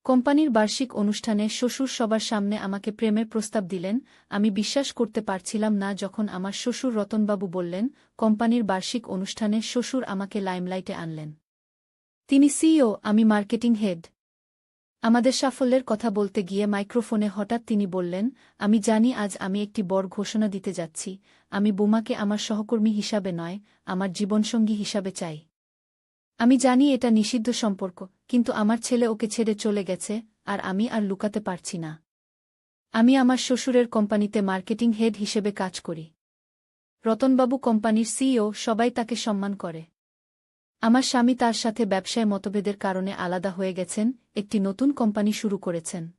কোম্পানির বার্ষিক অনুষ্ঠানে শ্বশুর সবার সামনে আমাকে প্রেমের প্রস্তাব দিলেন। আমি বিশ্বাস করতে পারছিলাম না যখন আমার শ্বশুর রতনবাবু বললেন, কোম্পানির বার্ষিক অনুষ্ঠানে শ্বশুর আমাকে লাইমলাইটে আনলেন। তিনি সিইও, আমি মার্কেটিং হেড। আমাদের সাফল্যের কথা বলতে গিয়ে মাইক্রোফোনে হঠাৎ তিনি বললেন, আমি জানি আজ আমি একটি বড় ঘোষণা দিতে যাচ্ছি। আমি বোমাকে আমার সহকর্মী হিসাবে নয়, আমার জীবনসঙ্গী হিসাবে চাই। আমি জানি এটা নিষিদ্ধ সম্পর্ক, কিন্তু আমার ছেলে ওকে ছেড়ে চলে গেছে, আর আমি আর লুকাতে পারছি না। আমি আমার শ্বশুরের কোম্পানিতে মার্কেটিং হেড হিসেবে কাজ করি। রতনবাবু কোম্পানির সিইও, সবাই তাকে সম্মান করে। আমার স্বামী তার সাথে ব্যবসায় মতভেদের কারণে আলাদা হয়ে গেছেন, একটি নতুন কোম্পানি শুরু করেছেন।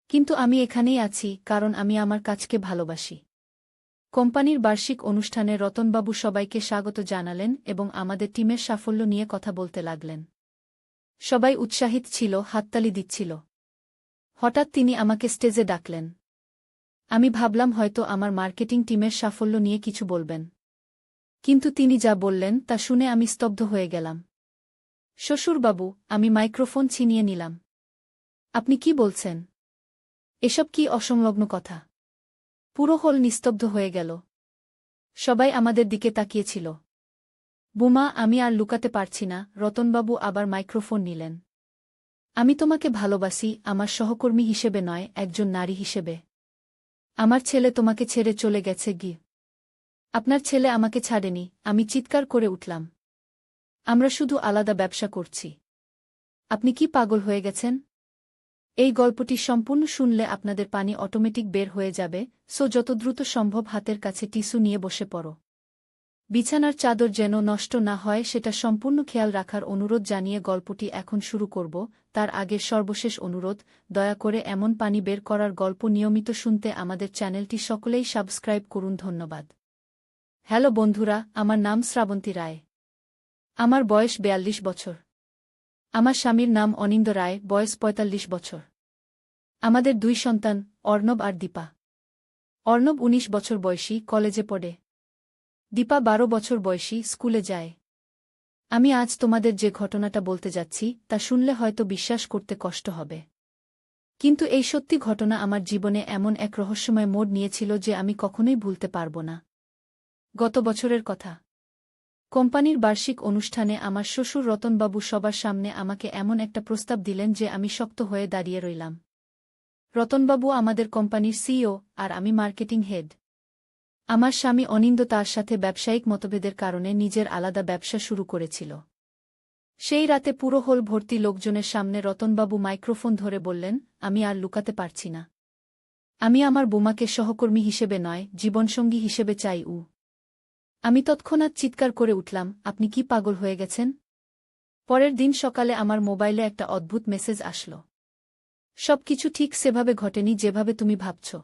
কিন্তু আমি এখানেই আছি কারণ আমি আমার কাজকে ভালোবাসি। কোম্পানির বার্ষিক অনুষ্ঠানে রতনবাবু সবাইকে স্বাগত জানালেন এবং আমাদের টিমের সাফল্য নিয়ে কথা বলতে লাগলেন। সবাই উৎসাহিত ছিল, হাততালি দিচ্ছিল। হঠাৎ তিনি আমাকে স্টেজে ডাকলেন। আমি ভাবলাম হয়তো আমার মার্কেটিং টিমের সাফল্য নিয়ে কিছু বলবেন। কিন্তু তিনি যা বললেন তা শুনে আমি স্তব্ধ হয়ে গেলাম। শ্বশুরবাবু, আমি মাইক্রোফোন ছিনিয়ে নিলাম। আপনি কি বলছেন? এসব কি অসংলগ্ন কথা? পুরো হল নিস্তব্ধ হয়ে গেল। সবাই আমাদের দিকে তাকিয়েছিল। বুমা, আমি আর লুকাতে পারছি না। রতনবাবু আবার মাইক্রোফোন নিলেন। আমি তোমাকে ভালোবাসি, আমার সহকর্মী হিসেবে নয়, একজন নারী হিসেবে। আমার ছেলে তোমাকে ছেড়ে চলে গেছে গি। আপনার ছেলে আমাকে ছাড়েনি। আমি চিৎকার করে উঠলাম। আমরা শুধু আলাদা ব্যবসা করছি। আপনি কি পাগল হয়ে গেছেন? এই গল্পটি সম্পূর্ণ শুনলে আপনাদের পানি অটোমেটিক বের হয়ে যাবে, সো যত দ্রুত সম্ভব হাতের কাছে টিস্যু নিয়ে বসে পড়ো। বিছানার চাদর যেন নষ্ট না হয় সেটা সম্পূর্ণ খেয়াল রাখার অনুরোধ জানিয়ে গল্পটি এখন শুরু করব। তার আগের সর্বশেষ অনুরোধ, দয়া করে এমন পানি বের করার গল্প নিয়মিত শুনতে আমাদের চ্যানেলটি সকলেই সাবস্ক্রাইব করুন। ধন্যবাদ। হ্যালো বন্ধুরা, আমার নাম শ্রাবন্তী রায়। আমার বয়স ৪২ বছর। আমার স্বামীর নাম অনিন্দ রায়, বয়স ৪৫ বছর। আমাদের ২ সন্তান, অর্ণব আর দীপা। অর্ণব ১৯ বছর বয়সী, কলেজে পড়ে। দীপা ১২ বছর বয়সী, স্কুলে যায়। আমি আজ তোমাদের যে ঘটনাটা বলতে যাচ্ছি তা শুনলে হয়তো বিশ্বাস করতে কষ্ট হবে। কিন্তু এই সত্যি ঘটনা আমার জীবনে এমন এক রহস্যময় মোড় নিয়েছিল যে আমি কখনোই ভুলতে পারব না। গত বছরের কথা। কোম্পানির বার্ষিক অনুষ্ঠানে আমার শ্বশুর রতনবাবু সবার সামনে আমাকে এমন একটা প্রস্তাব দিলেন যে আমি শক্ত হয়ে দাঁড়িয়ে রইলাম। রতনবাবু আমাদের কোম্পানির সিইও, আর আমি মার্কেটিং হেড। আমার স্বামী অনিন্দ তার সাথে ব্যবসায়িক মতভেদের কারণে নিজের আলাদা ব্যবসা শুরু করেছিল। সেই রাতে পুরো হল ভর্তি লোকজনের সামনে রতনবাবু মাইক্রোফোন ধরে বললেন, আমি আর লুকাতে পারছি না। আমি আমার বোমাকে সহকর্মী হিসেবে নয়, জীবনসঙ্গী হিসেবে চাই। আমি তৎক্ষণাৎ চিৎকার করে উঠলাম, আপনি কি পাগল হয়ে গেছেন? পরের দিন সকালে আমার মোবাইলে একটা অদ্ভুত মেসেজ আসল। সবকিছু ঠিক সেভাবে ঘটেনি যেভাবে তুমি ভাবছ।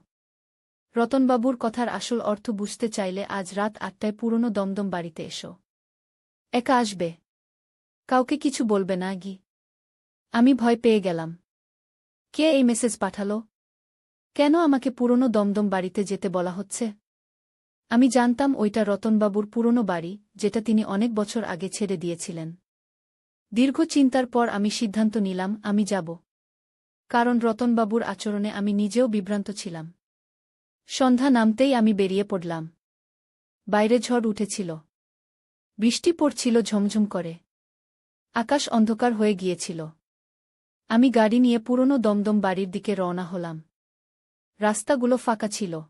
রতনবাবুর কথার আসল অর্থ বুঝতে চাইলে আজ রাত ৮টায় পুরনো দমদম বাড়িতে এসো। একা আসবে। কাউকে কিছু বলবে না গি। আমি ভয় পেয়ে গেলাম। কে এই মেসেজ পাঠালো? কেন আমাকে পুরনো দমদম বাড়িতে যেতে বলা হচ্ছে? আমি জানতাম ওইটা রতনবাবুর পুরনো বাড়ি, যেটা তিনি অনেক বছর আগে ছেড়ে দিয়েছিলেন। দীর্ঘ চিন্তার পর আমি সিদ্ধান্ত নিলাম আমি যাব। কারণ রতনবাবুর আচরণে আমি নিজেও বিভ্রান্ত ছিলাম। সন্ধ্যা নামতেই আমি বেরিয়ে পড়লাম। বাইরে ঝড় উঠেছিল। বৃষ্টি পড়ছিল ঝমঝম করে। আকাশ অন্ধকার হয়ে গিয়েছিল। আমি গাড়ি নিয়ে পুরনো দমদম বাড়ির দিকে রওনা হলাম। রাস্তাগুলো ফাঁকা ছিল।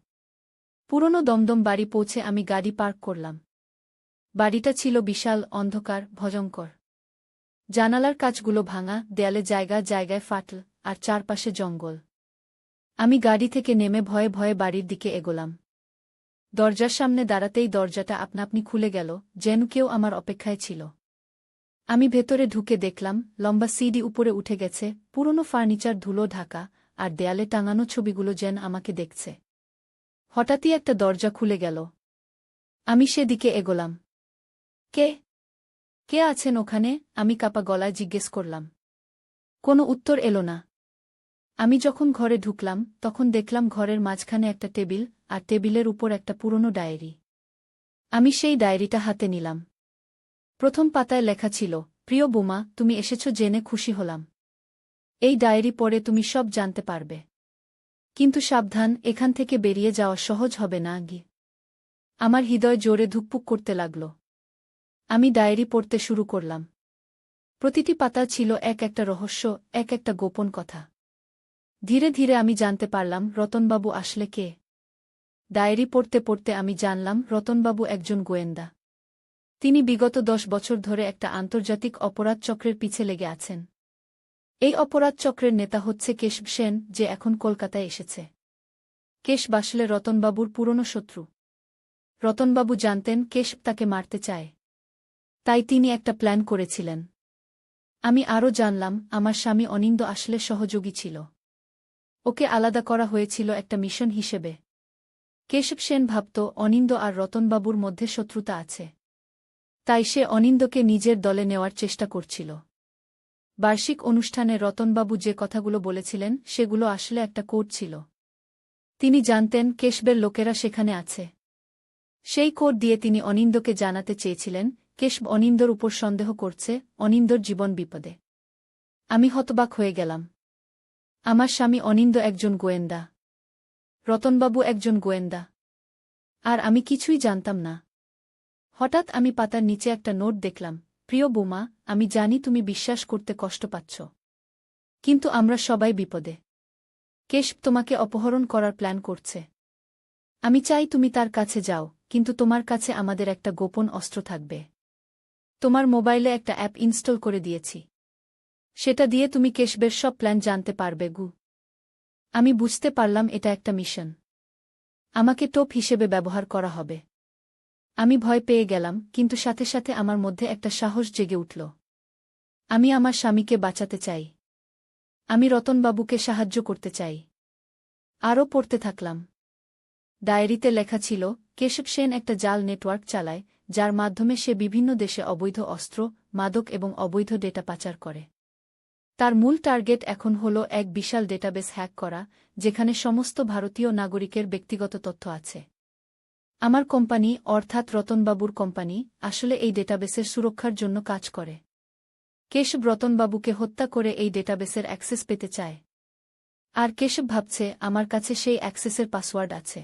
পুরনো দমদম বাড়ি পৌঁছে আমি গাড়ি পার্ক করলাম। বাড়িটা ছিল বিশাল, অন্ধকার, ভয়ঙ্কর। জানালার কাচগুলো ভাঙা, দেয়ালে জায়গায় জায়গায় ফাটল, আর চারপাশে জঙ্গল। আমি গাড়ি থেকে নেমে ভয়ে ভয়ে বাড়ির দিকে এগোলাম। দরজার সামনে দাঁড়াতেই দরজাটা আপনা-আপনি খুলে গেল, যেন কেউ আমার অপেক্ষায় ছিল। আমি ভেতরে ঢুকে দেখলাম লম্বা সিঁড়ি উপরে উঠে গেছে, পুরনো ফার্নিচার ধুলো ঢাকা, আর দেয়ালে টাঙানো ছবিগুলো যেন আমাকে দেখছে। হঠাৎই একটা দরজা খুলে গেল। আমি সেদিকে এগোলাম। কে কে আছেন ওখানে? আমি কাঁপা গলায় জিজ্ঞেস করলাম। কোনো উত্তর এলো না। আমি যখন ঘরে ঢুকলাম তখন দেখলাম ঘরের মাঝখানে একটা টেবিল, আর টেবিলের উপর একটা পুরনো ডায়েরি। আমি সেই ডায়েরিটা হাতে নিলাম। প্রথম পাতায় লেখা ছিল, প্রিয় বোমা, তুমি এসেছ জেনে খুশি হলাম। এই ডায়েরি পড়ে তুমি সব জানতে পারবে। কিন্তু সাবধান, এখান থেকে বেরিয়ে যাওয়া সহজ হবে না গি। আমার হৃদয় জোরে ধুকপুক করতে লাগল। আমি ডায়েরি পড়তে শুরু করলাম। প্রতিটি পাতা ছিল এক একটা রহস্য, এক একটা গোপন কথা। ধীরে ধীরে আমি জানতে পারলাম রতনবাবু আসলে কে। ডায়েরি পড়তে পড়তে আমি জানলাম রতনবাবু একজন গোয়েন্দা। তিনি বিগত 10 বছর ধরে একটা আন্তর্জাতিক অপরাধ চক্রের পিছে লেগে আছেন। এই অপরাধ চক্রের নেতা হচ্ছে কেশব সেন, যে এখন কলকাতায় এসেছে। কেশব আসলে রতনবাবুর পুরনো শত্রু। রতনবাবু জানতেন কেশব তাকে মারতে চায়। তাই তিনি একটা প্ল্যান করেছিলেন। আমি আরও জানলাম আমার স্বামী অনিন্দ আসলে সহযোগী ছিল। ওকে আলাদা করা হয়েছিল একটা মিশন হিসেবে। কেশব সেন ভাবত অনিন্দ আর রতনবাবুর মধ্যে শত্রুতা আছে। তাই সে অনিন্দকে নিজের দলে নেওয়ার চেষ্টা করছিল। বার্ষিক অনুষ্ঠানে রতনবাবু যে কথাগুলো বলেছিলেন সেগুলো আসলে একটা কোড ছিল। তিনি জানতেন কেশবের লোকেরা সেখানে আছে। সেই কোড দিয়ে তিনি অনিন্দকে জানাতে চেয়েছিলেন কেশব অনিন্দর উপর সন্দেহ করছে, অনিন্দর জীবন বিপদে। আমি হতবাক হয়ে গেলাম। আমার স্বামী অনিন্দ একজন গোয়েন্দা। রতনবাবু একজন গোয়েন্দা। আর আমি কিছুই জানতাম না। হঠাৎ আমি পাতার নিচে একটা নোট দেখলাম। প্রিয় বোমা, আমি জানি তুমি বিশ্বাস করতে কষ্ট পাচ্ছ। কিন্তু আমরা সবাই বিপদে। কেশব তোমাকে অপহরণ করার প্ল্যান করছে। আমি চাই তুমি তার কাছে যাও, কিন্তু তোমার কাছে আমাদের একটা গোপন অস্ত্র থাকবে। তোমার মোবাইলে একটা অ্যাপ ইনস্টল করে দিয়েছি। সেটা দিয়ে তুমি কেশবের সব প্ল্যান জানতে পারবে গু। আমি বুঝতে পারলাম এটা একটা মিশন। আমাকে টোপ হিসেবে ব্যবহার করা হবে। আমি ভয় পেয়ে গেলাম, কিন্তু সাথে সাথে আমার মধ্যে একটা সাহস জেগে উঠল। আমি আমার স্বামীকে বাঁচাতে চাই। আমি রতনবাবুকে সাহায্য করতে চাই। আরও পড়তে থাকলাম। ডায়েরিতে লেখা ছিল কেশব সেন একটা জাল নেটওয়ার্ক চালায়, যার মাধ্যমে সে বিভিন্ন দেশে অবৈধ অস্ত্র, মাদক এবং অবৈধ ডেটা পাচার করে। তার মূল টার্গেট এখন হল এক বিশাল ডেটাবেস হ্যাক করা, যেখানে সমস্ত ভারতীয় নাগরিকের ব্যক্তিগত তথ্য আছে। আমার কোম্পানি, অর্থাৎ রতনবাবুর কোম্পানি, আসলে এই ডেটাবেসের সুরক্ষার জন্য কাজ করে। কেশব রতনবাবুকে হত্যা করে এই ডেটাবেসের অ্যাক্সেস পেতে চায়। আর কেশব ভাবছে আমার কাছে সেই অ্যাক্সেসের পাসওয়ার্ড আছে।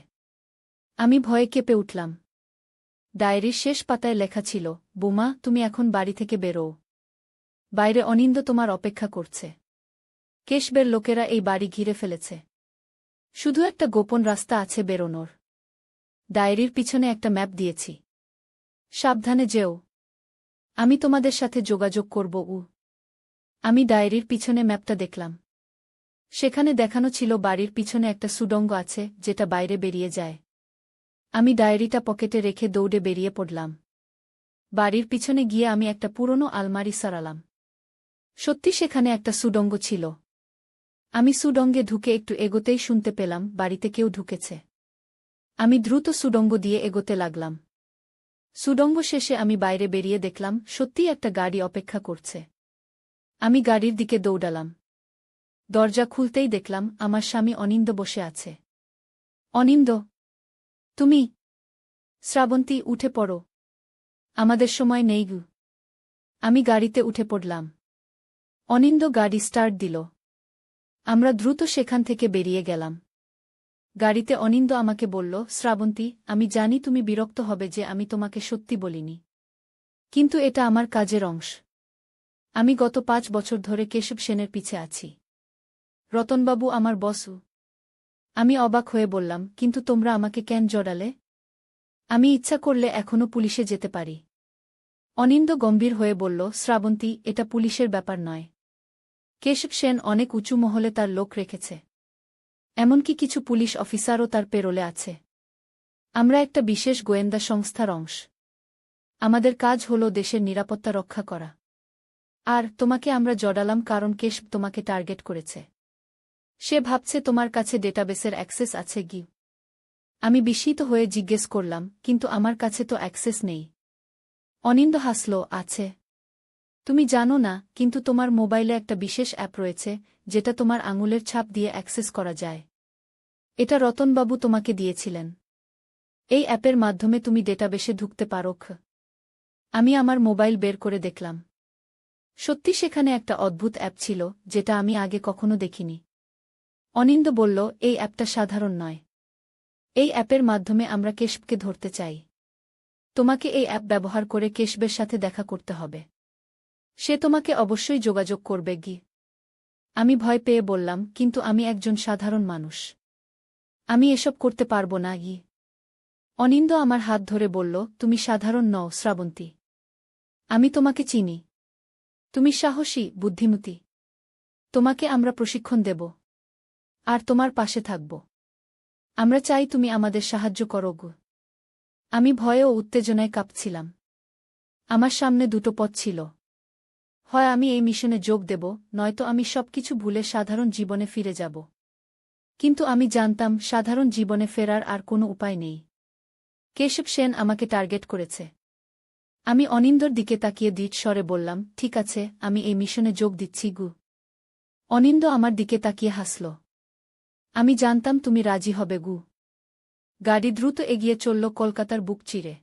আমি ভয়ে কেঁপে উঠলাম। ডায়েরির শেষ পাতায় লেখা ছিল, বোমা, তুমি এখন বাড়ি থেকে বেরোও। বাইরে অনিন্দ তোমার অপেক্ষা করছে। কেশবের লোকেরা এই বাড়ি ঘিরে ফেলেছে। শুধু একটা গোপন রাস্তা আছে বেরোনোর। ডায়েরির পিছনে একটা ম্যাপ দিয়েছি। সাবধানে যেও। আমি তোমাদের সাথে যোগাযোগ করব। আমি ডায়েরির পিছনে ম্যাপটা দেখলাম। সেখানে দেখানো ছিল বাড়ির পিছনে একটা সুড়ঙ্গ আছে, যেটা বাইরে বেরিয়ে যায়। আমি ডায়েরিটা পকেটে রেখে দৌড়ে বেরিয়ে পড়লাম। বাড়ির পিছনে গিয়ে আমি একটা পুরনো আলমারি সরালাম। সত্যি সেখানে একটা সুড়ঙ্গ ছিল। আমি সুড়ঙ্গে ঢুকে একটু এগোতেই শুনতে পেলাম বাড়িতে কেউ ঢুকেছে। আমি দ্রুত সুড়ঙ্গ দিয়ে এগোতে লাগলাম। সুড়ঙ্গ শেষে আমি বাইরে বেরিয়ে দেখলাম সত্যিই একটা গাড়ি অপেক্ষা করছে। আমি গাড়ির দিকে দৌড়ালাম। দরজা খুলতেই দেখলাম আমার স্বামী অনিন্দ বসে আছে। অনিন্দ, তুমি? শ্রাবন্তী, উঠে পড়ো। আমাদের সময় নেই গু। আমি গাড়িতে উঠে পড়লাম। অনিন্দ গাড়ি স্টার্ট দিল। আমরা দ্রুত সেখান থেকে বেরিয়ে গেলাম। গাড়িতে অনিন্দ আমাকে বলল, শ্রাবন্তী, আমি জানি তুমি বিরক্ত হবে যে আমি তোমাকে সত্যি বলিনি। কিন্তু এটা আমার কাজের অংশ। আমি গত 5 বছর ধরে কেশব সেনের পিছে আছি। রতনবাবু আমার বসু। আমি অবাক হয়ে বললাম, কিন্তু তোমরা আমাকে কেন জড়ালে? আমি ইচ্ছা করলে এখনও পুলিশে যেতে পারি। অনিন্দ গম্ভীর হয়ে বলল, শ্রাবন্তী, এটা পুলিশের ব্যাপার নয়। কেশব সেন অনেক উঁচু মহলে তার লোক রেখেছে। এমনকি কিছু পুলিশ অফিসারও তার পেরোলে আছে। আমরা একটা বিশেষ গোয়েন্দা সংস্থার অংশ। আমাদের কাজ হল দেশের নিরাপত্তা রক্ষা করা। আর তোমাকে আমরা জড়ালাম কারণ কেশব তোমাকে টার্গেট করেছে। সে ভাবছে তোমার কাছে ডেটাবেসের অ্যাক্সেস আছে গি। আমি বিস্মিত হয়ে জিজ্ঞেস করলাম, কিন্তু আমার কাছে তো অ্যাক্সেস নেই। অনিন্দ হাসল, আছে। তুমি জানো না, কিন্তু তোমার মোবাইলে একটা বিশেষ অ্যাপ রয়েছে, যেটা তোমার আঙুলের ছাপ দিয়ে অ্যাক্সেস করা যায়। এটা রতনবাবু তোমাকে দিয়েছিলেন। এই অ্যাপের মাধ্যমে তুমি ডেটাবেসে ঢুকতে পারো। আমি আমার মোবাইল বের করে দেখলাম। সত্যি সেখানে একটা অদ্ভুত অ্যাপ ছিল যেটা আমি আগে কখনো দেখিনি। অনিন্দ বলল, এই অ্যাপটা সাধারণ নয়। এই অ্যাপের মাধ্যমে আমরা কেশবকে ধরতে চাই। তোমাকে এই অ্যাপ ব্যবহার করে কেশবের সাথে দেখা করতে হবে। সে তোমাকে অবশ্যই যোগাযোগ করবে গি। আমি ভয় পেয়ে বললাম, কিন্তু আমি একজন সাধারণ মানুষ। আমি এসব করতে পারব না গি। অনিন্দ আমার হাত ধরে বলল, তুমি সাধারণ নও শ্রাবন্তী। আমি তোমাকে চিনি। তুমি সাহসী, বুদ্ধিমতী। তোমাকে আমরা প্রশিক্ষণ দেব। আর তোমার পাশে থাকব। আমরা চাই তুমি আমাদের সাহায্য করো গো। আমি ভয়ে ও উত্তেজনায় কাঁপছিলাম। আমার সামনে দুটো পথ ছিল। হয় আমি এই মিশনে যোগ দেব, নয়তো আমি সবকিছু ভুলে সাধারণ জীবনে ফিরে যাব। কিন্তু আমি জানতাম সাধারণ জীবনে ফেরার আর কোনো উপায় নেই। কেশব সেন আমাকে টার্গেট করেছে। আমি অনিন্দর দিকে তাকিয়ে দৃঢ় স্বরে বললাম, ঠিক আছে, আমি এই মিশনে যোগ দিচ্ছি গু। অনিন্দ আমার দিকে তাকিয়ে হাসল। আমি জানতাম তুমি রাজি হবে গু। গাড়ি দ্রুত এগিয়ে চলল কলকাতার বুক চিরে।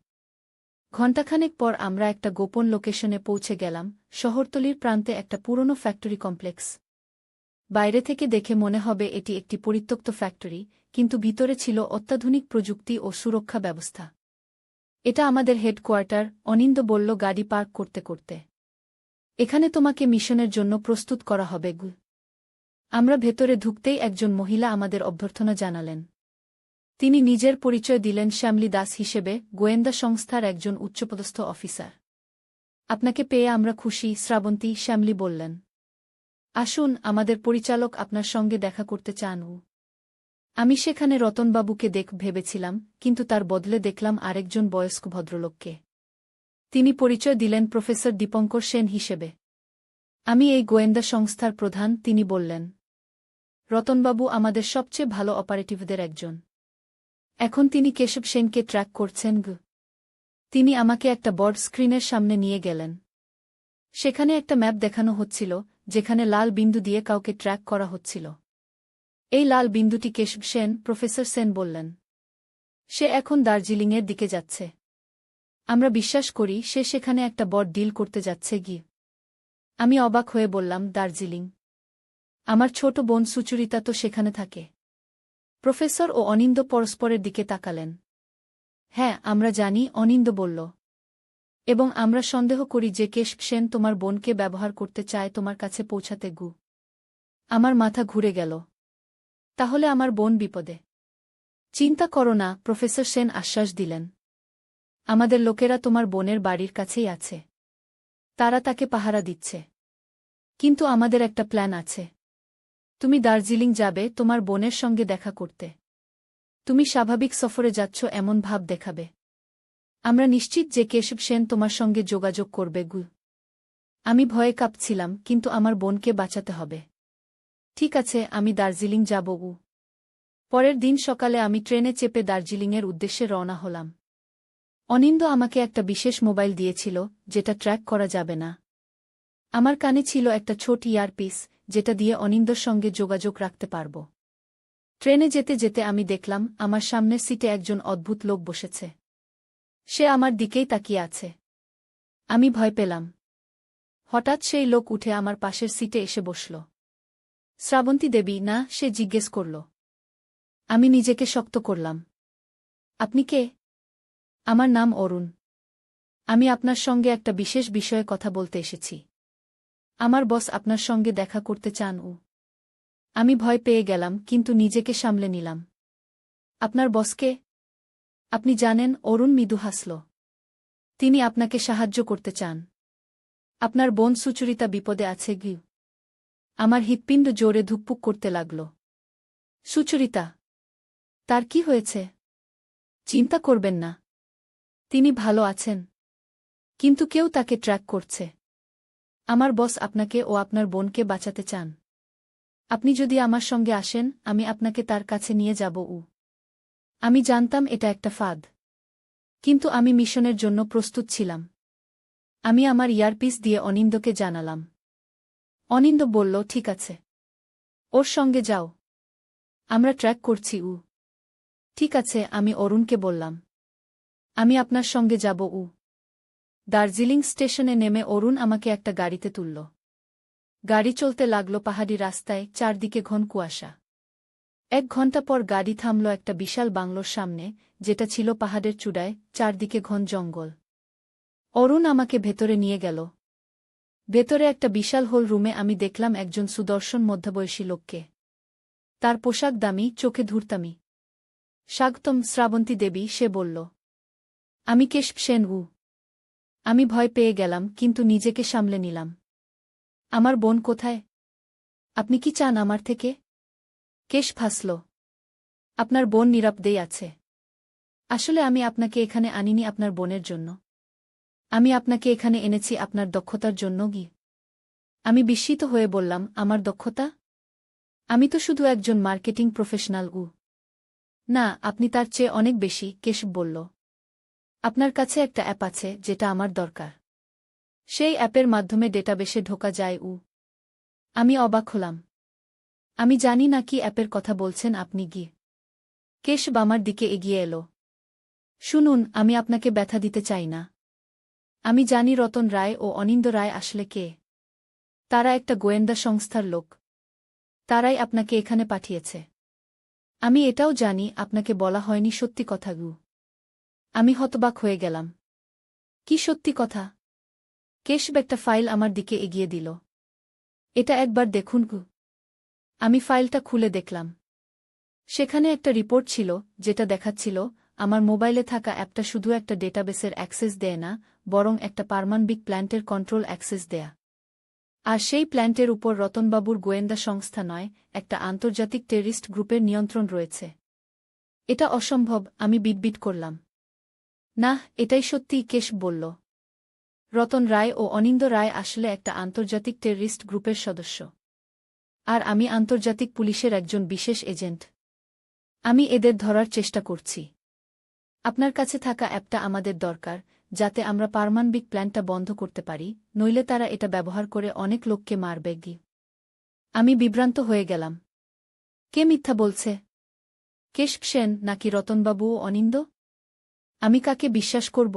ঘণ্টাখানেক পর আমরা একটা গোপন লোকেশনে পৌঁছে গেলাম, শহরতলির প্রান্তে একটা পুরনো ফ্যাক্টরি কমপ্লেক্স। বাইরে থেকে দেখে মনে হবে এটি একটি পরিত্যক্ত ফ্যাক্টরি, কিন্তু ভিতরে ছিল অত্যাধুনিক প্রযুক্তি ও সুরক্ষা ব্যবস্থা। এটা আমাদের হেডকোয়ার্টার, অনিন্দ বলল গাড়ি পার্ক করতে করতে। এখানে তোমাকে মিশনের জন্য প্রস্তুত করা হবে গু। আমরা ভেতরে ঢুকতেই একজন মহিলা আমাদের অভ্যর্থনা জানালেন। তিনি নিজের পরিচয় দিলেন শ্যামলী দাস হিসেবে, গোয়েন্দা সংস্থার একজন উচ্চপদস্থ অফিসার। আপনাকে পেয়ে আমরা খুশি শ্রাবন্তী, শ্যামলী বললেন। আসুন, আমাদের পরিচালক আপনার সঙ্গে দেখা করতে চান। আমি সেখানে রতনবাবুকে ভেবেছিলাম, কিন্তু তার বদলে দেখলাম আরেকজন বয়স্ক ভদ্রলোককে। তিনি পরিচয় দিলেন প্রফেসর দীপঙ্কর সেন হিসেবে। আমি এই গোয়েন্দা সংস্থার প্রধান, তিনি বললেন। রতনবাবু আমাদের সবচেয়ে ভালো অপারেটিভদের একজন। এখন তিনি কেশব সেনকে ট্র্যাক করছেন গু। তিনি আমাকে একটা বড় স্ক্রিনের সামনে নিয়ে গেলেন। সেখানে একটা ম্যাপ দেখানো হচ্ছিল, যেখানে লাল বিন্দু দিয়ে কাউকে ট্র্যাক করা হচ্ছিল। এই লাল বিন্দুটি কেশব সেন, প্রফেসর সেন বললেন। সে এখন দার্জিলিংয়ের দিকে যাচ্ছে। আমরা বিশ্বাস করি সে সেখানে একটা বড় ডিল করতে যাচ্ছে গি। আমি অবাক হয়ে বললাম, দার্জিলিং? আমার ছোট বোন সুচরিতা তো সেখানে থাকে। প্রফেসর ও অনিন্দ পরস্পরের দিকে তাকালেন। হ্যাঁ, আমরা জানি, অনিন্দ বলল। এবং আমরা সন্দেহ করি যে কেশব সেন তোমার বোনকে ব্যবহার করতে চায় তোমার কাছে পৌঁছাতে গু। আমার মাথা ঘুরে গেল। তাহলে আমার বোন বিপদে। চিন্তা করো না, প্রফেসর সেন আশ্বাস দিলেন। আমাদের লোকেরা তোমার বোনের বাড়ির কাছেই আছে। তারা তাকে পাহারা দিচ্ছে। কিন্তু আমাদের একটা প্ল্যান আছে। তুমি দার্জিলিং যাবে তোমার বোনের সঙ্গে দেখা করতে। তুমি স্বাভাবিক সফরে যাচ্ছ এমন ভাব দেখাবে। আমরা নিশ্চিত যে কেশব সেন তোমার সঙ্গে যোগাযোগ করবে গু। আমি ভয়ে কাঁপছিলাম, কিন্তু আমার বোনকে বাঁচাতে হবে। ঠিক আছে, আমি দার্জিলিং যাব গু। পরের দিন সকালে আমি ট্রেনে চেপে দার্জিলিংয়ের উদ্দেশ্যে রওনা হলাম। অনিন্দ আমাকে একটা বিশেষ মোবাইল দিয়েছিল, যেটা ট্র্যাক করা যাবে না। আমার কানে ছিল একটা ছোট ইয়ারপিস, যেটা দিয়ে অনিন্দর সঙ্গে যোগাযোগ রাখতে পারব। ট্রেনে যেতে যেতে আমি দেখলাম আমার সামনের সিটে একজন অদ্ভুত লোক বসেছে। সে আমার দিকেই তাকিয়ে আছে। আমি ভয় পেলাম। হঠাৎ সেই লোক উঠে আমার পাশের সিটে এসে বসল। শ্রাবন্তী দেবী না, সে জিজ্ঞেস করল। আমি নিজেকে শক্ত করলাম। আপনি কে? আমার নাম অরুণ। আমি আপনার সঙ্গে একটা বিশেষ বিষয়ে কথা বলতে এসেছি। আমার বস আপনার সঙ্গে দেখা করতে চান। আমি ভয় পেয়ে গেলাম, কিন্তু নিজেকে সামলে নিলাম। আপনার বসকে? আপনি জানেন? অরুণ মৃদু হাসল। তিনি আপনাকে সাহায্য করতে চান। আপনার বোন সুচরিতা বিপদে আছে গি। আমার হৃৎপিণ্ড জোরে ধুকপুক করতে লাগল। সুচরিতা? তার কি হয়েছে? চিন্তা করবেন না। তিনি ভালো আছেন। কিন্তু কেউ তাকে ট্র্যাক করছে। আমার বস আপনাকে ও আপনার বোনকে বাঁচাতে চান। আপনি যদি আমার সঙ্গে আসেন, আমি আপনাকে তার কাছে নিয়ে যাব। আমি জানতাম এটা একটা ফাঁদ। কিন্তু আমি মিশনের জন্য প্রস্তুত ছিলাম। আমি আমার ইয়ারপিস দিয়ে অনিন্দকে জানালাম। অনিন্দ বলল, ঠিক আছে। ওর সঙ্গে যাও। আমরা ট্র্যাক করছি। ঠিক আছে, আমি অরুণকে বললাম। আমি আপনার সঙ্গে যাব। দার্জিলিং স্টেশনে নেমে অরুণ আমাকে একটা গাড়িতে তুলল। গাড়ি চলতে লাগল পাহাড়ি রাস্তায়, চারদিকে ঘন কুয়াশা। 1 ঘণ্টা পর গাড়ি থামল একটা বিশাল বাংলোর সামনে, যেটা ছিল পাহাড়ের চূড়ায়, চারদিকে ঘন জঙ্গল। অরুণ আমাকে ভেতরে নিয়ে গেল। ভেতরে একটা বিশাল হোল রুমে আমি দেখলাম একজন সুদর্শন মধ্যবয়সী লোককে। তার পোশাক দামি, চোখে ধূর্তামি। স্বাগতম শ্রাবন্তী দেবী, সে বলল। আমি কেশব সেন। আমি ভয় পেয়ে গেলাম, কিন্তু নিজেকে সামলে নিলাম। আমার বোন কোথায়? আপনি কি চান আমার থেকে? কেশব হাসল। আপনার বোন নিরাপদেই আছে। আসলে আমি আপনাকে এখানে আনিনি আপনার বোনের জন্য। আমি আপনাকে এখানে এনেছি আপনার দক্ষতার জন্য। আমি বিস্মিত হয়ে বললাম, আমার দক্ষতা? আমি তো শুধু একজন মার্কেটিং প্রফেশনাল। না, আপনি তার চেয়ে অনেক বেশি, কেশব বলল। আপনার কাছে একটা অ্যাপ আছে যেটা আমার দরকার। সেই অ্যাপের মাধ্যমে ডেটাবেসে ঢোকা যায়। আমি অবাক হলাম। আমি জানি না কি অ্যাপের কথা বলছেন আপনি। কেশব আমার দিকে এগিয়ে এলো। শুনুন, আমি আপনাকে ব্যথা দিতে চাই না। আমি জানি রতন রায় ও অনিন্দ রায় আসলে কে। তারা একটা গোয়েন্দা সংস্থার লোক। তারাই আপনাকে এখানে পাঠিয়েছে। আমি এটাও জানি আপনাকে বলা হয়নি সত্যি কথা। আমি হতবাক হয়ে গেলাম। কি সত্যি কথা? কেশব একটা ফাইল আমার দিকে এগিয়ে দিল। এটা একবার দেখুন। আমি ফাইলটা খুলে দেখলাম। সেখানে একটা রিপোর্ট ছিল, যেটা দেখাচ্ছিল আমার মোবাইলে থাকা অ্যাপটা শুধু একটা ডেটাবেসের অ্যাক্সেস দেয় না, বরং একটা পারমাণবিক প্ল্যান্টের কন্ট্রোল অ্যাক্সেস দেয়া। আর সেই প্ল্যান্টের উপর রতনবাবুর গোয়েন্দা সংস্থা নয়, একটা আন্তর্জাতিক টেররিস্ট গ্রুপের নিয়ন্ত্রণ রয়েছে। এটা অসম্ভব, আমি বিটবিট করলাম। না, এটাই সত্যি, কেশব বলল। রতন রায় ও অনিন্দ রায় আসলে একটা আন্তর্জাতিক টেররিস্ট গ্রুপের সদস্য। আর আমি আন্তর্জাতিক পুলিশের একজন বিশেষ এজেন্ট। আমি এদের ধরার চেষ্টা করছি। আপনার কাছে থাকা অ্যাপটা আমাদের দরকার, যাতে আমরা পারমাণবিক প্ল্যান্টটা বন্ধ করতে পারি, নইলে তারা এটা ব্যবহার করে অনেক লোককে মারবে। আমি বিভ্রান্ত হয়ে গেলাম। কে মিথ্যা বলছে? কেশব সেন নাকি রতনবাবু ও অনিন্দ? আমি কাকে বিশ্বাস করব?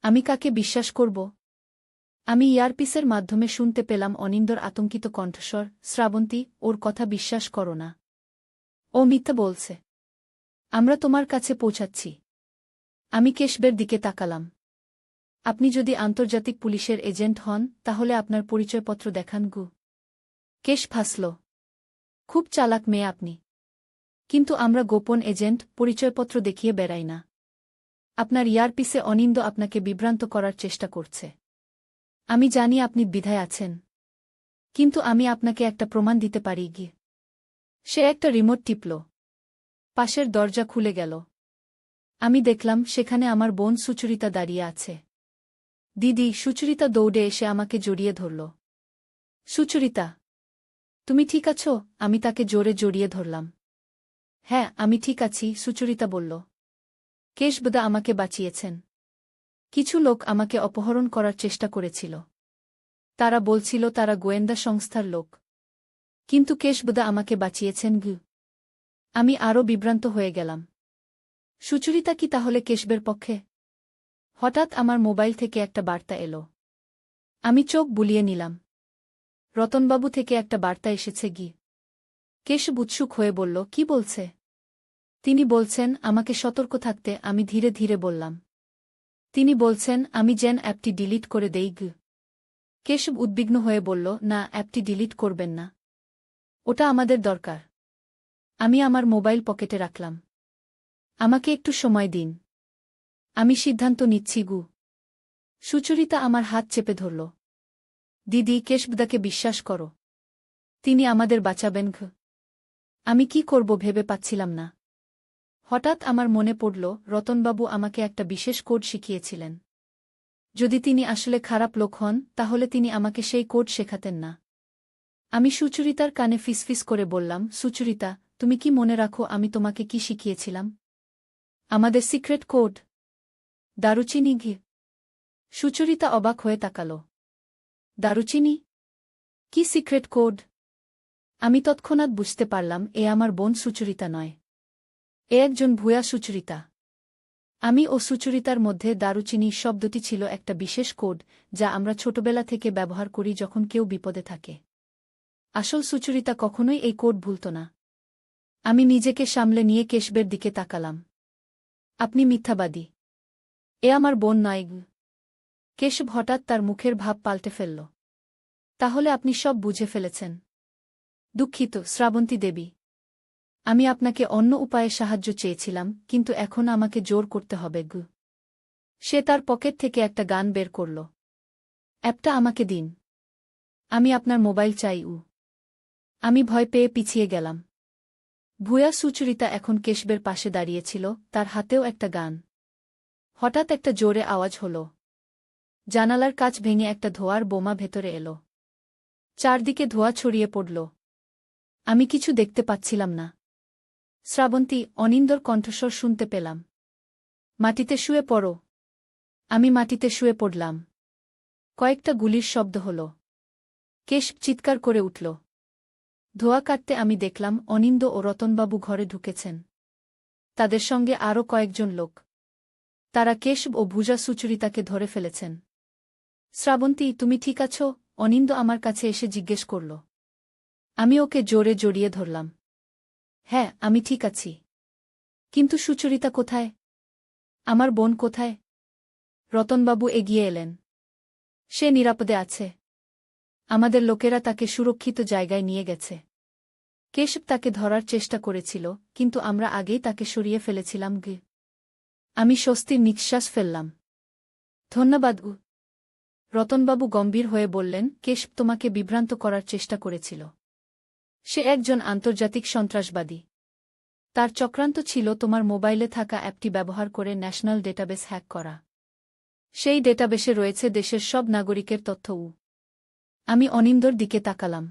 আমি কাকে বিশ্বাস করব? আমি ইয়ারপিসের মাধ্যমে শুনতে পেলাম অনিন্দর আতঙ্কিত কণ্ঠস্বর, শ্রাবন্তী, ওর কথা বিশ্বাস করো না। ও মিথ্যা বলছে। আমরা তোমার কাছে পৌঁছাচ্ছি। আমি কেশবের দিকে তাকালাম। আপনি যদি আন্তর্জাতিক পুলিশের এজেন্ট হন, তাহলে আপনার পরিচয়পত্র দেখান। কেশব হাসল। খুব চালাক মেয়ে আপনি। কিন্তু আমরা গোপন এজেন্ট, পরিচয়পত্র দেখিয়ে বেড়াই না। আপনার ইয়ারপিসে অনিন্দ আপনাকে বিভ্রান্ত করার চেষ্টা করছে। আমি জানি আপনি দ্বিধায় আছেন। কিন্তু আমি আপনাকে একটা প্রমাণ দিতে পারি। সে একটা রিমোট টিপল। পাশের দরজা খুলে গেল। আমি দেখলাম সেখানে আমার বোন সুচরিতা দাঁড়িয়ে আছে। দিদি, সুচরিতা দৌড়ে এসে আমাকে জড়িয়ে ধরল। সুচরিতা, তুমি ঠিক আছো? আমি তাকে জোরে জড়িয়ে ধরলাম। হ্যাঁ, আমি ঠিক আছি, সুচরিতা বলল। কেশবদা আমাকে বাঁচিয়েছেন। কিছু লোক আমাকে অপহরণ করার চেষ্টা করেছিল। তারা বলছিল তারা গোয়েন্দা সংস্থার লোক। কিন্তু কেশবদা আমাকে বাঁচিয়েছেন। আমি আরও বিভ্রান্ত হয়ে গেলাম। সুচরিতা কি তাহলে কেশবের পক্ষে? হঠাৎ আমার মোবাইল থেকে একটা বার্তা এলো। আমি চোখ বুলিয়ে নিলাম। রতনবাবু থেকে একটা বার্তা এসেছে। কেশব উৎসুক হয়ে বলল, কি বলছে? তিনি বলছেন আমাকে সতর্ক থাকতে। আমি ধীরে ধীরে বললাম। তিনি বলছেন আমি যেন অ্যাপটি ডিলিট করে দেই। কেশব উদ্বিগ্ন হয়ে বলল, না, অ্যাপটি ডিলিট করবেন না। ওটা আমাদের দরকার। আমি আমার মোবাইল পকেটে রাখলাম। আমাকে একটু সময় দিন। আমি সিদ্ধান্ত নিচ্ছি। সুচরিতা আমার হাত চেপে ধরল। দিদি, কেশবদাকে বিশ্বাস করো। তিনি আমাদের বাঁচাবেন। আমি কি করব ভেবে পাচ্ছিলাম না। হঠাৎ আমার মনে পড়ল, রতনবাবু আমাকে একটা বিশেষ কোড শিখিয়েছিলেন। যদি তিনি আসলে খারাপ লোক হন, তাহলে তিনি আমাকে সেই কোড শেখাতেন না। আমি সুচরিতার কানে ফিসফিস করে বললাম, সুচরিতা, তুমি কি মনে রাখো আমি তোমাকে কি শিখিয়েছিলাম? আমাদের সিক্রেট কোড। দারুচিনি। সুচরিতা অবাক হয়ে তাকাল। দারুচিনি? কি সিক্রেট কোড? আমি তৎক্ষণাৎ বুঝতে পারলাম এ আমার বোন সুচরিতা নয়। এ একজন ভুয়া সুচরিতা। আমি ও সুচরিতার মধ্যে দারুচিনি শব্দটি ছিল একটা বিশেষ কোড, যা আমরা ছোটবেলা থেকে ব্যবহার করি যখন কেউ বিপদে থাকে। আসল সুচরিতা কখনোই এই কোড ভুলত না। আমি নিজেকে সামলে নিয়ে কেশবের দিকে তাকালাম। আপনি মিথ্যাবাদী। এ আমার বোন নয়। কেশব হঠাৎ তার মুখের ভাব পাল্টে ফেলল। তাহলে আপনি সব বুঝে ফেলেছেন। দুঃখিত, শ্রাবন্তী দেবী। আমি আপনাকে অন্য উপায়ে সাহায্য চেয়েছিলাম, কিন্তু এখন আমাকে জোর করতে হবে। সে তার পকেট থেকে একটা গান বের করল। অ্যাপটা আমাকে দিন। আমি আপনার মোবাইল চাই। আমি ভয় পেয়ে পিছিয়ে গেলাম। ভূয়া সুচরিতা এখন কেশবের পাশে দাঁড়িয়েছিল, তার হাতেও একটা গান। হঠাৎ একটা জোরে আওয়াজ হল। জানালার কাচ ভেঙে একটা ধোঁয়ার বোমা ভেতরে এলো। চারদিকে ধোঁয়া ছড়িয়ে পড়ল। আমি কিছু দেখতে পাচ্ছিলাম না। শ্রাবন্তী, অনিন্দর কণ্ঠস্বর শুনতে পেলাম। মাটিতে শুয়ে পড়ো। আমি মাটিতে শুয়ে পড়লাম। কয়েকটা গুলির শব্দ হল। কেশব চিৎকার করে উঠল। ধোঁয়া কাটতে আমি দেখলাম অনিন্দ ও রতনবাবু ঘরে ঢুকেছেন। তাদের সঙ্গে আরও কয়েকজন লোক। তারা কেশব ও ভূজা সুচরিতাকে ধরে ফেলেছেন। শ্রাবন্তী, তুমি ঠিক আছো? অনিন্দ আমার কাছে এসে জিজ্ঞেস করল। আমি ওকে জোরে জড়িয়ে ধরলাম। হ্যাঁ, আমি ঠিক আছি। কিন্তু সুচরিতা কোথায়? আমার বোন কোথায়? রতনবাবু এগিয়ে এলেন। সে নিরাপদে আছে। আমাদের লোকেরা তাকে সুরক্ষিত জায়গায় নিয়ে গেছে। কেশব তাকে ধরার চেষ্টা করেছিল, কিন্তু আমরা আগেই তাকে সরিয়ে ফেলেছিলাম। আমি স্বস্তির নিঃশ্বাস ফেললাম। ধন্যবাদ। রতনবাবু গম্ভীর হয়ে বললেন, কেশব তোমাকে বিভ্রান্ত করার চেষ্টা করেছিল। সে একজন আন্তর্জাতিক সন্ত্রাসবাদী। তার চক্রান্ত ছিল তোমার মোবাইলে থাকা অ্যাপটি ব্যবহার করে ন্যাশনাল ডেটাবেস হ্যাক করা। সেই ডেটাবেসে রয়েছে দেশের সব নাগরিকের তথ্য। আমি অনিন্দর দিকে তাকালাম।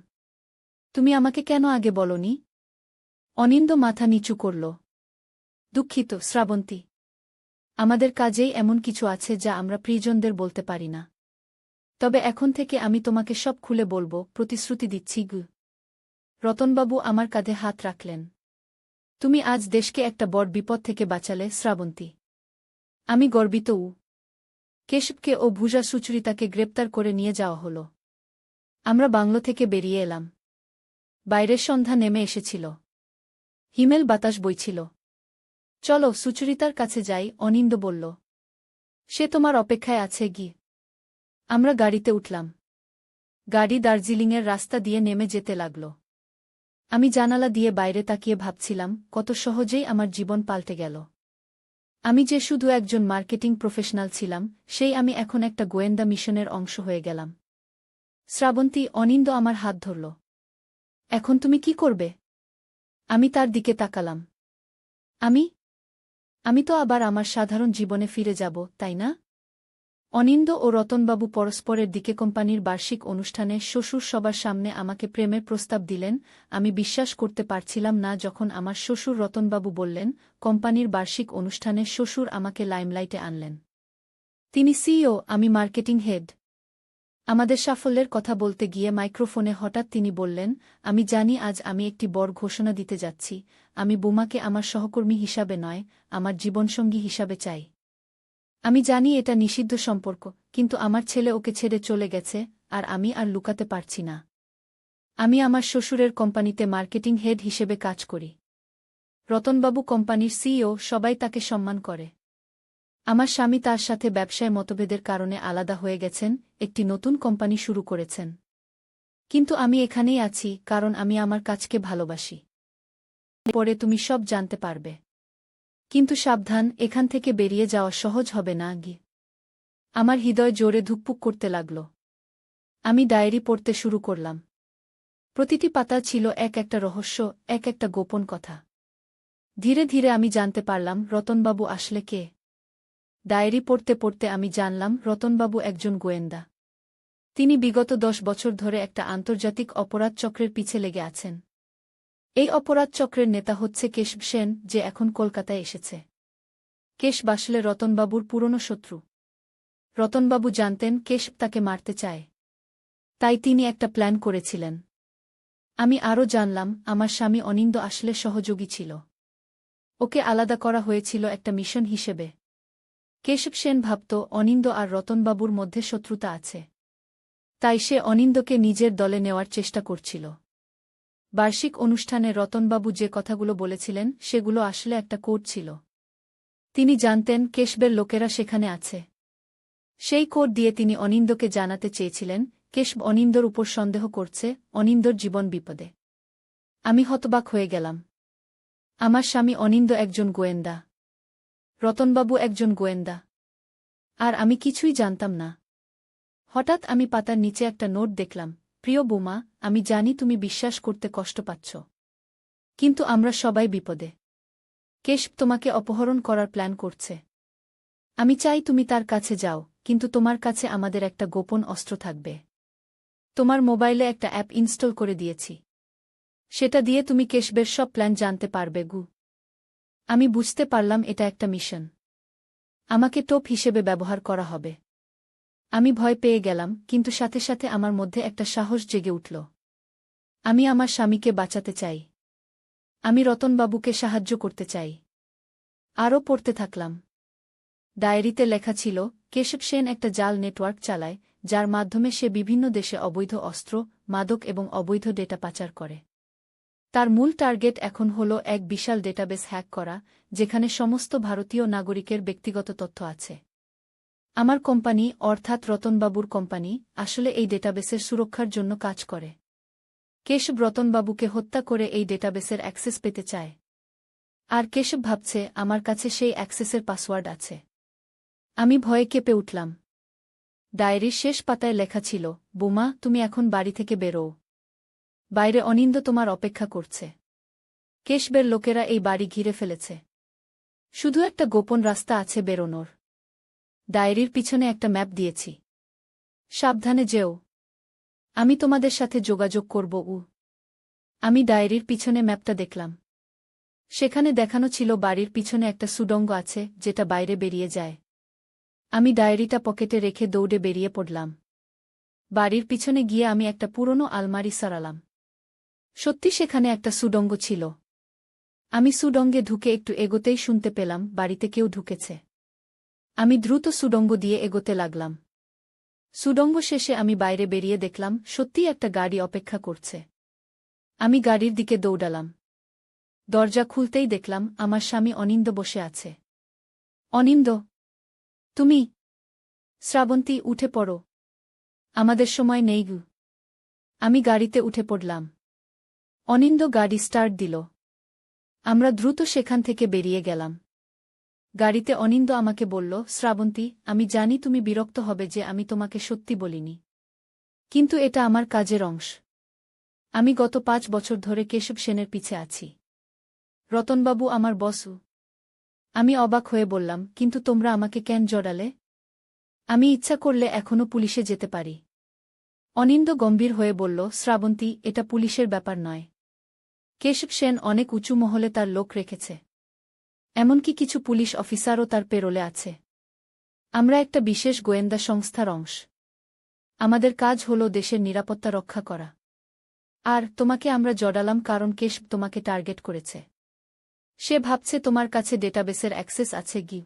তুমি আমাকে কেন আগে বলনি? অনিন্দ মাথা নিচু করল। দুঃখিত, শ্রাবন্তী। আমাদের কাজেই এমন কিছু আছে যা আমরা প্রিয়জনদের বলতে পারি না। তবে এখন থেকে আমি তোমাকে সব খুলে বলবো, প্রতিশ্রুতি দিচ্ছি। রতনবাবু আমার কাঁধে হাত রাখলেন। তুমি আজ দেশকে একটা বড় বিপদ থেকে বাঁচালে, শ্রাবন্তী। আমি গর্বিত। কেশবকে ও ভূজা সুচরিতাকে গ্রেপ্তার করে নিয়ে যাওয়া হল। আমরা বাংলো থেকে বেরিয়ে এলাম। বাইরের সন্ধ্যা নেমে এসেছিল। হিমেল বাতাস বইছিল। চলো সুচরিতার কাছে যাই, অনিন্দ বলল। সে তোমার অপেক্ষায় আছে। আমরা গাড়িতে উঠলাম। গাড়ি দার্জিলিংয়ের রাস্তা দিয়ে নেমে যেতে লাগল। আমি জানালা দিয়ে বাইরে তাকিয়ে ভাবছিলাম, কত সহজেই আমার জীবন পাল্টে গেল। আমি যে শুধু একজন মার্কেটিং প্রফেশনাল ছিলাম, সেই আমি এখন একটা গোয়েন্দা মিশনের অংশ হয়ে গেলাম। শ্রাবন্তী, অনিন্দ আমার হাত ধরল। এখন তুমি কি করবে? আমি তার দিকে তাকালাম। আমি তো আবার আমার সাধারণ জীবনে ফিরে যাব, তাই না? অনিন্দ ও রতনবাবু পরস্পরের দিকে কোম্পানির বার্ষিক অনুষ্ঠানে শ্বশুর সবার সামনে আমাকে প্রেমের প্রস্তাব দিলেন। আমি বিশ্বাস করতে পারছিলাম না যখন আমার শ্বশুর রতনবাবু বললেন, কোম্পানির বার্ষিক অনুষ্ঠানে শ্বশুর আমাকে লাইমলাইটে আনলেন। তিনি সিইও, আমি মার্কেটিং হেড। আমাদের সাফল্যের কথা বলতে গিয়ে মাইক্রোফোনে হঠাৎ তিনি বললেন, আমি জানি আজ আমি একটি বড় ঘোষণা দিতে যাচ্ছি। আমি বোমাকে আমার সহকর্মী হিসাবে নয়, আমার জীবনসঙ্গী হিসাবে চাই। আমি জানি এটা নিষিদ্ধ সম্পর্ক, কিন্তু আমার ছেলে ওকে ছেড়ে চলে গেছে, আর আমি আর লুকাতে পারছি না। আমি আমার শ্বশুরের কোম্পানিতে মার্কেটিং হেড হিসেবে কাজ করি। রতনবাবু কোম্পানির সিইও, সবাই তাকে সম্মান করে। আমার স্বামী তার সাথে ব্যবসায় মতভেদের কারণে আলাদা হয়ে গেছেন, একটি নতুন কোম্পানি শুরু করেছেন। কিন্তু আমি এখানেই আছি কারণ আমি আমার কাজকে ভালোবাসি। পরে তুমি সব জানতে পারবে। কিন্তু সাবধান, এখান থেকে বেরিয়ে যাওয়া সহজ হবে না। আমার হৃদয় জোরে ধুকপুক করতে লাগল। আমি ডায়েরি পড়তে শুরু করলাম। প্রতিটি পাতা ছিল এক একটা রহস্য, এক একটা গোপন কথা। ধীরে ধীরে আমি জানতে পারলাম রতনবাবু আসলে কে। ডায়েরি পড়তে পড়তে আমি জানলাম রতনবাবু একজন গোয়েন্দা। তিনি বিগত 10 বছর ধরে একটা আন্তর্জাতিক অপরাধ চক্রের পিছে লেগে আছেন। এই অপরাধ চক্রের নেতা হচ্ছে কেশব সেন, যে এখন কলকাতায় এসেছে। কেশব আসলে রতনবাবুর পুরনো শত্রু। রতনবাবু জানতেন কেশব তাকে মারতে চায়। তাই তিনি একটা প্ল্যান করেছিলেন। আমি আরও জানলাম আমার স্বামী অনিন্দ আসলে সহযোগী ছিল। ওকে আলাদা করা হয়েছিল একটা মিশন হিসেবে। কেশব সেন ভাবত অনিন্দ আর রতনবাবুর মধ্যে শত্রুতা আছে। তাই সে অনিন্দকে নিজের দলে নেওয়ার চেষ্টা করছিল। বার্ষিক অনুষ্ঠানে রতনবাবু যে কথাগুলো বলেছিলেন সেগুলো আসলে একটা কোড ছিল। তিনি জানতেন কেশবের লোকেরা সেখানে আছে। সেই কোড দিয়ে তিনি অনিন্দকে জানাতে চেয়েছিলেন কেশব অনিন্দর উপর সন্দেহ করছে, অনিন্দর জীবন বিপদে। আমি হতবাক হয়ে গেলাম। আমার স্বামী অনিন্দ একজন গোয়েন্দা, রতনবাবু একজন গোয়েন্দা, আর আমি কিছুই জানতাম না। হঠাৎ আমি পাতার নিচে একটা নোট দেখলাম, প্রিয় বোমা, আমি জানি তুমি বিশ্বাস করতে কষ্ট পাচ্ছ, কিন্তু আমরা সবাই বিপদে। কেশব তোমাকে অপহরণ করার প্ল্যান করছে। আমি চাই তুমি তার কাছে যাও, কিন্তু তোমার কাছে আমাদের একটা গোপন অস্ত্র থাকবে। তোমার মোবাইলে একটা অ্যাপ ইনস্টল করে দিয়েছি। সেটা দিয়ে তুমি কেশবের সব প্ল্যান জানতে পারবে গু। আমি বুঝতে পারলাম এটা একটা মিশন। আমাকে টোপ হিসেবে ব্যবহার করা হবে। আমি ভয় পেয়ে গেলাম, কিন্তু সাথে সাথে আমার মধ্যে একটা সাহস জেগে উঠল। আমি আমার স্বামীকে বাঁচাতে চাই। আমি রতনবাবুকে সাহায্য করতে চাই। আরও পড়তে থাকলাম। ডায়েরিতে লেখা ছিল কেশব সেন একটা জাল নেটওয়ার্ক চালায়, যার মাধ্যমে সে বিভিন্ন দেশে অবৈধ অস্ত্র, মাদক এবং অবৈধ ডেটা পাচার করে। তার মূল টার্গেট এখন হল এক বিশাল ডেটাবেস হ্যাক করা, যেখানে সমস্ত ভারতীয় নাগরিকের ব্যক্তিগত তথ্য আছে। আমার কোম্পানি, অর্থাৎ রতনবাবুর কোম্পানি, আসলে এই ডেটাবেসের সুরক্ষার জন্য কাজ করে। কেশব রতনবাবুকে হত্যা করে এই ডেটাবেসের অ্যাক্সেস পেতে চায়। আর কেশব ভাবছে আমার কাছে সেই অ্যাক্সেসের পাসওয়ার্ড আছে। আমি ভয়ে কেঁপে উঠলাম। ডায়েরির শেষ পাতায় লেখা ছিল, বোমা, তুমি এখন বাড়ি থেকে বেরোও। বাইরে অনিন্দ তোমার অপেক্ষা করছে। কেশবের লোকেরা এই বাড়ি ঘিরে ফেলেছে। শুধু একটা গোপন রাস্তা আছে বেরোনোর। ডায়েরির পিছনে একটা ম্যাপ দিয়েছি। সাবধানে যেও। আমি তোমাদের সাথে যোগাযোগ করব। আমি ডায়েরির পিছনে ম্যাপটা দেখলাম। সেখানে দেখানো ছিল বাড়ির পিছনে একটা সুড়ঙ্গ আছে, যেটা বাইরে বেরিয়ে যায়। আমি ডায়েরিটা পকেটে রেখে দৌড়ে বেরিয়ে পড়লাম। বাড়ির পিছনে গিয়ে আমি একটা পুরনো আলমারি সরালাম। সত্যি সেখানে একটা সুড়ঙ্গ ছিল। আমি সুড়ঙ্গে ঢুকে একটু এগোতেই শুনতে পেলাম বাড়িতে কেউ ঢুকেছে। আমি দ্রুত সুড়ঙ্গ দিয়ে এগোতে লাগলাম। সুড়ঙ্গ শেষে আমি বাইরে বেরিয়ে দেখলাম সত্যিই একটা গাড়ি অপেক্ষা করছে। আমি গাড়ির দিকে দৌড়ালাম। দরজা খুলতেই দেখলাম আমার স্বামী অনিন্দ বসে আছে। অনিন্দ, তুমি? শ্রাবন্তী, উঠে পড়ো। আমাদের সময় নেই গু। আমি গাড়িতে উঠে পড়লাম। অনিন্দ গাড়ি স্টার্ট দিল। আমরা দ্রুত সেখান থেকে বেরিয়ে গেলাম। গাড়িতে অনিন্দ আমাকে বলল, শ্রাবন্তী, আমি জানি তুমি বিরক্ত হবে যে আমি তোমাকে সত্যি বলিনি, কিন্তু এটা আমার কাজের অংশ। আমি গত 5 বছর ধরে কেশব সেনের পিছে আছি। রতনবাবু আমার বসু। আমি অবাক হয়ে বললাম, কিন্তু তোমরা আমাকে কেন জড়ালে? আমি ইচ্ছা করলে এখনও পুলিশে যেতে পারি। অনিন্দ গম্ভীর হয়ে বলল, শ্রাবন্তী, এটা পুলিশের ব্যাপার নয়। কেশব সেন অনেক উঁচু মহলে তার লোক রেখেছে। এমনকি কিছু পুলিশ অফিসারও তার পেরোলে আছে। আমরা একটা বিশেষ গোয়েন্দা সংস্থার অংশ। আমাদের কাজ হল দেশের নিরাপত্তা রক্ষা করা। আর তোমাকে আমরা জড়ালাম কারণ কেশব তোমাকে টার্গেট করেছে। সে ভাবছে তোমার কাছে ডেটাবেসের অ্যাক্সেস আছে কি।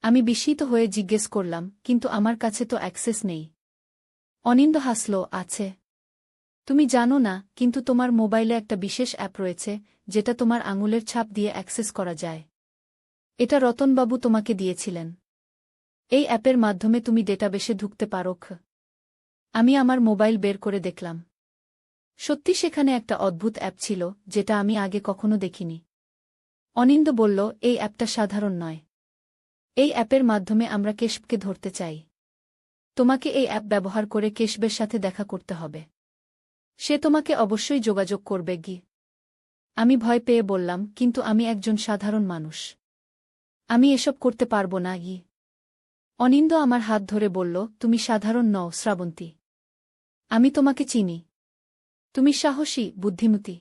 আমি বিস্মিত হয়ে জিজ্ঞেস করলাম, কিন্তু আমার কাছে তো অ্যাক্সেস নেই। অনিন্দ হাসল, আছে। তুমি জানো না, কিন্তু তোমার মোবাইলে একটা বিশেষ অ্যাপ রয়েছে, যেটা তোমার আঙুলের ছাপ দিয়ে অ্যাক্সেস করা যায়। এটা রতনবাবু তোমাকে দিয়েছিলেন। এই অ্যাপের মাধ্যমে তুমি ডেটাবেসে ঢুকতে পারো। আমি আমার মোবাইল বের করে দেখলাম। সত্যি সেখানে একটা অদ্ভুত অ্যাপ ছিল, যেটা আমি আগে কখনো দেখিনি। অনিন্দ বলল, এই অ্যাপটা সাধারণ নয়। এই অ্যাপের মাধ্যমে আমরা কেশবকে ধরতে চাই। তোমাকে এই অ্যাপ ব্যবহার করে কেশবের সাথে দেখা করতে হবে। সে তোমাকে অবশ্যই যোগাযোগ করবে গি। আমি ভয় পেয়ে বললাম, কিন্তু আমি একজন সাধারণ মানুষ। আমি এসব করতে পারবো না গি। অনিন্দ আমার হাত ধরে বলল, তুমি সাধারণ নও শ্রাবন্তী। আমি তোমাকে চিনি। তুমি সাহসী, বুদ্ধিমতী।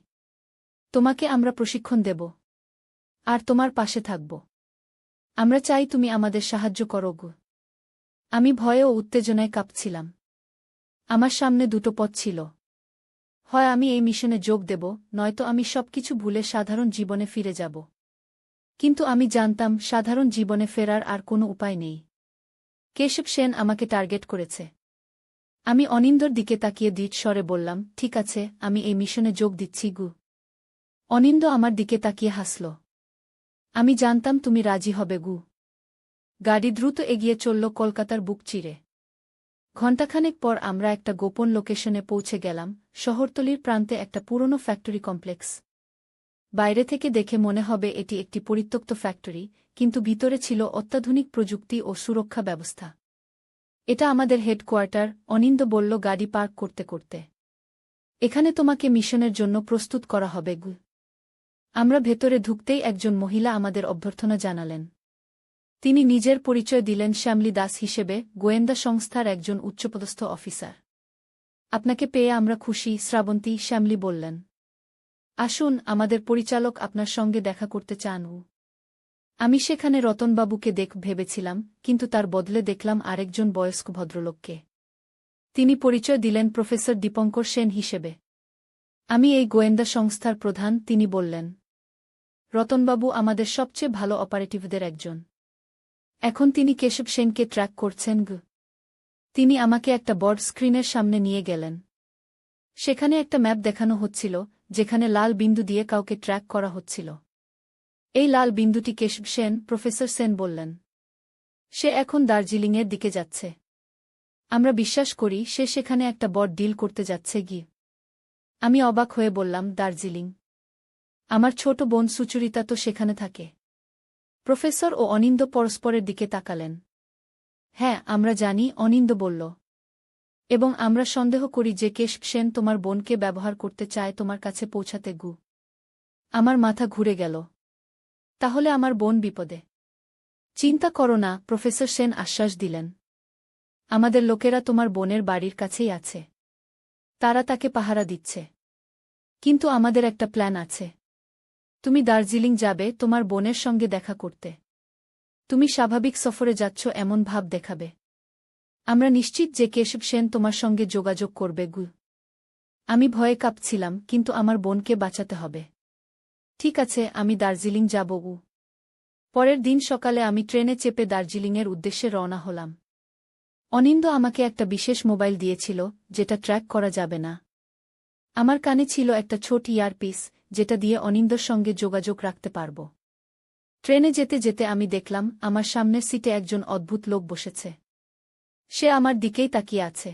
তোমাকে আমরা প্রশিক্ষণ দেব। আর তোমার পাশে থাকব। আমরা চাই তুমি আমাদের সাহায্য করো গো। আমি ভয়ে ও উত্তেজনায় কাঁপছিলাম। আমার সামনে দুটো পথ ছিল। হয় আমি এই মিশনে যোগ দেব, নয়তো আমি সবকিছু ভুলে সাধারণ জীবনে ফিরে যাব। কিন্তু আমি জানতাম সাধারণ জীবনে ফেরার আর কোনো উপায় নেই। কেশব সেন আমাকে টার্গেট করেছে। আমি অনিন্দর দিকে তাকিয়ে দৃঢ় স্বরে বললাম, ঠিক আছে, আমি এই মিশনে যোগ দিচ্ছি গু। অনিন্দ আমার দিকে তাকিয়ে হাসল। আমি জানতাম তুমি রাজি হবে গু। গাড়ি দ্রুত এগিয়ে চলল কলকাতার বুক চিরে। ঘণ্টাখানেক পর আমরা একটা গোপন লোকেশনে পৌঁছে গেলাম, শহরতলির প্রান্তে একটা পুরনো ফ্যাক্টরি কমপ্লেক্স। বাইরে থেকে দেখে মনে হবে এটি একটি পরিত্যক্ত ফ্যাক্টরি, কিন্তু ভিতরে ছিল অত্যাধুনিক প্রযুক্তি ও সুরক্ষা ব্যবস্থা। এটা আমাদের হেডকোয়ার্টার, অনিন্দ বলল গাড়ি পার্ক করতে করতে। এখানে তোমাকে মিশনের জন্য প্রস্তুত করা হবে গু। আমরা ভেতরে ঢুকতেই একজন মহিলা আমাদের অভ্যর্থনা জানালেন। তিনি নিজের পরিচয় দিলেন শ্যামলী দাস হিসেবে, গোয়েন্দা সংস্থার একজন উচ্চপদস্থ অফিসার। আপনাকে পেয়ে আমরা খুশি, শ্রাবন্তী, শ্যামলী বললেন। আসুন, আমাদের পরিচালক আপনার সঙ্গে দেখা করতে চান। আমি সেখানে রতনবাবুকে ভেবেছিলাম, কিন্তু তার বদলে দেখলাম আরেকজন বয়স্ক ভদ্রলোককে। তিনি পরিচয় দিলেন প্রফেসর দীপঙ্কর সেন হিসেবে। আমি এই গোয়েন্দা সংস্থার প্রধান, তিনি বললেন। রতনবাবু আমাদের সবচেয়ে ভালো অপারেটিভদের একজন। এখন তিনি কেশব সেনকে ট্র্যাক করছেন গু। তিনি আমাকে একটা বড় স্ক্রিনের সামনে নিয়ে গেলেন। সেখানে একটা ম্যাপ দেখানো হচ্ছিল, যেখানে লাল বিন্দু দিয়ে কাউকে ট্র্যাক করা হচ্ছিল। এই লাল বিন্দুটি কেশব সেন, প্রফেসর সেন বললেন। সে এখন দার্জিলিংয়ের দিকে যাচ্ছে। আমরা বিশ্বাস করি সে সেখানে একটা বড় ডিল করতে যাচ্ছে গিয়ে। আমি অবাক হয়ে বললাম, দার্জিলিং? আমার ছোট বোন সুচরিতা তো সেখানে থাকে। প্রফেসর ও অনিন্দ পরস্পরের দিকে তাকালেন। হ্যাঁ, আমরা জানি, অনিন্দ বলল। এবং আমরা সন্দেহ করি যে কেশব সেন তোমার বোনকে ব্যবহার করতে চায় তোমার কাছে পৌঁছাতে গু। আমার মাথা ঘুরে গেল। তাহলে আমার বোন বিপদে? চিন্তা করো না, প্রফেসর সেন আশ্বাস দিলেন। আমাদের লোকেরা তোমার বোনের বাড়ির কাছেই আছে। তারা তাকে পাহারা দিচ্ছে। কিন্তু আমাদের একটা প্ল্যান আছে। তুমি দার্জিলিং যাবে তোমার বোনের সঙ্গে দেখা করতে। তুমি স্বাভাবিক সফরে যাচ্ছ এমন ভাব দেখাবে। আমরা নিশ্চিত যে কেশব সেন তোমার সঙ্গে যোগাযোগ করবে গু। আমি ভয়ে কাঁপছিলাম, কিন্তু আমার বোনকে বাঁচাতে হবে। ঠিক আছে, আমি দার্জিলিং যাব গু। পরের দিন সকালে আমি ট্রেনে চেপে দার্জিলিংয়ের উদ্দেশ্যে রওনা হলাম। অনিন্দ আমাকে একটা বিশেষ মোবাইল দিয়েছিল, যেটা ট্র্যাক করা যাবে না। আমার কানে ছিল একটা ছোট ইয়ারপিস, যেটা দিয়ে অনিন্দর সঙ্গে যোগাযোগ রাখতে পারব। ট্রেনে যেতে যেতে আমি দেখলাম আমার সামনের সিটে একজন অদ্ভুত লোক বসেছে। সে আমার দিকেই তাকিয়ে আছে।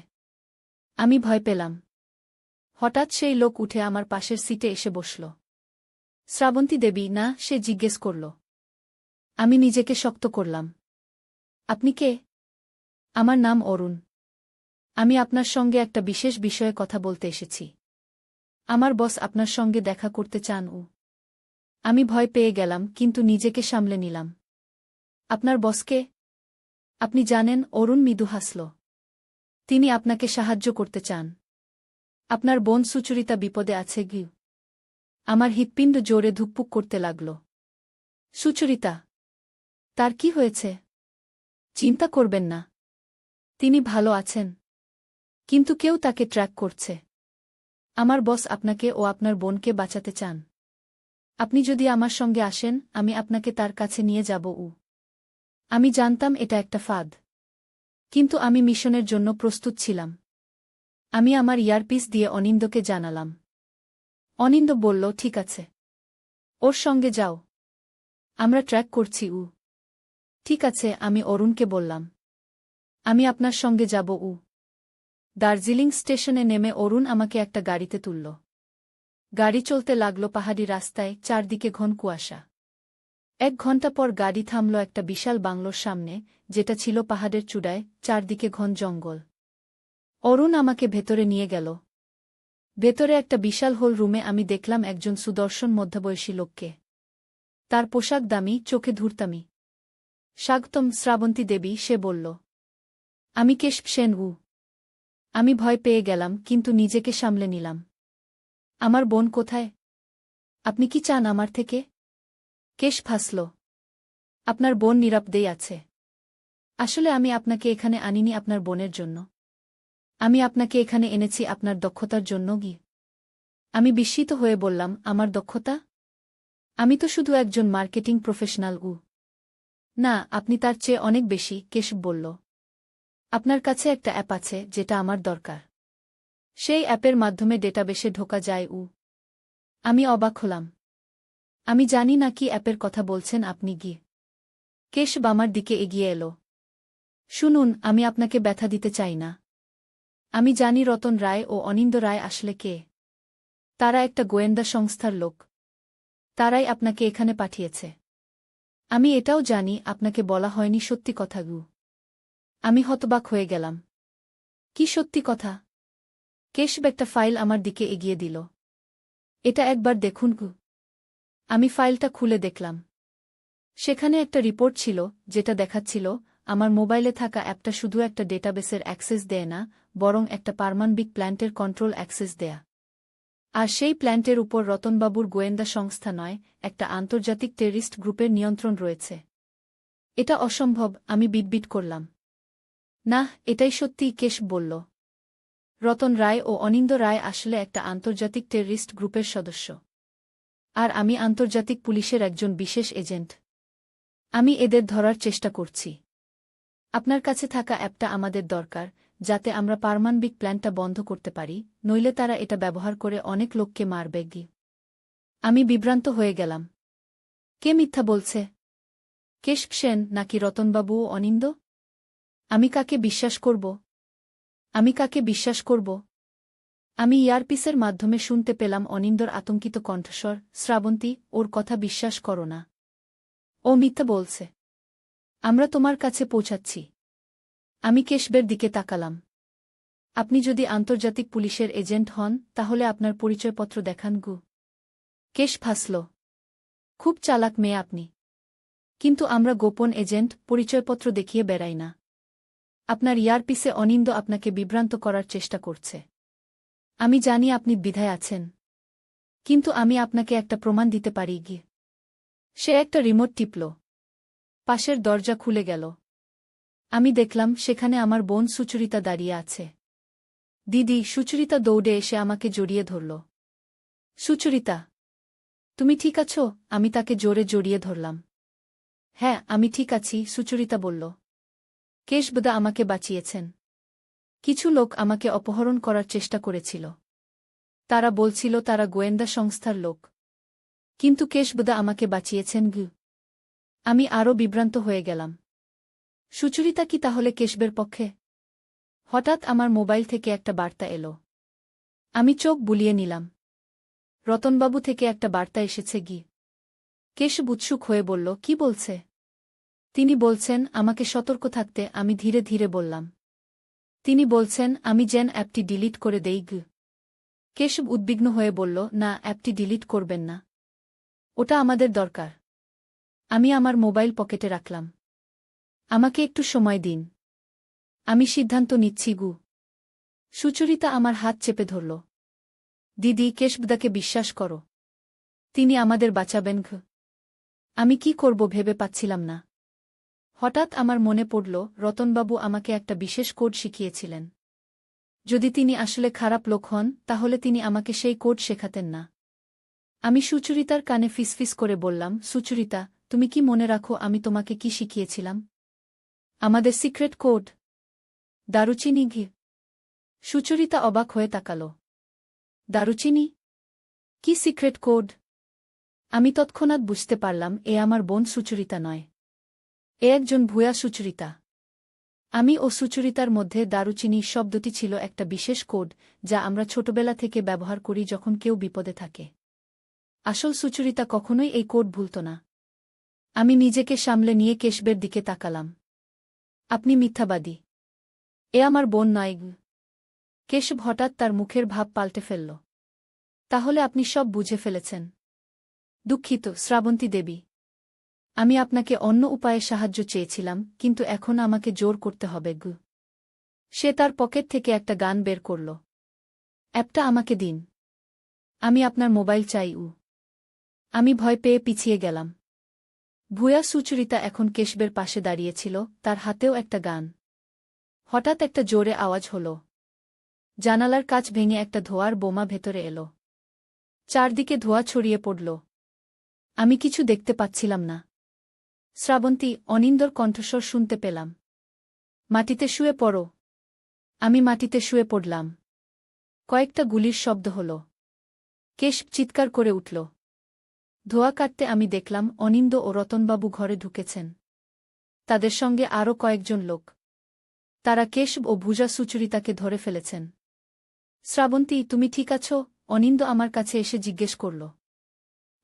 আমি ভয় পেলাম। হঠাৎ সেই লোক উঠে আমার পাশের সিটে এসে বসল। শ্রাবন্তী দেবী না? সে জিজ্ঞেস করল। আমি নিজেকে শক্ত করলাম। আপনি কে? আমার নাম অরুণ। আমি আপনার সঙ্গে একটা বিশেষ বিষয়ে কথা বলতে এসেছি। আমার বস আপনার সঙ্গে দেখা করতে চান। আমি ভয় পেয়ে গেলাম, কিন্তু নিজেকে সামলে নিলাম। আপনার বসকে? আপনি জানেন? অরুণ মৃদু হাসল। তিনি আপনাকে সাহায্য করতে চান। আপনার বোন সুচরিতা বিপদে আছে গি। আমার হৃৎপিণ্ড জোরে ধুকপুক করতে লাগল। সুচরিতা? তার কি হয়েছে? চিন্তা করবেন না। তিনি ভালো আছেন। কিন্তু কেউ তাকে ট্র্যাক করছে। আমার বস আপনাকে ও আপনার বোনকে বাঁচাতে চান। আপনি যদি আমার সঙ্গে আসেন, আমি আপনাকে তার কাছে নিয়ে যাব। আমি জানতাম এটা একটা ফাঁদ। কিন্তু আমি মিশনের জন্য প্রস্তুত ছিলাম। আমি আমার ইয়ারপিস দিয়ে অনিন্দকে জানালাম। অনিন্দ বলল, ঠিক আছে। ওর সঙ্গে যাও। আমরা ট্র্যাক করছি। ঠিক আছে, আমি অরুণকে বললাম। আমি আপনার সঙ্গে যাব। দার্জিলিং স্টেশনে নেমে অরুণ আমাকে একটা গাড়িতে তুলল। গাড়ি চলতে লাগল পাহাড়ি রাস্তায়, চারদিকে ঘন কুয়াশা। 1 ঘণ্টা পর গাড়ি থামল একটা বিশাল বাংলোর সামনে, যেটা ছিল পাহাড়ের চূড়ায়, চারদিকে ঘন জঙ্গল। অরুণ আমাকে ভেতরে নিয়ে গেল। ভেতরে একটা বিশাল হোল রুমে আমি দেখলাম একজন সুদর্শন মধ্যবয়সী লোককে। তার পোশাক দামি, চোখে ধূর্তামি। স্বাগতম শ্রাবন্তী দেবী, সে বলল। আমি কেশব সেন। আমি ভয় পেয়ে গেলাম, কিন্তু নিজেকে সামলে নিলাম। আমার বোন কোথায়? আপনি কি চান আমার থেকে? কেশ হাসল। আপনার বোন নিরাপদেই আছে। আসলে আমি আপনাকে এখানে আনিনি আপনার বোনের জন্য। আমি আপনাকে এখানে এনেছি আপনার দক্ষতার জন্য গি। আমি বিস্মিত হয়ে বললাম, আমার দক্ষতা? আমি তো শুধু একজন মার্কেটিং প্রফেশনাল। না, আপনি তার চেয়ে অনেক বেশি, কেশব বলল। আপনার কাছে একটা অ্যাপ আছে যেটা আমার দরকার। সেই অ্যাপের মাধ্যমে ডেটাবেসে ঢোকা যায়। আমি অবাক হলাম। আমি জানি না কি অ্যাপের কথা বলছেন আপনি। কেশব আমার দিকে এগিয়ে এলো। শুনুন, আমি আপনাকে ব্যথা দিতে চাই না। আমি জানি রতন রায় ও অনিন্দ রায় আসলে কে। তারা একটা গোয়েন্দা সংস্থার লোক। তারাই আপনাকে এখানে পাঠিয়েছে। আমি এটাও জানি আপনাকে বলা হয়নি সত্যি কথা। আমি হতবাক হয়ে গেলাম। কি সত্যি কথা? কেশব একটা ফাইল আমার দিকে এগিয়ে দিল। এটা একবার দেখুন। আমি ফাইলটা খুলে দেখলাম। সেখানে একটা রিপোর্ট ছিল যেটা দেখাচ্ছিল আমার মোবাইলে থাকা অ্যাপটা শুধু একটা ডেটাবেসের অ্যাক্সেস দেয় না, বরং একটা পারমাণবিক প্ল্যান্টের কন্ট্রোল অ্যাক্সেস দেয়া। আর সেই প্ল্যান্টের উপর রতনবাবুর গোয়েন্দা সংস্থা নয়, একটা আন্তর্জাতিক টেররিস্ট গ্রুপের নিয়ন্ত্রণ রয়েছে। এটা অসম্ভব, আমি বিটবিট করলাম। না, এটাই সত্যি, কেশব বলল। রতন রায় ও অনিন্দ রায় আসলে একটা আন্তর্জাতিক টেররিস্ট গ্রুপের সদস্য। আর আমি আন্তর্জাতিক পুলিশের একজন বিশেষ এজেন্ট। আমি এদের ধরার চেষ্টা করছি। আপনার কাছে থাকা অ্যাপটা আমাদের দরকার, যাতে আমরা পারমাণবিক প্ল্যান্টটা বন্ধ করতে পারি, নইলে তারা এটা ব্যবহার করে অনেক লোককে মারবে। আমি বিভ্রান্ত হয়ে গেলাম। কে মিথ্যা বলছে? কেশব সেন নাকি রতনবাবু ও অনিন্দ? আমি কাকে বিশ্বাস করব? আমি কাকে বিশ্বাস করব? আমি ইয়ারপিসের মাধ্যমে শুনতে পেলাম অনিন্দর আতঙ্কিত কণ্ঠস্বর। শ্রাবন্তী, ওর কথা বিশ্বাস করো না। ও মিথ্যা বলছে। আমরা তোমার কাছে পৌঁছাচ্ছি। আমি কেশবের দিকে তাকালাম। আপনি যদি আন্তর্জাতিক পুলিশের এজেন্ট হন, তাহলে আপনার পরিচয়পত্র দেখান। কেশব হাসল। খুব চালাক মেয়ে আপনি। কিন্তু আমরা গোপন এজেন্ট, পরিচয়পত্র দেখিয়ে বেড়াই না। আপনার ইয়ারপিসে অনিন্দ আপনাকে বিভ্রান্ত করার চেষ্টা করছে। আমি জানি আপনি দ্বিধায় আছেন। কিন্তু আমি আপনাকে একটা প্রমাণ দিতে পারি। সে একটা রিমোট টিপল। পাশের দরজা খুলে গেল। আমি দেখলাম সেখানে আমার বোন সুচরিতা দাঁড়িয়ে আছে। দিদি, সুচরিতা দৌড়ে এসে আমাকে জড়িয়ে ধরল। সুচরিতা, তুমি ঠিক আছো? আমি তাকে জোরে জড়িয়ে ধরলাম। হ্যাঁ, আমি ঠিক আছি, সুচরিতা বলল। কেশবদা আমাকে বাঁচিয়েছেন। কিছু লোক আমাকে অপহরণ করার চেষ্টা করেছিল। তারা বলছিল তারা গোয়েন্দা সংস্থার লোক। কিন্তু কেশবদা আমাকে বাঁচিয়েছেন। আমি আরও বিভ্রান্ত হয়ে গেলাম। সুচরিতা কি তাহলে কেশবের পক্ষে? হঠাৎ আমার মোবাইল থেকে একটা বার্তা এলো। আমি চোখ বুলিয়ে নিলাম। রতনবাবু থেকে একটা বার্তা এসেছে। কেশব উৎসুক হয়ে বলল, কি বলছে? তিনি বলছেন আমাকে সতর্ক থাকতে। আমি ধীরে ধীরে বললাম। তিনি বলছেন আমি যেন অ্যাপটি ডিলিট করে দেই। কেশব উদ্বিগ্ন হয়ে বলল, না, অ্যাপটি ডিলিট করবেন না। ওটা আমাদের দরকার। আমি আমার মোবাইল পকেটে রাখলাম। আমাকে একটু সময় দিন। আমি সিদ্ধান্ত নিচ্ছি। সুচরিতা আমার হাত চেপে ধরল। দিদি, কেশবদাকে বিশ্বাস করো। তিনি আমাদের বাঁচাবেন। আমি কি করব ভেবে পাচ্ছিলাম না। হঠাৎ আমার মনে পড়ল রতনবাবু আমাকে একটা বিশেষ কোড শিখিয়েছিলেন। যদি তিনি আসলে খারাপ লোক হন, তাহলে তিনি আমাকে সেই কোড শেখাতেন না। আমি সুচরিতার কানে ফিসফিস করে বললাম, সুচরিতা, তুমি কি মনে রাখো আমি তোমাকে কি শিখিয়েছিলাম? আমাদের সিক্রেট কোড। দারুচিনি। সুচরিতা অবাক হয়ে তাকাল। দারুচিনি? কি সিক্রেট কোড? আমি তৎক্ষণাৎ বুঝতে পারলাম এ আমার বোন সুচরিতা নয়। এ একজন ভুয়া সুচরিতা। আমি ও সুচরিতার মধ্যে দারুচিনি শব্দটি ছিল একটা বিশেষ কোড, যা আমরা ছোটবেলা থেকে ব্যবহার করি যখন কেউ বিপদে থাকে। আসল সুচরিতা কখনোই এই কোড ভুলত না। আমি নিজেকে সামলে নিয়ে কেশবের দিকে তাকালাম। আপনি মিথ্যাবাদী। এ আমার বোন নয়। কেশব হঠাৎ তার মুখের ভাব পাল্টে ফেলল। তাহলে আপনি সব বুঝে ফেলেছেন। দুঃখিত, শ্রাবন্তী দেবী। আমি আপনাকে অন্য উপায়ে সাহায্য চেয়েছিলাম, কিন্তু এখন আমাকে জোর করতে হবে। সে তার পকেট থেকে একটা গান বের করল। অ্যাপটা আমাকে দিন। আমি আপনার মোবাইল চাই। আমি ভয় পেয়ে পিছিয়ে গেলাম। ভুয়া সুচরিতা এখন কেশবের পাশে দাঁড়িয়েছিল, তার হাতেও একটা গান। হঠাৎ একটা জোরে আওয়াজ হল। জানালার কাচ ভেঙে একটা ধোঁয়ার বোমা ভেতরে এলো। চারদিকে ধোঁয়া ছড়িয়ে পড়ল। আমি কিছু দেখতে পাচ্ছিলাম না। শ্রাবন্তী, অনিন্দর কণ্ঠস্বর শুনতে পেলাম। মাটিতে শুয়ে পড়ো। আমি মাটিতে শুয়ে পড়লাম। কয়েকটা গুলির শব্দ হল। কেশব চিৎকার করে উঠল। ধোঁয়া কাটতে আমি দেখলাম অনিন্দ ও রতনবাবু ঘরে ঢুকেছেন। তাদের সঙ্গে আরও কয়েকজন লোক। তারা কেশব ও ভুজা সুচরিতাকে ধরে ফেলেছেন। শ্রাবন্তী, তুমি ঠিক আছো? অনিন্দ আমার কাছে এসে জিজ্ঞেস করল।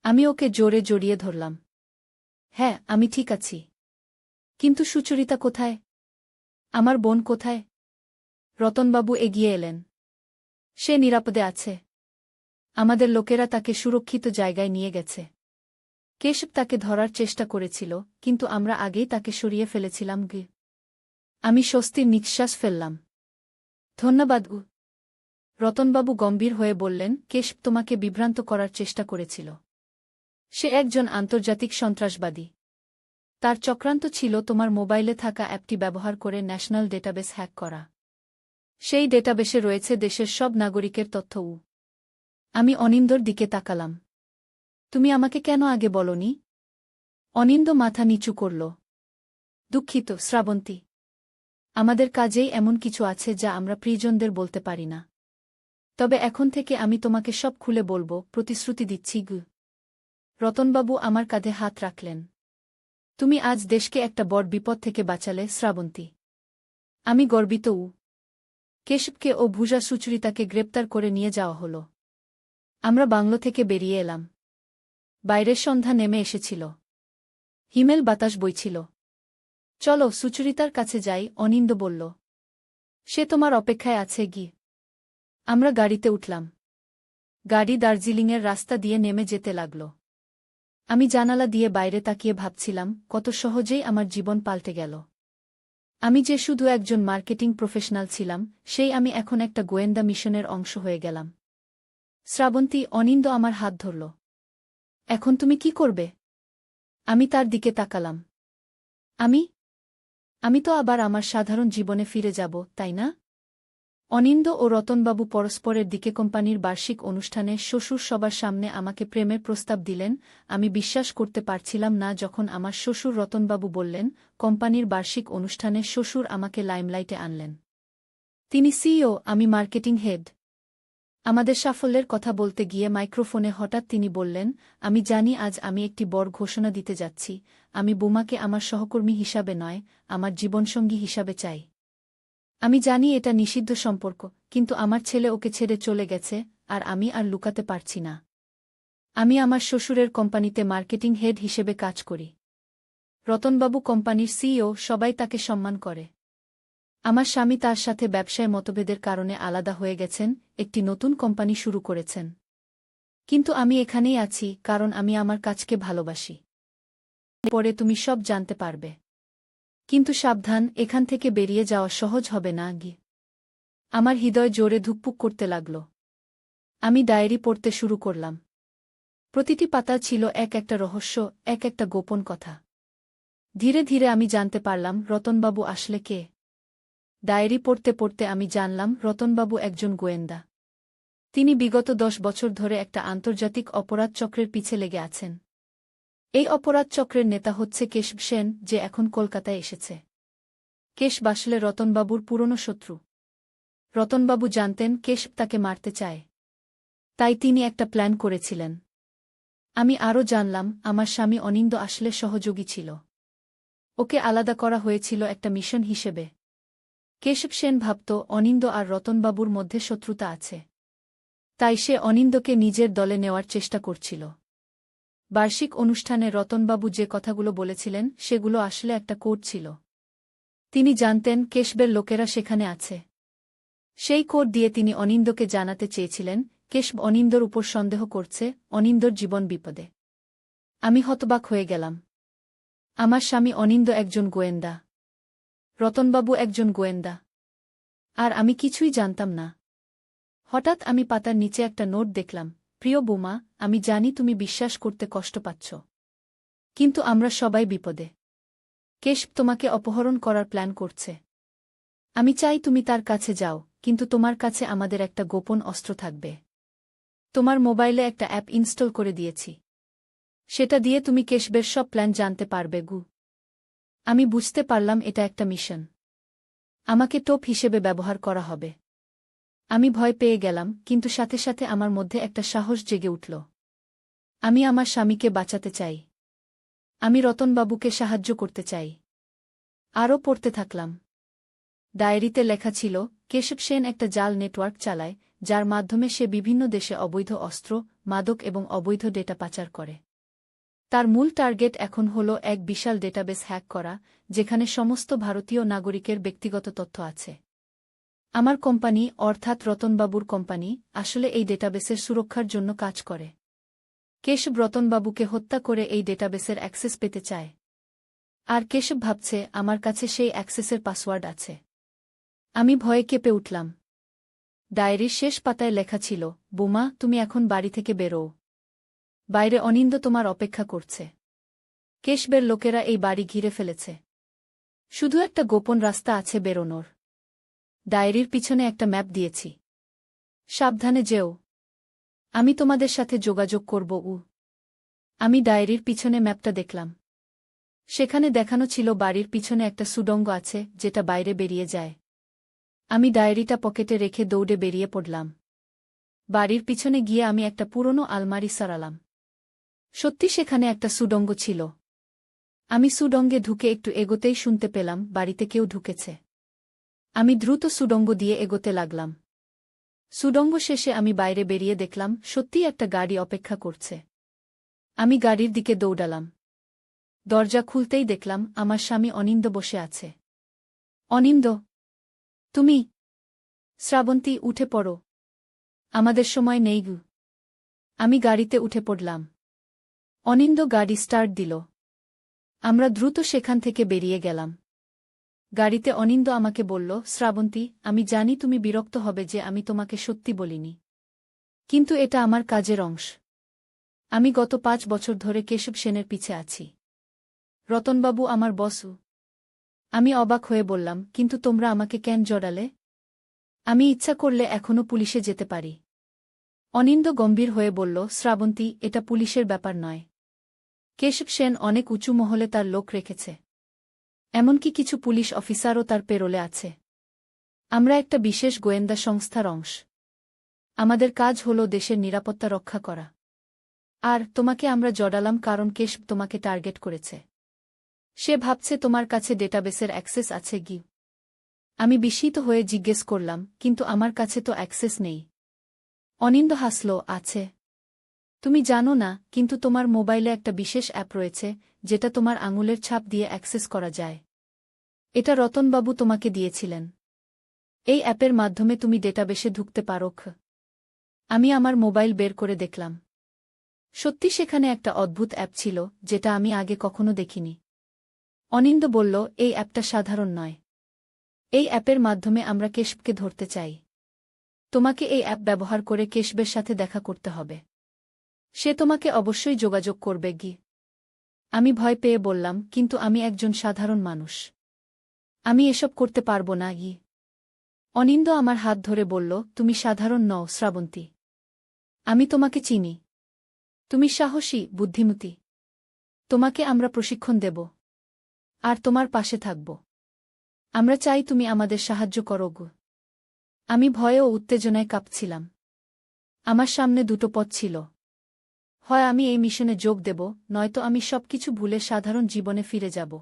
আমি ওকে জোরে জড়িয়ে ধরলাম। হ্যাঁ, আমি ঠিক আছি। কিন্তু সুচরিতা কোথায়? আমার বোন কোথায়? রতনবাবু এগিয়ে এলেন। সে নিরাপদে আছে। আমাদের লোকেরা তাকে সুরক্ষিত জায়গায় নিয়ে গেছে। কেশব তাকে ধরার চেষ্টা করেছিল, কিন্তু আমরা আগেই তাকে সরিয়ে ফেলেছিলাম। আমি স্বস্তির নিঃশ্বাস ফেললাম। ধন্যবাদ। রতনবাবু গম্ভীর হয়ে বললেন, কেশব তোমাকে বিভ্রান্ত করার চেষ্টা করেছিল। সে একজন আন্তর্জাতিক সন্ত্রাসবাদী। তার চক্রান্ত ছিল তোমার মোবাইলে থাকা অ্যাপটি ব্যবহার করে ন্যাশনাল ডেটাবেস হ্যাক করা। সেই ডেটাবেসে রয়েছে দেশের সব নাগরিকের তথ্য। আমি অনিন্দর দিকে তাকালাম। তুমি আমাকে কেন আগে বলনি? অনিন্দ মাথা নিচু করল। দুঃখিত শ্রাবন্তী। আমাদের কাজেই এমন কিছু আছে যা আমরা প্রিয়জনদের বলতে পারি না। তবে এখন থেকে আমি তোমাকে সব খুলে বলবো, প্রতিশ্রুতি দিচ্ছি। রতনবাবু আমার কাঁধে হাত রাখলেন। তুমি আজ দেশকে একটা বড় বিপদ থেকে বাঁচালে শ্রাবন্তী। আমি গর্বিত। কেশবকে ও ভুজা সুচরিতাকে গ্রেপ্তার করে নিয়ে যাওয়া হল। আমরা বাংলো থেকে বেরিয়ে এলাম। বাইরের সন্ধ্যা নেমে এসেছিল। হিমেল বাতাস বইছিল। চলো সুচরিতার কাছে যাই, অনিন্দ বলল। সে তোমার অপেক্ষায় আছে। আমরা গাড়িতে উঠলাম। গাড়ি দার্জিলিংয়ের রাস্তা দিয়ে নেমে যেতে লাগল। আমি জানালা দিয়ে বাইরে তাকিয়ে ভাবছিলাম, কত সহজেই আমার জীবন পাল্টে গেল। আমি যে শুধু একজন মার্কেটিং প্রফেশনাল ছিলাম, সেই আমি এখন একটা গোয়েন্দা মিশনের অংশ হয়ে গেলাম। শ্রাবন্তী, অনিন্দ আমার হাত ধরল। এখন তুমি কি করবে? আমি তার দিকে তাকালাম। আমি তো আবার আমার সাধারণ জীবনে ফিরে যাব, তাই না? অনিন্দ ও রতনবাবু পরস্পরের দিকে কোম্পানির বার্ষিক অনুষ্ঠানে শ্বশুর সবার সামনে আমাকে প্রেমের প্রস্তাব দিলেন। আমি বিশ্বাস করতে পারছিলাম না যখন আমার শ্বশুর রতনবাবু বললেন, কোম্পানির বার্ষিক অনুষ্ঠানে শ্বশুর আমাকে লাইমলাইটে আনলেন। তিনি সিইও, আমি মার্কেটিং হেড। আমাদের সাফল্যের কথা বলতে গিয়ে মাইক্রোফোনে হঠাৎ তিনি বললেন, আমি জানি আজ আমি একটি বড় ঘোষণা দিতে যাচ্ছি। আমি বোমাকে আমার সহকর্মী হিসাবে নয়, আমার জীবনসঙ্গী হিসাবে চাই। আমি জানি এটা নিষিদ্ধ সম্পর্ক, কিন্তু আমার ছেলে ওকে ছেড়ে চলে গেছে, আর আমি আর লুকাতে পারছি না। আমি আমার শ্বশুরের কোম্পানিতে মার্কেটিং হেড হিসেবে কাজ করি। রতনবাবু কোম্পানির সিইও, সবাই তাকে সম্মান করে। আমার স্বামী তার সাথে ব্যবসায় মতভেদের কারণে আলাদা হয়ে গেছেন, একটি নতুন কোম্পানি শুরু করেছেন। কিন্তু আমি এখানেই আছি কারণ আমি আমার কাজকে ভালোবাসি। পরে তুমি সব জানতে পারবে। কিন্তু সাবধান, এখান থেকে বেরিয়ে যাওয়া সহজ হবে না। আমার হৃদয় জোরে ধুকপুক করতে লাগল। আমি ডায়েরি পড়তে শুরু করলাম। প্রতিটি পাতা ছিল এক একটা রহস্য, এক একটা গোপন কথা। ধীরে ধীরে আমি জানতে পারলাম রতনবাবু আসলে কে। ডায়েরি পড়তে পড়তে আমি জানলাম রতনবাবু একজন গোয়েন্দা। তিনি বিগত 10 বছর ধরে একটা আন্তর্জাতিক অপরাধ চক্রের পিছে লেগে আছেন। এই অপরাধ চক্রের নেতা হচ্ছে কেশব সেন, যে এখন কলকাতায় এসেছে। কেশব আসলে রতনবাবুর পুরনো শত্রু। রতনবাবু জানতেন কেশব তাকে মারতে চায়। তাই তিনি একটা প্ল্যান করেছিলেন। আমি আরও জানলাম আমার স্বামী অনিন্দ আসলে সহযোগী ছিল। ওকে আলাদা করা হয়েছিল একটা মিশন হিসেবে। কেশব সেন ভাবত অনিন্দ আর রতনবাবুর মধ্যে শত্রুতা আছে। তাই সে অনিন্দকে নিজের দলে নেওয়ার চেষ্টা করছিল। বার্ষিক অনুষ্ঠানে রতনবাবু যে কথাগুলো বলেছিলেন সেগুলো আসলে একটা কোড ছিল। তিনি জানতেন কেশবের লোকেরা সেখানে আছে। সেই কোড দিয়ে তিনি অনিন্দকে জানাতে চেয়েছিলেন কেশব অনিন্দর উপর সন্দেহ করছে, অনিন্দর জীবন বিপদে। আমি হতবাক হয়ে গেলাম। আমার স্বামী অনিন্দ একজন গোয়েন্দা। রতনবাবু একজন গোয়েন্দা। আর আমি কিছুই জানতাম না। হঠাৎ আমি পাতার নিচে একটা নোট দেখলাম, প্রিয় বোমা, আমি জানি তুমি বিশ্বাস করতে কষ্ট পাচ্ছ। কিন্তু আমরা সবাই বিপদে। কেশব তোমাকে অপহরণ করার প্ল্যান করছে। আমি চাই তুমি তার কাছে যাও, কিন্তু তোমার কাছে আমাদের একটা গোপন অস্ত্র থাকবে। তোমার মোবাইলে একটা অ্যাপ ইনস্টল করে দিয়েছি। সেটা দিয়ে তুমি কেশবের সব প্ল্যান জানতে পারবে গু। আমি বুঝতে পারলাম এটা একটা মিশন। আমাকে টোপ হিসেবে ব্যবহার করা হবে। আমি ভয় পেয়ে গেলাম, কিন্তু সাথে সাথে আমার মধ্যে একটা সাহস জেগে উঠল। আমি আমার স্বামীকে বাঁচাতে চাই। আমি রতনবাবুকে সাহায্য করতে চাই। আরও পড়তে থাকলাম। ডায়েরিতে লেখা ছিল, কেশব সেন একটা জাল নেটওয়ার্ক চালায়, যার মাধ্যমে সে বিভিন্ন দেশে অবৈধ অস্ত্র, মাদক এবং অবৈধ ডেটা পাচার করে। তার মূল টার্গেট এখন হল এক বিশাল ডেটাবেস হ্যাক করা, যেখানে সমস্ত ভারতীয় নাগরিকের ব্যক্তিগত তথ্য আছে। আমার কোম্পানি, অর্থাৎ রতনবাবুর কোম্পানি, আসলে এই ডেটাবেসের সুরক্ষার জন্য কাজ করে। কেশব রতনবাবুকে হত্যা করে এই ডেটাবেসের অ্যাক্সেস পেতে চায়। আর কেশব ভাবছে আমার কাছে সেই অ্যাক্সেসের পাসওয়ার্ড আছে। আমি ভয়ে কেঁপে উঠলাম। ডায়েরির শেষ পাতায় লেখা ছিল, বোমা, তুমি এখন বাড়ি থেকে বেরোও। বাইরে অনিন্দ তোমার অপেক্ষা করছে। কেশবের লোকেরা এই বাড়ি ঘিরে ফেলেছে। শুধু একটা গোপন রাস্তা আছে বেরোনোর। ডায়েরির পিছনে একটা ম্যাপ দিয়েছি। সাবধানে যেও। আমি তোমাদের সাথে যোগাযোগ করব। আমি ডায়েরির পিছনে ম্যাপটা দেখলাম। সেখানে দেখানো ছিল বাড়ির পিছনে একটা সুড়ঙ্গ আছে, যেটা বাইরে বেরিয়ে যায়। আমি ডায়েরিটা পকেটে রেখে দৌড়ে বেরিয়ে পড়লাম। বাড়ির পিছনে গিয়ে আমি একটা পুরনো আলমারি সরালাম। সত্যি সেখানে একটা সুড়ঙ্গ ছিল। আমি সুড়ঙ্গে ঢুকে একটু এগোতেই শুনতে পেলাম বাড়িতে কেউ ঢুকেছে। আমি দ্রুত সুড়ঙ্গ দিয়ে এগোতে লাগলাম। সুড়ঙ্গ শেষে আমি বাইরে বেরিয়ে দেখলাম সত্যিই একটা গাড়ি অপেক্ষা করছে। আমি গাড়ির দিকে দৌড়ালাম। দরজা খুলতেই দেখলাম আমার স্বামী অনিন্দ বসে আছে। অনিন্দ, তুমি? শ্রাবন্তী, উঠে পড়ো। আমাদের সময় নেই গু। আমি গাড়িতে উঠে পড়লাম। অনিন্দ গাড়ি স্টার্ট দিল। আমরা দ্রুত সেখান থেকে বেরিয়ে গেলাম। গাড়িতে অনিন্দ আমাকে বলল, শ্রাবন্তী, আমি জানি তুমি বিরক্ত হবে যে আমি তোমাকে সত্যি বলিনি। কিন্তু এটা আমার কাজের অংশ। আমি গত 5 বছর ধরে কেশব সেনের পিছে আছি। রতনবাবু আমার বসু। আমি অবাক হয়ে বললাম, কিন্তু তোমরা আমাকে কেন জড়ালে? আমি ইচ্ছা করলে এখনও পুলিশে যেতে পারি। অনিন্দ গম্ভীর হয়ে বলল, শ্রাবন্তী, এটা পুলিশের ব্যাপার নয়। কেশব সেন অনেক উঁচু মহলে তার লোক রেখেছে। এমনকি কিছু পুলিশ অফিসারও তার পেরোলে আছে। আমরা একটা বিশেষ গোয়েন্দা সংস্থার অংশ। আমাদের কাজ হল দেশের নিরাপত্তা রক্ষা করা। আর তোমাকে আমরা জড়ালাম কারণ কেশব তোমাকে টার্গেট করেছে। সে ভাবছে তোমার কাছে ডেটাবেসের অ্যাক্সেস আছে কি। আমি বিস্মিত হয়ে জিজ্ঞেস করলাম, কিন্তু আমার কাছে তো অ্যাক্সেস নেই। অনিন্দ হাসল, আছে। তুমি জানো না, কিন্তু তোমার মোবাইলে একটা বিশেষ অ্যাপ রয়েছে, যেটা তোমার আঙুলের ছাপ দিয়ে অ্যাক্সেস করা যায়। এটা রতনবাবু তোমাকে দিয়েছিলেন। এই অ্যাপের মাধ্যমে তুমি ডেটাবেসে ঢুকতে পারো। আমি আমার মোবাইল বের করে দেখলাম। সত্যি সেখানে একটা অদ্ভুত অ্যাপ ছিল, যেটা আমি আগে কখনো দেখিনি। অনিন্দ বলল, এই অ্যাপটা সাধারণ নয়। এই অ্যাপের মাধ্যমে আমরা কেশবকে ধরতে চাই। তোমাকে এই অ্যাপ ব্যবহার করে কেশবের সাথে দেখা করতে হবে। সে তোমাকে অবশ্যই যোগাযোগ করবে গি। আমি ভয় পেয়ে বললাম, কিন্তু আমি একজন সাধারণ মানুষ। আমি এসব করতে পারব না গি। অনিন্দ আমার হাত ধরে বলল, তুমি সাধারণ নও শ্রাবন্তী। আমি তোমাকে চিনি। তুমি সাহসী, বুদ্ধিমতী। তোমাকে আমরা প্রশিক্ষণ দেব। আর তোমার পাশে থাকব। আমরা চাই তুমি আমাদের সাহায্য করো গো। আমি ভয়ে ও উত্তেজনায় কাঁপছিলাম। আমার সামনে দুটো পথ ছিল। হয় আমি এই মিশনে যোগ দেব, নয়তো আমি সবকিছু ভুলে সাধারণ জীবনে ফিরে যাব।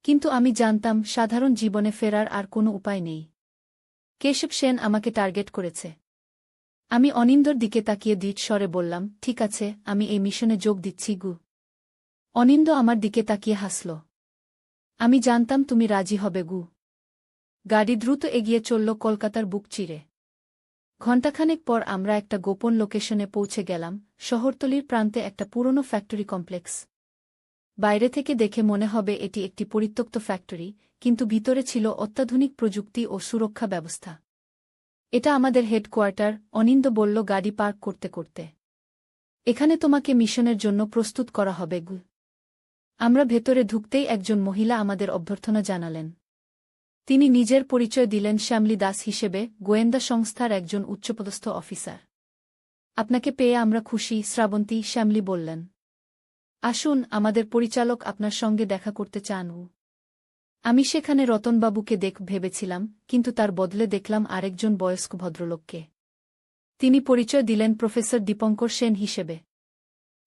কিন্তু আমি জানতাম সাধারণ জীবনে ফেরার আর কোনো উপায় নেই। কেশব সেন আমাকে টার্গেট করেছে। আমি অনিন্দর দিকে তাকিয়ে দৃঢ় স্বরে বললাম, ঠিক আছে, আমি এই মিশনে যোগ দিচ্ছি গু। অনিন্দ আমার দিকে তাকিয়ে হাসল। আমি জানতাম তুমি রাজি হবে গু। গাড়ি দ্রুত এগিয়ে চলল কলকাতার বুক চিরে। ঘণ্টাখানেক পর আমরা একটা গোপন লোকেশনে পৌঁছে গেলাম, শহরতলির প্রান্তে একটা পুরনো ফ্যাক্টরি কমপ্লেক্স। বাইরে থেকে দেখে মনে হবে এটি একটি পরিত্যক্ত ফ্যাক্টরি, কিন্তু ভিতরে ছিল অত্যাধুনিক প্রযুক্তি ও সুরক্ষা ব্যবস্থা। এটা আমাদের হেডকোয়ার্টার, অনিন্দ বলল গাড়ি পার্ক করতে করতে। এখানে তোমাকে মিশনের জন্য প্রস্তুত করা হবে গু। আমরা ভেতরে ঢুকতেই একজন মহিলা আমাদের অভ্যর্থনা জানালেন। তিনি নিজের পরিচয় দিলেন শ্যামলী দাস হিসেবে, গোয়েন্দা সংস্থার একজন উচ্চপদস্থ অফিসার। আপনাকে পেয়ে আমরা খুশি শ্রাবন্তী, শ্যামলী বললেন। আসুন, আমাদের পরিচালক আপনার সঙ্গে দেখা করতে চান। আমি সেখানে রতনবাবুকে ভেবেছিলাম, কিন্তু তার বদলে দেখলাম আরেকজন বয়স্ক ভদ্রলোককে। তিনি পরিচয় দিলেন প্রফেসর দীপঙ্কর সেন হিসেবে।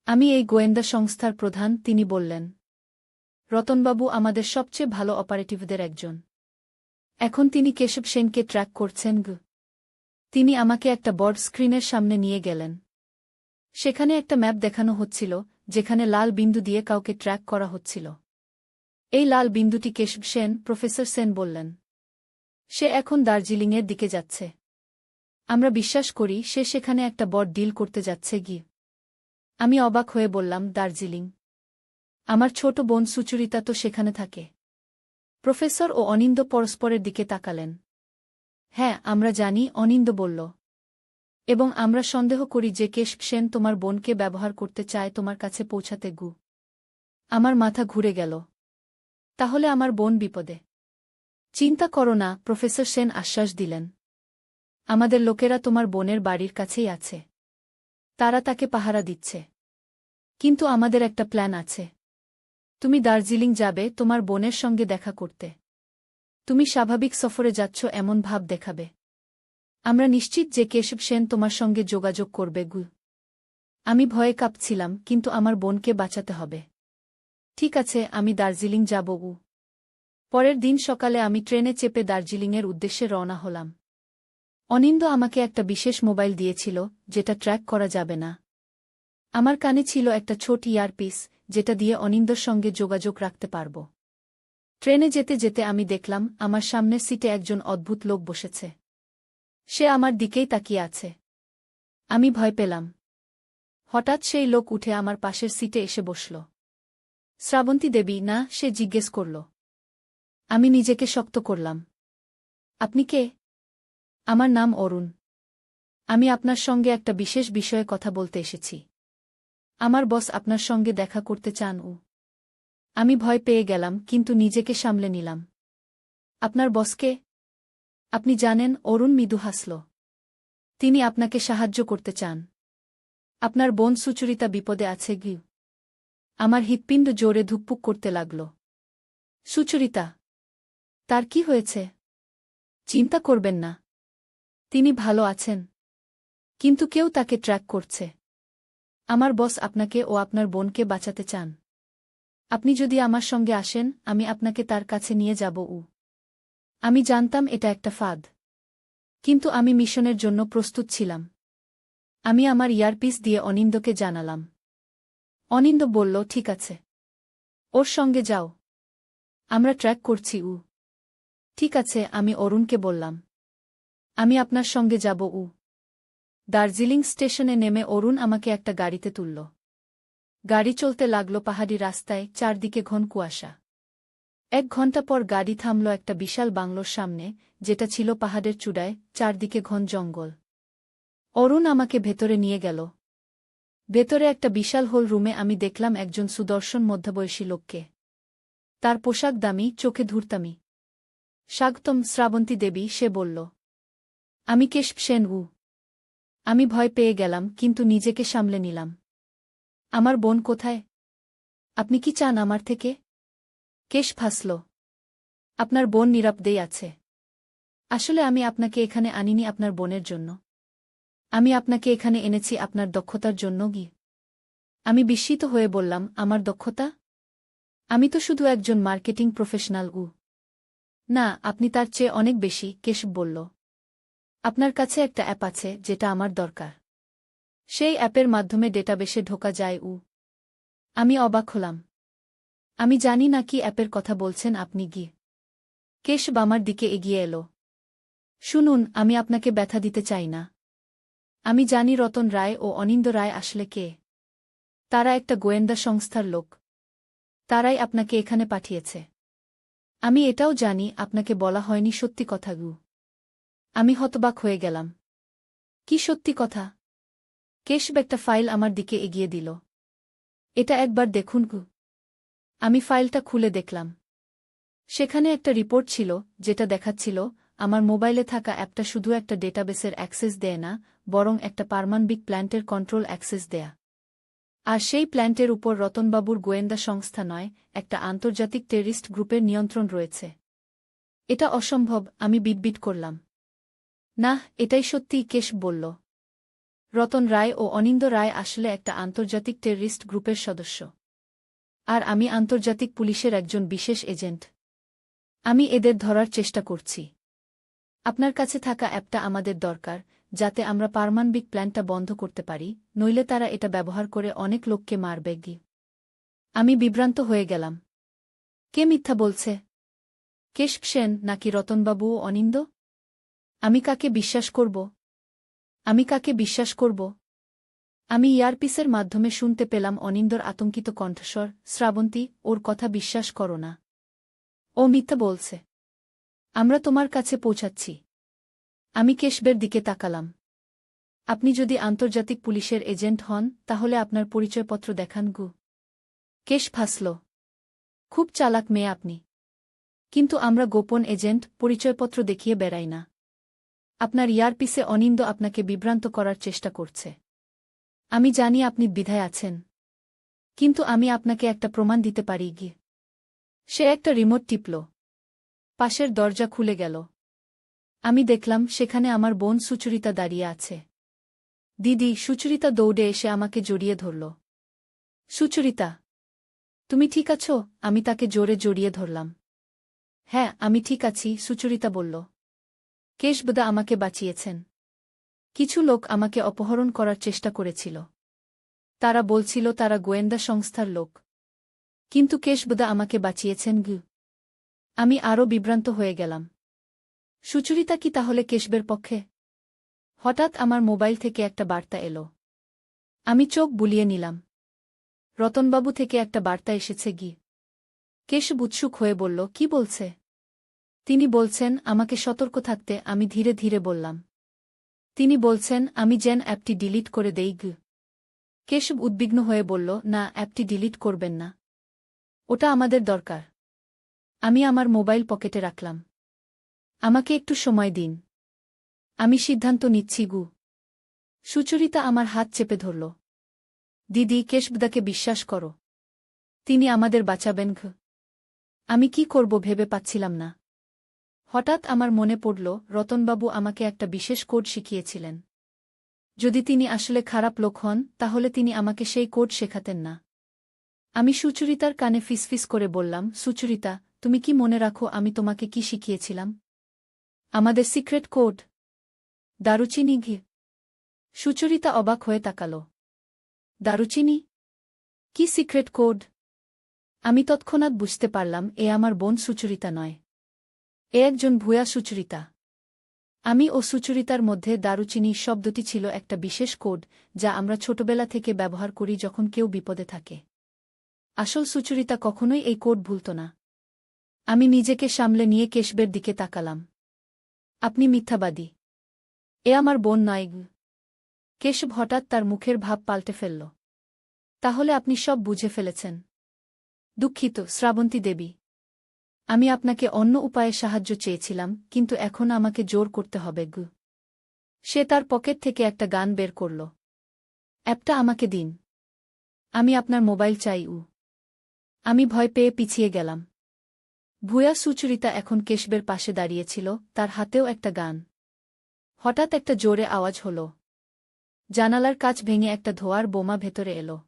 আমি এই গোয়েন্দা সংস্থার প্রধান, তিনি বললেন। রতনবাবু আমাদের সবচেয়ে ভালো অপারেটিভদের একজন। এখন তিনি কেশব সেনকে ট্র্যাক করছেন। তিনি আমাকে একটা বড় স্ক্রিনের সামনে নিয়ে গেলেন। সেখানে একটা ম্যাপ দেখানো হচ্ছিল, যেখানে লাল বিন্দু দিয়ে কাউকে ট্র্যাক করা হচ্ছিল। এই লাল বিন্দুটি কেশব সেন, প্রফেসর সেন বললেন। সে এখন দার্জিলিংয়ের দিকে যাচ্ছে। আমরা বিশ্বাস করি সে সেখানে একটা বড় ডিল করতে যাচ্ছে। আমি অবাক হয়ে বললাম, দার্জিলিং? আমার ছোট বোন সুচরিতা তো সেখানে থাকে। প্রফেসর ও অনিন্দ পরস্পরের দিকে তাকালেন। হ্যাঁ, আমরা জানি, অনিন্দ বলল। এবং আমরা সন্দেহ করি যে কেশব সেন তোমার বোনকে ব্যবহার করতে চায় তোমার কাছে পৌঁছাতে। আমার মাথা ঘুরে গেল। তাহলে আমার বোন বিপদে? চিন্তা করো না, প্রফেসর সেন আশ্বাস দিলেন। আমাদের লোকেরা তোমার বোনের বাড়ির কাছেই আছে। তারা তাকে পাহারা দিচ্ছে। কিন্তু আমাদের একটা প্ল্যান আছে। তুমি দার্জিলিং যাবে তোমার বোনের সঙ্গে দেখা করতে। তুমি স্বাভাবিক সফরে যাচ্ছ এমন ভাব দেখাবে। আমরা নিশ্চিত যে কেশব সেন তোমার সঙ্গে যোগাযোগ করবে। আমি ভয়ে কাঁপছিলাম, কিন্তু আমার বোনকে বাঁচাতে হবে। ঠিক আছে, আমি দার্জিলিং যাব। পরের দিন সকালে আমি ট্রেনে চেপে দার্জিলিংয়ের উদ্দেশ্যে রওনা হলাম। অনিন্দ আমাকে একটা বিশেষ মোবাইল দিয়েছিল, যেটা ট্র্যাক করা যাবে না। আমার কানে ছিল একটা ছোট ইয়ারপিস, যেটা দিয়ে অনিন্দর সঙ্গে যোগাযোগ রাখতে পারব। ট্রেনে যেতে যেতে আমি দেখলাম আমার সামনের সিটে একজন অদ্ভুত লোক বসেছে। সে আমার দিকেই তাকিয়ে আছে। আমি ভয় পেলাম। হঠাৎ সেই লোক উঠে আমার পাশের সিটে এসে বসল। শ্রাবন্তী দেবী না? সে জিজ্ঞেস করল। আমি নিজেকে শক্ত করলাম। আপনি কে? আমার নাম অরুণ। আমি আপনার সঙ্গে একটা বিশেষ বিষয়ে কথা বলতে এসেছি। আমার বস আপনার সঙ্গে দেখা করতে চান। আমি ভয় পেয়ে গেলাম, কিন্তু নিজেকে সামলে নিলাম। আপনার বসকে? আপনি জানেন? অরুণ মৃদু হাসল। তিনি আপনাকে সাহায্য করতে চান। আপনার বোন সুচরিতা বিপদে আছে। আমার হৃৎপিণ্ড জোরে ধুকপুক করতে লাগল। সুচরিতা? তার কি হয়েছে? চিন্তা করবেন না। তিনি ভালো আছেন। কিন্তু কেউ তাকে ট্র্যাক করছে। আমার বস আপনাকে ও আপনার বোনকে বাঁচাতে চান। আপনি যদি আমার সঙ্গে আসেন, আমি আপনাকে তার কাছে নিয়ে যাব। আমি জানতাম এটা একটা ফাঁদ। কিন্তু আমি মিশনের জন্য প্রস্তুত ছিলাম। আমি আমার ইয়ারপিস দিয়ে অনিন্দকে জানালাম। অনিন্দ বলল, ঠিক আছে। ওর সঙ্গে যাও। আমরা ট্র্যাক করছি। ঠিক আছে, আমি অরুণকে বললাম। আমি আপনার সঙ্গে যাব। দার্জিলিং স্টেশনে নেমে অরুণ আমাকে একটা গাড়িতে তুলল। গাড়ি চলতে লাগল পাহাড়ি রাস্তায়, চারদিকে ঘন কুয়াশা। 1 ঘণ্টা পর গাড়ি থামল একটা বিশাল বাংলোর সামনে, যেটা ছিল পাহাড়ের চূড়ায়, চারদিকে ঘন জঙ্গল। অরুণ আমাকে ভেতরে নিয়ে গেল। ভেতরে একটা বিশাল হোল রুমে আমি দেখলাম একজন সুদর্শন মধ্যবয়সী লোককে। তার পোশাক দামি, চোখে ধূর্তামি। স্বাগতম শ্রাবন্তী দেবী, সে বলল। আমি কেশব সেন। আমি ভয় পেয়ে গেলাম, কিন্তু নিজেকে সামলে নিলাম। আমার বোন কোথায়? আপনি কি চান আমার থেকে? কেশব হাসল। আপনার বোন নিরাপদেই আছে। আসলে আমি আপনাকে এখানে আনিনি আপনার বোনের জন্য। আমি আপনাকে এখানে এনেছি আপনার দক্ষতার জন্য। আমি বিস্মিত হয়ে বললাম, আমার দক্ষতা? আমি তো শুধু একজন মার্কেটিং প্রফেশনাল। না, আপনি তার চেয়ে অনেক বেশি, কেশব বলল। আপনার কাছে একটা অ্যাপ আছে, যেটা আমার দরকার। সেই অ্যাপের মাধ্যমে ডেটাবেসে ঢোকা যায়। আমি অবাক হলাম। আমি জানি না কি অ্যাপের কথা বলছেন আপনি। কেশব আমার দিকে এগিয়ে এলো। শুনুন, আমি আপনাকে ব্যথা দিতে চাই না। আমি জানি রতন রায় ও অনিন্দ রায় আসলে কে। তারা একটা গোয়েন্দা সংস্থার লোক। তারাই আপনাকে এখানে পাঠিয়েছে। আমি এটাও জানি আপনাকে বলা হয়নি সত্যি কথা। আমি হতবাক হয়ে গেলাম। কি সত্যি কথা? কেশব একটা ফাইল আমার দিকে এগিয়ে দিল। এটা একবার দেখুন। আমি ফাইলটা খুলে দেখলাম। সেখানে একটা রিপোর্ট ছিল, যেটা দেখাচ্ছিল আমার মোবাইলে থাকা অ্যাপটা শুধু একটা ডেটাবেসের অ্যাক্সেস দেয় না, বরং একটা পারমাণবিক প্ল্যান্টের কন্ট্রোল অ্যাক্সেস দেয়া। আর সেই প্ল্যান্টের উপর রতনবাবুর গোয়েন্দা সংস্থা নয়, একটা আন্তর্জাতিক টেররিস্ট গ্রুপের নিয়ন্ত্রণ রয়েছে। এটা অসম্ভব, আমি বিটবিট করলাম। না, এটাই সত্যি, কেশ বলল। রতন রায় ও অনিন্দ রায় আসলে একটা আন্তর্জাতিক টেররিস্ট গ্রুপের সদস্য। আর আমি আন্তর্জাতিক পুলিশের একজন বিশেষ এজেন্ট। আমি এদের ধরার চেষ্টা করছি। আপনার কাছে থাকা অ্যাপটা আমাদের দরকার, যাতে আমরা পারমাণবিক প্ল্যান্টটা বন্ধ করতে পারি, নইলে তারা এটা ব্যবহার করে অনেক লোককে মারবে। আমি বিভ্রান্ত হয়ে গেলাম। কে মিথ্যা বলছে? কেশব সেন নাকি রতনবাবু ও অনিন্দ? আমি কাকে বিশ্বাস করব? আমি ইয়ারপিসের মাধ্যমে শুনতে পেলাম অনিন্দর আতঙ্কিত কণ্ঠস্বর। শ্রাবন্তী, ওর কথা বিশ্বাস করো না। ও মিথ্যা বলছে। আমরা তোমার কাছে পৌঁছাচ্ছি। আমি কেশবের দিকে তাকালাম। আপনি যদি আন্তর্জাতিক পুলিশের এজেন্ট হন, তাহলে আপনার পরিচয়পত্র দেখান। কেশ হাসল। খুব চালাক মেয়ে আপনি। কিন্তু আমরা গোপন এজেন্ট, পরিচয়পত্র দেখিয়ে বেড়াই না। আপনার ইয়ারপিসে অনিন্দ আপনাকে বিভ্রান্ত করার চেষ্টা করছে। আমি জানি আপনি দ্বিধায় আছেন। কিন্তু আমি আপনাকে একটা প্রমাণ দিতে পারি। সে একটা রিমোট টিপল। পাশের দরজা খুলে গেল। আমি দেখলাম সেখানে আমার বোন সুচরিতা দাঁড়িয়ে আছে। দিদি, সুচরিতা দৌড়ে এসে আমাকে জড়িয়ে ধরল। সুচরিতা, তুমি ঠিক আছো? আমি তাকে জোরে জড়িয়ে ধরলাম। হ্যাঁ, আমি ঠিক আছি, সুচরিতা বলল। কেশবদা আমাকে বাঁচিয়েছেন। কিছু লোক আমাকে অপহরণ করার চেষ্টা করেছিল। তারা বলছিল তারা গোয়েন্দা সংস্থার লোক। কিন্তু কেশবদা আমাকে বাঁচিয়েছেন। আমি আরও বিভ্রান্ত হয়ে গেলাম। সুচরিতা কি তাহলে কেশবের পক্ষে? হঠাৎ আমার মোবাইল থেকে একটা বার্তা এলো। আমি চোখ বুলিয়ে নিলাম। রতনবাবু থেকে একটা বার্তা এসেছে। কেশব উৎসুক হয়ে বলল, কি বলছে? তিনি বলছেন আমাকে সতর্ক থাকতে। আমি ধীরে ধীরে বললাম। তিনি বলছেন আমি যেন অ্যাপটি ডিলিট করে দেই। কেশব উদ্বিগ্ন হয়ে বলল, না, অ্যাপটি ডিলিট করবেন না। ওটা আমাদের দরকার। আমি আমার মোবাইল পকেটে রাখলাম। আমাকে একটু সময় দিন। আমি সিদ্ধান্ত নিচ্ছি। সুচরিতা আমার হাত চেপে ধরল। দিদি, কেশবদাকে বিশ্বাস করো। তিনি আমাদের বাঁচাবেন। আমি কি করব ভেবে পাচ্ছিলাম না। হঠাৎ আমার মনে পড়ল, রতনবাবু আমাকে একটা বিশেষ কোড শিখিয়েছিলেন। যদি তিনি আসলে খারাপ লোক হন, তাহলে তিনি আমাকে সেই কোড শেখাতেন না। আমি সুচরিতার কানে ফিসফিস করে বললাম, সুচরিতা, তুমি কি মনে রাখো আমি তোমাকে কি শিখিয়েছিলাম? আমাদের সিক্রেট কোড। দারুচিনি। সুচরিতা অবাক হয়ে তাকাল। দারুচিনি? কি সিক্রেট কোড? আমি তৎক্ষণাৎ বুঝতে পারলাম এ আমার বোন সুচরিতা নয়। এ একজন ভুয়া সুচরিতা। আমি ও সুচরিতার মধ্যে দারুচিনি শব্দটি ছিল একটা বিশেষ কোড, যা আমরা ছোটবেলা থেকে ব্যবহার করি যখন কেউ বিপদে থাকে। আসল সুচরিতা কখনোই এই কোড ভুলত না। আমি নিজেকে সামলে নিয়ে কেশবের দিকে তাকালাম। আপনি মিথ্যাবাদী। এ আমার বোন নয়। কেশব হঠাৎ তার মুখের ভাব পাল্টে ফেলল। তাহলে আপনি সব বুঝে ফেলেছেন। দুঃখিত, শ্রাবন্তী দেবী। আমি আপনাকে অন্য উপায়ে সাহায্য চেয়েছিলাম, কিন্তু এখন আমাকে জোর করতে হবে। সে তার পকেট থেকে একটা গান বের করল। অ্যাপটা আমাকে দিন। আমি আপনার মোবাইল চাই। আমি ভয় পেয়ে পিছিয়ে গেলাম। ভুয়া সুচরিতা এখন কেশবের পাশে দাঁড়িয়েছিল, তার হাতেও একটা গান। হঠাৎ একটা জোরে আওয়াজ হল। জানালার কাচ ভেঙে একটা ধোঁয়ার বোমা ভেতরে এলো।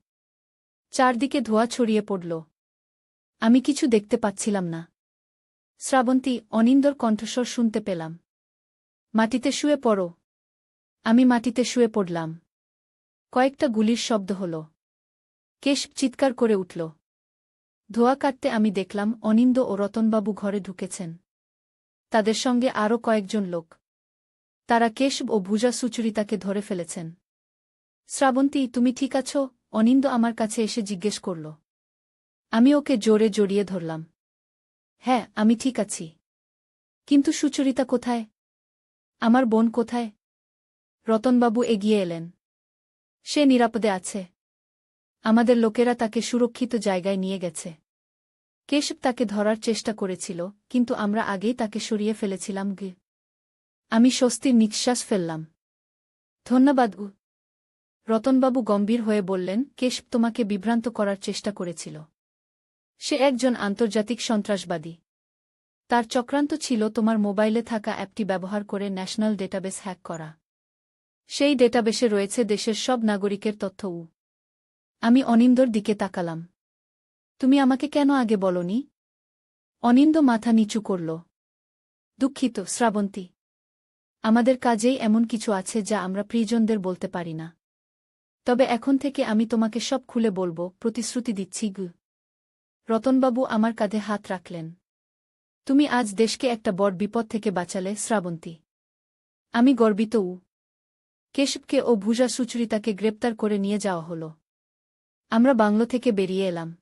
চারদিকে ধোঁয়া ছড়িয়ে পড়ল। আমি কিছু দেখতে পাচ্ছিলাম না। শ্রাবন্তী, অনিন্দর কণ্ঠস্বর শুনতে পেলাম। মাটিতে শুয়ে পড়ো। আমি মাটিতে শুয়ে পড়লাম। কয়েকটা গুলির শব্দ হল। কেশব চিৎকার করে উঠল। ধোঁয়া কাটতে আমি দেখলাম অনিন্দ ও রতনবাবু ঘরে ঢুকেছেন। তাদের সঙ্গে আরও কয়েকজন লোক। তারা কেশব ও ভুজা সুচরিতাকে ধরে ফেলেছেন। শ্রাবন্তী, তুমি ঠিক আছো? অনিন্দ আমার কাছে এসে জিজ্ঞেস করল। আমি ওকে জোরে জড়িয়ে ধরলাম। হ্যাঁ, আমি ঠিক আছি। কিন্তু সুচরিতা কোথায়? আমার বোন কোথায়? রতনবাবু এগিয়ে এলেন। সে নিরাপদে আছে। আমাদের লোকেরা তাকে সুরক্ষিত জায়গায় নিয়ে গেছে। কেশব তাকে ধরার চেষ্টা করেছিল, কিন্তু আমরা আগেই তাকে সরিয়ে ফেলেছিলাম। আমি স্বস্তির নিঃশ্বাস ফেললাম। ধন্যবাদ। রতনবাবু গম্ভীর হয়ে বললেন, কেশব তোমাকে বিভ্রান্ত করার চেষ্টা করেছিল। সে একজন আন্তর্জাতিক সন্ত্রাসবাদী। তার চক্রান্ত ছিল তোমার মোবাইলে থাকা অ্যাপটি ব্যবহার করে ন্যাশনাল ডেটাবেস হ্যাক করা। সেই ডেটাবেসে রয়েছে দেশের সব নাগরিকের তথ্যও। আমি অনিন্দর দিকে তাকালাম। তুমি আমাকে কেন আগে বলনি? অনিন্দ মাথা নিচু করল। দুঃখিত শ্রাবন্তী। আমাদের কাজেই এমন কিছু আছে যা আমরা প্রিয়জনদের বলতে পারি না। তবে এখন থেকে আমি তোমাকে সব খুলে বলবো, প্রতিশ্রুতি দিচ্ছি। রতনবাবু আমার কাঁধে হাত রাখলেন। তুমি আজ দেশকে একটা বড় বিপদ থেকে বাঁচালে শ্রাবন্তী। আমি গর্বিতও। কেশবকে ও ভূজা সুচরিতাকে গ্রেপ্তার করে নিয়ে যাওয়া হল। আমরা বাংলো থেকে বেরিয়ে এলাম।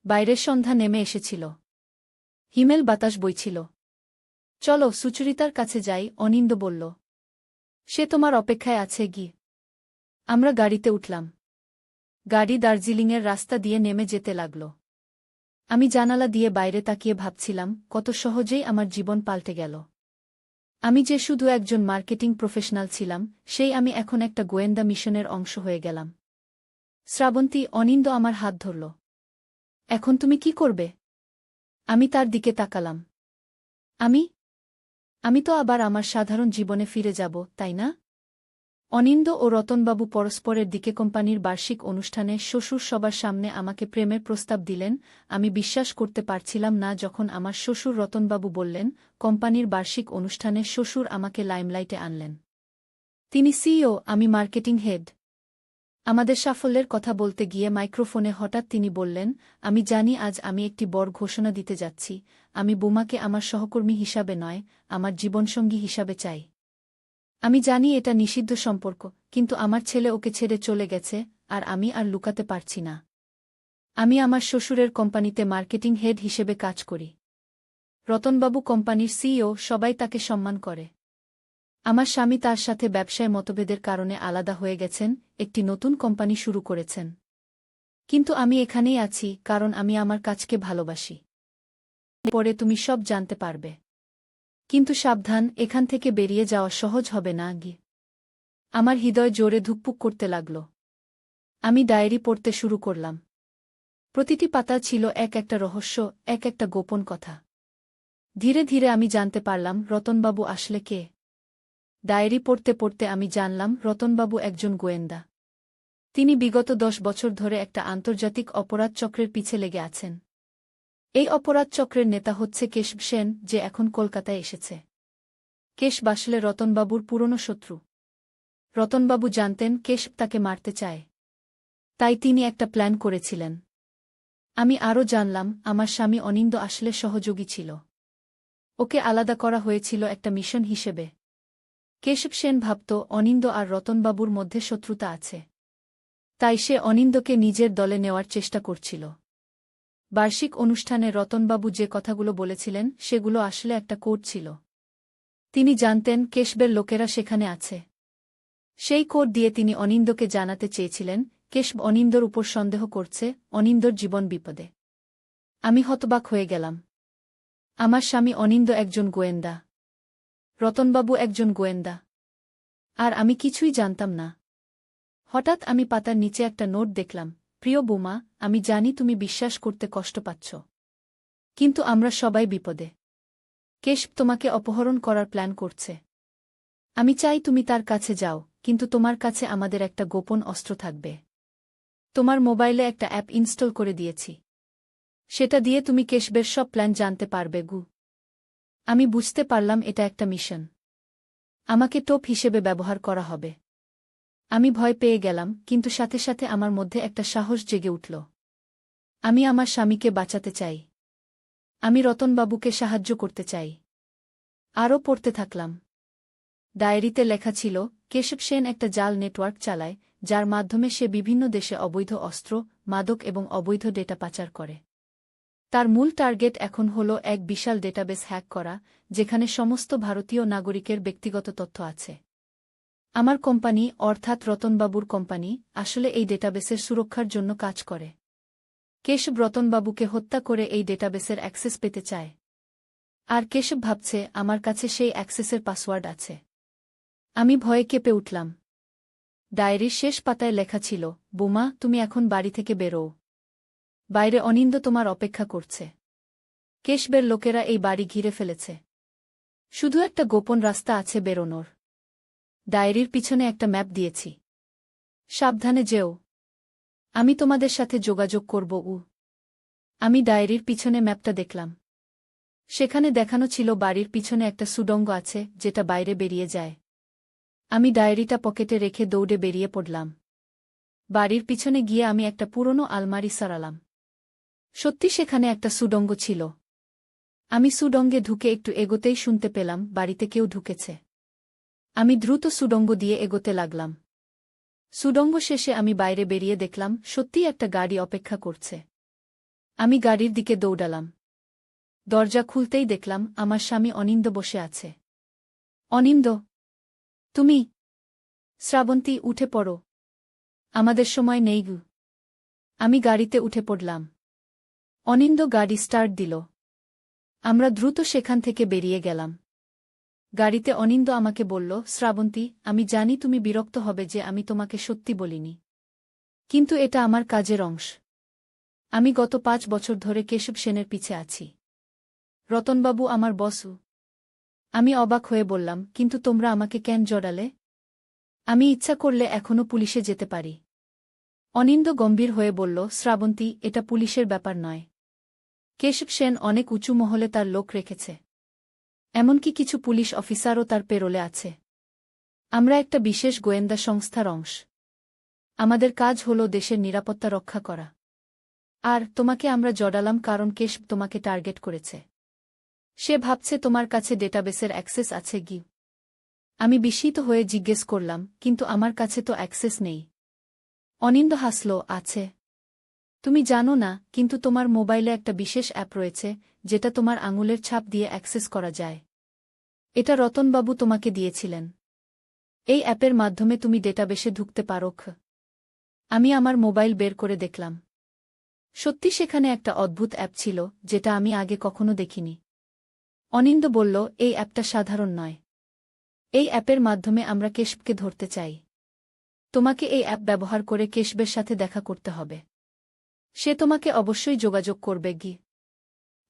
বাইরের সন্ধ্যা নেমে এসেছিল। হিমেল বাতাস বইছিল। চলো সুচরিতার কাছে যাই, অনিন্দ বলল। সে তোমার অপেক্ষায় আছে গি। আমরা গাড়িতে উঠলাম। গাড়ি দার্জিলিংয়ের রাস্তা দিয়ে নেমে যেতে লাগল। আমি জানালা দিয়ে বাইরে তাকিয়ে ভাবছিলাম, কত সহজেই আমার জীবন পাল্টে গেল। আমি যে শুধু একজন মার্কেটিং প্রফেশনাল ছিলাম, সেই আমি এখন একটা গোয়েন্দা মিশনের অংশ হয়ে গেলাম। শ্রাবন্তী, অনিন্দ আমার হাত ধরল। এখন তুমি কি করবে? আমি তার দিকে তাকালাম। আমি তো আবার আমার সাধারণ জীবনে ফিরে যাব, তাই না? অনিন্দ ও রতনবাবু পরস্পরের দিকে কোম্পানির বার্ষিক অনুষ্ঠানে শ্বশুর সবার সামনে আমাকে প্রেমের প্রস্তাব দিলেন। আমি বিশ্বাস করতে পারছিলাম না যখন আমার শ্বশুর রতনবাবু বললেন, কোম্পানির বার্ষিক অনুষ্ঠানে শ্বশুর আমাকে লাইমলাইটে আনলেন। তিনি সিইও, আমি মার্কেটিং হেড। আমাদের সাফল্যের কথা বলতে গিয়ে মাইক্রোফোনে হঠাৎ তিনি বললেন, আমি জানি আজ আমি একটি বড় ঘোষণা দিতে যাচ্ছি। আমি বোমাকে আমার সহকর্মী হিসাবে নয়, আমার জীবনসঙ্গী হিসাবে চাই। আমি জানি এটা নিষিদ্ধ সম্পর্ক, কিন্তু আমার ছেলে ওকে ছেড়ে চলে গেছে, আর আমি আর লুকাতে পারছি না। আমি আমার শ্বশুরের কোম্পানিতে মার্কেটিং হেড হিসেবে কাজ করি। রতনবাবু কোম্পানির সিইও, সবাই তাকে সম্মান করে। আমার স্বামী তার সাথে ব্যবসায় মতভেদের কারণে আলাদা হয়ে গেছেন, একটি নতুন কোম্পানি শুরু করেছেন। কিন্তু আমি এখানেই আছি কারণ আমি আমার কাজকে ভালোবাসি। পরে তুমি সব জানতে পারবে। কিন্তু সাবধান, এখান থেকে বেরিয়ে যাওয়া সহজ হবে না গি। আমার হৃদয় জোরে ধুকপুক করতে লাগল। আমি ডায়েরি পড়তে শুরু করলাম। প্রতিটি পাতা ছিল এক একটা রহস্য, এক একটা গোপন কথা। ধীরে ধীরে আমি জানতে পারলাম রতনবাবু আসলে কে। ডায়েরি পড়তে পড়তে আমি জানলাম রতনবাবু একজন গোয়েন্দা। তিনি বিগত 10 বছর ধরে একটা আন্তর্জাতিক অপরাধ চক্রের পিছে লেগে আছেন। এই অপরাধ চক্রের নেতা হচ্ছে কেশব সেন, যে এখন কলকাতায় এসেছে। কেশব আসলে রতনবাবুর পুরনো শত্রু। রতনবাবু জানতেন কেশব তাকে মারতে চায়। তাই তিনি একটা প্ল্যান করেছিলেন। আমি আরও জানলাম আমার স্বামী অনিন্দ আসলে সহযোগী ছিল। ওকে আলাদা করা হয়েছিল একটা মিশন হিসেবে। কেশব সেন ভাবত অনিন্দ আর রতনবাবুর মধ্যে শত্রুতা আছে। তাই সে অনিন্দকে নিজের দলে নেওয়ার চেষ্টা করছিল। বার্ষিক অনুষ্ঠানে রতনবাবু যে কথাগুলো বলেছিলেন সেগুলো আসলে একটা কোড ছিল। তিনি জানতেন কেশবের লোকেরা সেখানে আছে। সেই কোড দিয়ে তিনি অনিন্দকে জানাতে চেয়েছিলেন কেশব অনিন্দর উপর সন্দেহ করছে, অনিন্দর জীবন বিপদে। আমি হতবাক হয়ে গেলাম। আমার স্বামী অনিন্দ একজন গোয়েন্দা। রতনবাবু একজন গোয়েন্দা। আর আমি কিছুই জানতাম না। হঠাৎ আমি পাতার নিচে একটা নোট দেখলাম, প্রিয় বোমা, আমি জানি তুমি বিশ্বাস করতে কষ্ট পাচ্ছ। কিন্তু আমরা সবাই বিপদে। কেশব তোমাকে অপহরণ করার প্ল্যান করছে। আমি চাই তুমি তার কাছে যাও, কিন্তু তোমার কাছে আমাদের একটা গোপন অস্ত্র থাকবে। তোমার মোবাইলে একটা অ্যাপ ইনস্টল করে দিয়েছি। সেটা দিয়ে তুমি কেশবের সব প্ল্যান জানতে পারবে গু। আমি বুঝতে পারলাম এটা একটা মিশন। আমাকে টোপ হিসেবে ব্যবহার করা হবে। আমি ভয় পেয়ে গেলাম, কিন্তু সাথে সাথে আমার মধ্যে একটা সাহস জেগে উঠল। আমি আমার স্বামীকে বাঁচাতে চাই। আমি রতনবাবুকে সাহায্য করতে চাই। আরও পড়তে থাকলাম। ডায়েরিতে লেখা ছিল কেশব সেন একটা জাল নেটওয়ার্ক চালায়, যার মাধ্যমে সে বিভিন্ন দেশে অবৈধ অস্ত্র, মাদক এবং অবৈধ ডেটা পাচার করে। তার মূল টার্গেট এখন হল এক বিশাল ডেটাবেস হ্যাক করা, যেখানে সমস্ত ভারতীয় নাগরিকের ব্যক্তিগত তথ্য আছে। আমার কোম্পানি, অর্থাৎ রতনবাবুর কোম্পানি, আসলে এই ডেটাবেসের সুরক্ষার জন্য কাজ করে। কেশব রতনবাবুকে হত্যা করে এই ডেটাবেসের অ্যাক্সেস পেতে চায়। আর কেশব ভাবছে আমার কাছে সেই অ্যাক্সেসের পাসওয়ার্ড আছে। আমি ভয়ে কেঁপে উঠলাম। ডায়েরির শেষ পাতায় লেখা ছিল, বোমা, তুমি এখন বাড়ি থেকে বেরো। বাইরে অনিন্দ তোমার অপেক্ষা করছে। কেশবের লোকেরা এই বাড়ি ঘিরে ফেলেছে। শুধু একটা গোপন রাস্তা আছে বেরোনোর। ডায়েরির পিছনে একটা ম্যাপ দিয়েছি। সাবধানে যেও। আমি তোমাদের সাথে যোগাযোগ করব। আমি ডায়েরির পিছনে ম্যাপটা দেখলাম। সেখানে দেখানো ছিল বাড়ির পিছনে একটা সুড়ঙ্গ আছে যেটা বাইরে বেরিয়ে যায়। আমি ডায়েরিটা পকেটে রেখে দৌড়ে বেরিয়ে পড়লাম। বাড়ির পিছনে গিয়ে আমি একটা পুরনো আলমারি সরালাম। সত্যি সেখানে একটা সুড়ঙ্গ ছিল। আমি সুড়ঙ্গে ঢুকে একটু এগোতেই শুনতে পেলাম বাড়িতে কেউ ঢুকেছে। আমি দ্রুত সুড়ঙ্গ দিয়ে এগোতে লাগলাম। সুড়ঙ্গ শেষে আমি বাইরে বেরিয়ে দেখলাম সত্যিই একটা গাড়ি অপেক্ষা করছে। আমি গাড়ির দিকে দৌড়ালাম। দরজা খুলতেই দেখলাম আমার স্বামী অনিন্দ বসে আছে। অনিন্দ, তুমি? শ্রাবন্তী, উঠে পড়ো। আমাদের সময় নেই গু। আমি গাড়িতে উঠে পড়লাম। অনিন্দ গাড়ি স্টার্ট দিল। আমরা দ্রুত সেখান থেকে বেরিয়ে গেলাম। গাড়িতে অনিন্দ আমাকে বলল, শ্রাবন্তী, আমি জানি তুমি বিরক্ত হবে যে আমি তোমাকে সত্যি বলিনি। কিন্তু এটা আমার কাজের অংশ। আমি গত 5 বছর ধরে কেশব সেনের পিছে আছি। রতনবাবু আমার বসু। আমি অবাক হয়ে বললাম, কিন্তু তোমরা আমাকে কেন জড়ালে? আমি ইচ্ছা করলে এখনও পুলিশে যেতে পারি। অনিন্দ গম্ভীর হয়ে বলল, শ্রাবন্তী, এটা পুলিশের ব্যাপার নয়। কেশব সেন অনেক উঁচু মহলে তার লোক রেখেছে। এমনকি কিছু পুলিশ অফিসারও তার পেরোলে আছে। আমরা একটা বিশেষ গোয়েন্দা সংস্থার অংশ। আমাদের কাজ হল দেশের নিরাপত্তা রক্ষা করা। আর তোমাকে আমরা জড়ালাম কারণ কেশব তোমাকে টার্গেট করেছে। সে ভাবছে তোমার কাছে ডেটাবেসের অ্যাক্সেস আছে কি। আমি বিস্মিত হয়ে জিজ্ঞেস করলাম, কিন্তু আমার কাছে তো অ্যাক্সেস নেই। অনিন্দ হাসল, আছে। তুমি জানো না, কিন্তু তোমার মোবাইলে একটা বিশেষ অ্যাপ রয়েছে যেটা তোমার আঙুলের ছাপ দিয়ে অ্যাক্সেস করা যায়। এটা রতনবাবু তোমাকে দিয়েছিলেন। এই অ্যাপের মাধ্যমে তুমি ডেটাবেসে ঢুকতে পারো। আমি আমার মোবাইল বের করে দেখলাম। সত্যি সেখানে একটা অদ্ভুত অ্যাপ ছিল যেটা আমি আগে কখনো দেখিনি। অনিন্দ বলল, এই অ্যাপটা সাধারণ নয়। এই অ্যাপের মাধ্যমে আমরা কেশবকে ধরতে চাই। তোমাকে এই অ্যাপ ব্যবহার করে কেশবের সাথে দেখা করতে হবে। সে তোমাকে অবশ্যই যোগাযোগ করবে গি।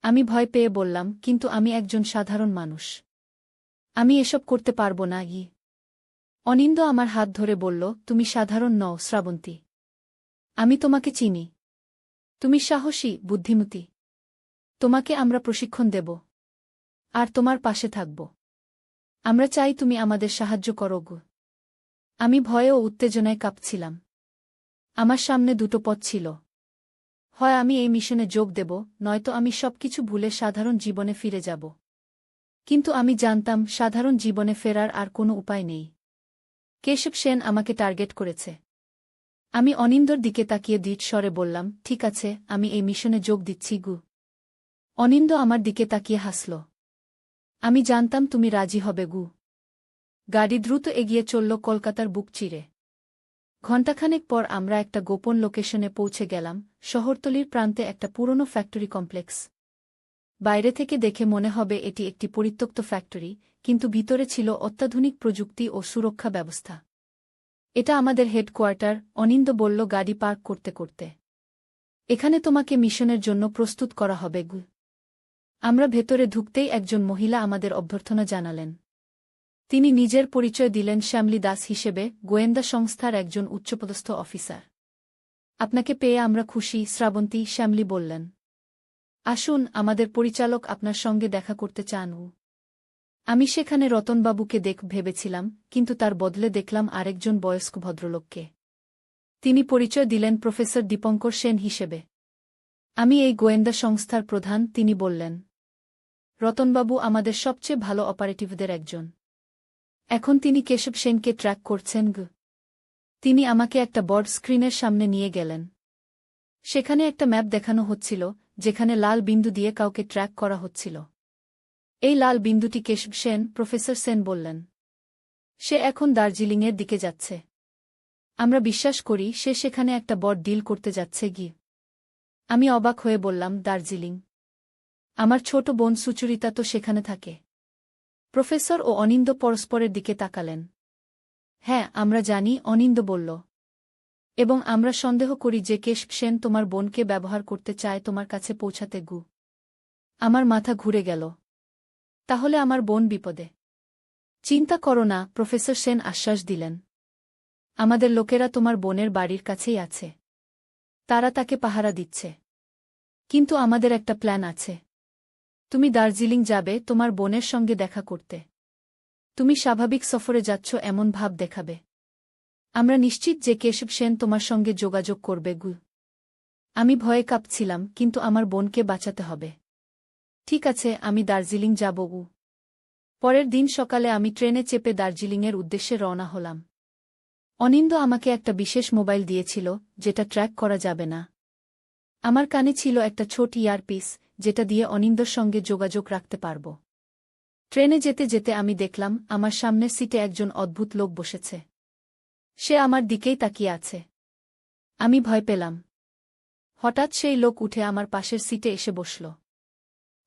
আমি ভয় পেয়ে বললাম, কিন্তু আমি একজন সাধারণ মানুষ। আমি এসব করতে পারবো না গি। অনিন্দ আমার হাত ধরে বলল, তুমি সাধারণ নও শ্রাবন্তী। আমি তোমাকে চিনি। তুমি সাহসী, বুদ্ধিমতী। তোমাকে আমরা প্রশিক্ষণ দেব। আর তোমার পাশে থাকব। আমরা চাই তুমি আমাদের সাহায্য করো গো। আমি ভয়ে ও উত্তেজনায় কাঁপছিলাম। আমার সামনে দুটো পথ ছিল। হয় আমি এই মিশনে যোগ দেব, নয়তো আমি সবকিছু ভুলে সাধারণ জীবনে ফিরে যাব। কিন্তু আমি জানতাম সাধারণ জীবনে ফেরার আর কোনো উপায় নেই। কেশব সেন আমাকে টার্গেট করেছে। আমি অনিন্দর দিকে তাকিয়ে দৃঢ় স্বরে বললাম, ঠিক আছে, আমি এই মিশনে যোগ দিচ্ছি গু। অনিন্দ আমার দিকে তাকিয়ে হাসল। আমি জানতাম তুমি রাজি হবে গু। গাড়ি দ্রুত এগিয়ে চলল কলকাতার বুক চিরে। ঘণ্টাখানেক পর আমরা একটা গোপন লোকেশনে পৌঁছে গেলাম, শহরতলির প্রান্তে একটা পুরনো ফ্যাক্টরি কমপ্লেক্স। বাইরে থেকে দেখে মনে হবে এটি একটি পরিত্যক্ত ফ্যাক্টরি, কিন্তু ভিতরে ছিল অত্যাধুনিক প্রযুক্তি ও সুরক্ষা ব্যবস্থা। এটা আমাদের হেডকোয়ার্টার, অনিন্দ বলল গাড়ি পার্ক করতে করতে। এখানে তোমাকে মিশনের জন্য প্রস্তুত করা হবে গু। আমরা ভেতরে ঢুকতেই একজন মহিলা আমাদের অভ্যর্থনা জানালেন। তিনি নিজের পরিচয় দিলেন শ্যামলী দাস হিসেবে, গোয়েন্দা সংস্থার একজন উচ্চপদস্থ অফিসার। আপনাকে পেয়ে আমরা খুশি শ্রাবন্তী, শ্যামলী বললেন। আসুন, আমাদের পরিচালক আপনার সঙ্গে দেখা করতে চান। আমি সেখানে রতনবাবুকে ভেবেছিলাম, কিন্তু তার বদলে দেখলাম আরেকজন বয়স্ক ভদ্রলোককে। তিনি পরিচয় দিলেন প্রফেসর দীপঙ্কর সেন হিসেবে। আমি এই গোয়েন্দা সংস্থার প্রধান, তিনি বললেন। রতনবাবু আমাদের সবচেয়ে ভালো অপারেটিভদের একজন। এখন তিনি কেশব সেনকে ট্র্যাক করছেন গু। তিনি আমাকে একটা বড় স্ক্রিনের সামনে নিয়ে গেলেন। সেখানে একটা ম্যাপ দেখানো হচ্ছিল, যেখানে লাল বিন্দু দিয়ে কাউকে ট্র্যাক করা হচ্ছিল। এই লাল বিন্দুটি কেশব সেন, প্রফেসর সেন বললেন। সে এখন দার্জিলিংয়ের দিকে যাচ্ছে। আমরা বিশ্বাস করি সে সেখানে একটা বড় ডিল করতে যাচ্ছে গি। আমি অবাক হয়ে বললাম, দার্জিলিং? আমার ছোট বোন সুচরিতা তো সেখানে থাকে। প্রফেসর ও অনিন্দ পরস্পরের দিকে তাকালেন। হ্যাঁ, আমরা জানি, অনিন্দ বলল। এবং আমরা সন্দেহ করি যে কেশ সেন তোমার বোনকে ব্যবহার করতে চায় তোমার কাছে পৌঁছাতে গু। আমার মাথা ঘুরে গেল। তাহলে আমার বোন বিপদে। চিন্তা করো না, প্রফেসর সেন আশ্বাস দিলেন। আমাদের লোকেরা তোমার বোনের বাড়ির কাছেই আছে। তারা তাকে পাহারা দিচ্ছে। কিন্তু আমাদের একটা প্ল্যান আছে। তুমি দার্জিলিং যাবে তোমার বোনের সঙ্গে দেখা করতে। তুমি স্বাভাবিক সফরে যাচ্ছ এমন ভাব দেখাবে। আমরা নিশ্চিত যে কেশব সেন তোমার সঙ্গে যোগাযোগ করবে গু। আমি ভয়ে কাঁপছিলাম, কিন্তু আমার বোনকে বাঁচাতে হবে। ঠিক আছে, আমি দার্জিলিং যাব গু। পরের দিন সকালে আমি ট্রেনে চেপে দার্জিলিংয়ের উদ্দেশ্যে রওনা হলাম। অনিন্দ আমাকে একটা বিশেষ মোবাইল দিয়েছিল, যেটা ট্র্যাক করা যাবে না। আমার কানে ছিল একটা ছোট ইয়ারপিস, যেটা দিয়ে অনিন্দর সঙ্গে যোগাযোগ রাখতে পারব। ট্রেনে যেতে যেতে আমি দেখলাম আমার সামনের সিটে একজন অদ্ভুত লোক বসেছে। সে আমার দিকেই তাকিয়ে আছে। আমি ভয় পেলাম। হঠাৎ সেই লোক উঠে আমার পাশের সিটে এসে বসল।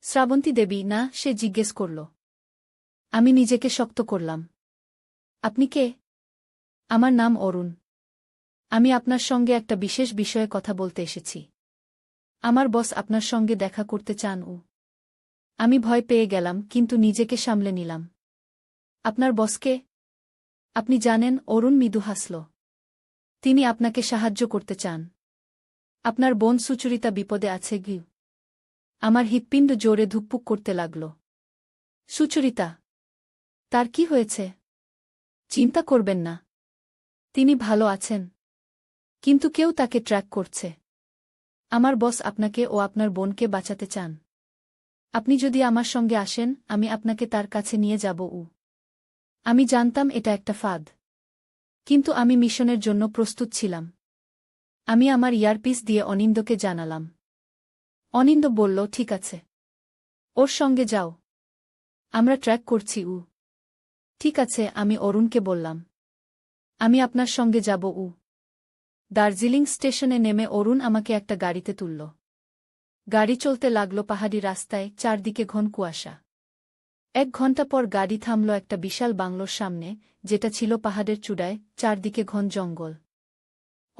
শ্রাবন্তী দেবী না, সে জিজ্ঞেস করল। আমি নিজেকে শক্ত করলাম। আপনি কে? আমার নাম অরুণ। আমি আপনার সঙ্গে একটা বিশেষ বিষয়ে কথা বলতে এসেছি। আমার বস আপনার সঙ্গে দেখা করতে চান। আমি ভয় পেয়ে গেলাম, কিন্তু নিজেকে সামলে নিলাম। আপনার বসকে? আপনি জানেন? অরুণ মৃদু হাসল। তিনি আপনাকে সাহায্য করতে চান। আপনার বোন সুচরিতা বিপদে আছে গি। আমার হৃৎপিণ্ড জোরে ধুকপুক করতে লাগল। সুচরিতা? তার কি হয়েছে? চিন্তা করবেন না। তিনি ভালো আছেন। কিন্তু কেউ তাকে ট্র্যাক করছে। আমার বস আপনাকে ও আপনার বোনকে বাঁচাতে চান। আপনি যদি আমার সঙ্গে আসেন, আমি আপনাকে তার কাছে নিয়ে যাব। আমি জানতাম এটা একটা ফাঁদ। কিন্তু আমি মিশনের জন্য প্রস্তুত ছিলাম। আমি আমার ইয়ারপিস দিয়ে অনিন্দকে জানালাম। অনিন্দ বলল, ঠিক আছে। ওর সঙ্গে যাও। আমরা ট্র্যাক করছি। ঠিক আছে, আমি অরুণকে বললাম। আমি আপনার সঙ্গে যাব। দার্জিলিং স্টেশনে নেমে অরুণ আমাকে একটা গাড়িতে তুলল। গাড়ি চলতে লাগল পাহাড়ি রাস্তায়, চারদিকে ঘন কুয়াশা। 1 ঘণ্টা পর গাড়ি থামল একটা বিশাল বাংলোর সামনে, যেটা ছিল পাহাড়ের চূড়ায়, চারদিকে ঘন জঙ্গল।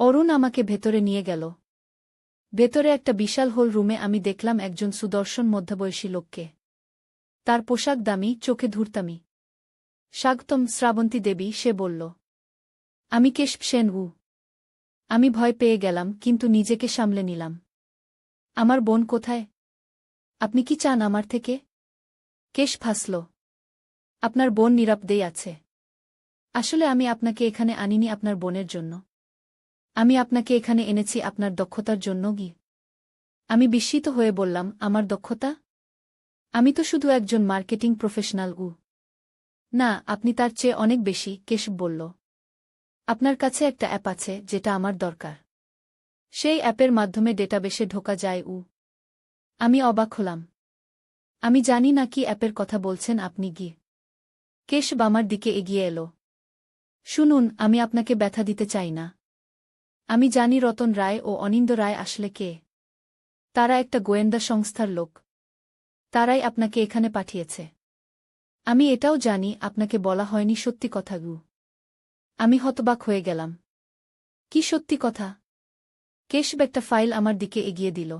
অরুণ আমাকে ভেতরে নিয়ে গেল। ভেতরে একটা বিশাল হোল রুমে আমি দেখলাম একজন সুদর্শন মধ্যবয়সী লোককে। তার পোশাক দামি, চোখে ধূর্তামি। স্বাগতম শ্রাবন্তী দেবী, সে বলল। আমি কেশব সেন। আমি ভয় পেয়ে গেলাম, কিন্তু নিজেকে সামলে নিলাম। আমার বোন কোথায়? আপনি কি চান আমার থেকে? কেশ হাসল। আপনার বোন নিরাপদেই আছে। আসলে আমি আপনাকে এখানে আনিনি আপনার বোনের জন্য। আমি আপনাকে এখানে এনেছি আপনার দক্ষতার জন্য গি। আমি বিস্মিত হয়ে বললাম, আমার দক্ষতা? আমি তো শুধু একজন মার্কেটিং প্রফেশনাল। না, আপনি তার চেয়ে অনেক বেশি, কেশব বলল। আপনার কাছে একটা অ্যাপ আছে, যেটা আমার দরকার। সেই অ্যাপের মাধ্যমে ডেটাবেসে ঢোকা যায়। আমি অবাক হলাম। আমি জানি না কি অ্যাপের কথা বলছেন আপনি গি। কেশব আমার দিকে এগিয়ে এলো। শুনুন, আমি আপনাকে ব্যথা দিতে চাই না। আমি জানি রতন রায় ও অনিন্দ রায় আসলে কে। তারা একটা গোয়েন্দা সংস্থার লোক। তারাই আপনাকে এখানে পাঠিয়েছে। আমি এটাও জানি আপনাকে বলা হয়নি সত্যি কথা। আমি হতবাক হয়ে গেলাম। কি সত্যি কথা? কেশব একটা ফাইল আমার দিকে এগিয়ে দিল।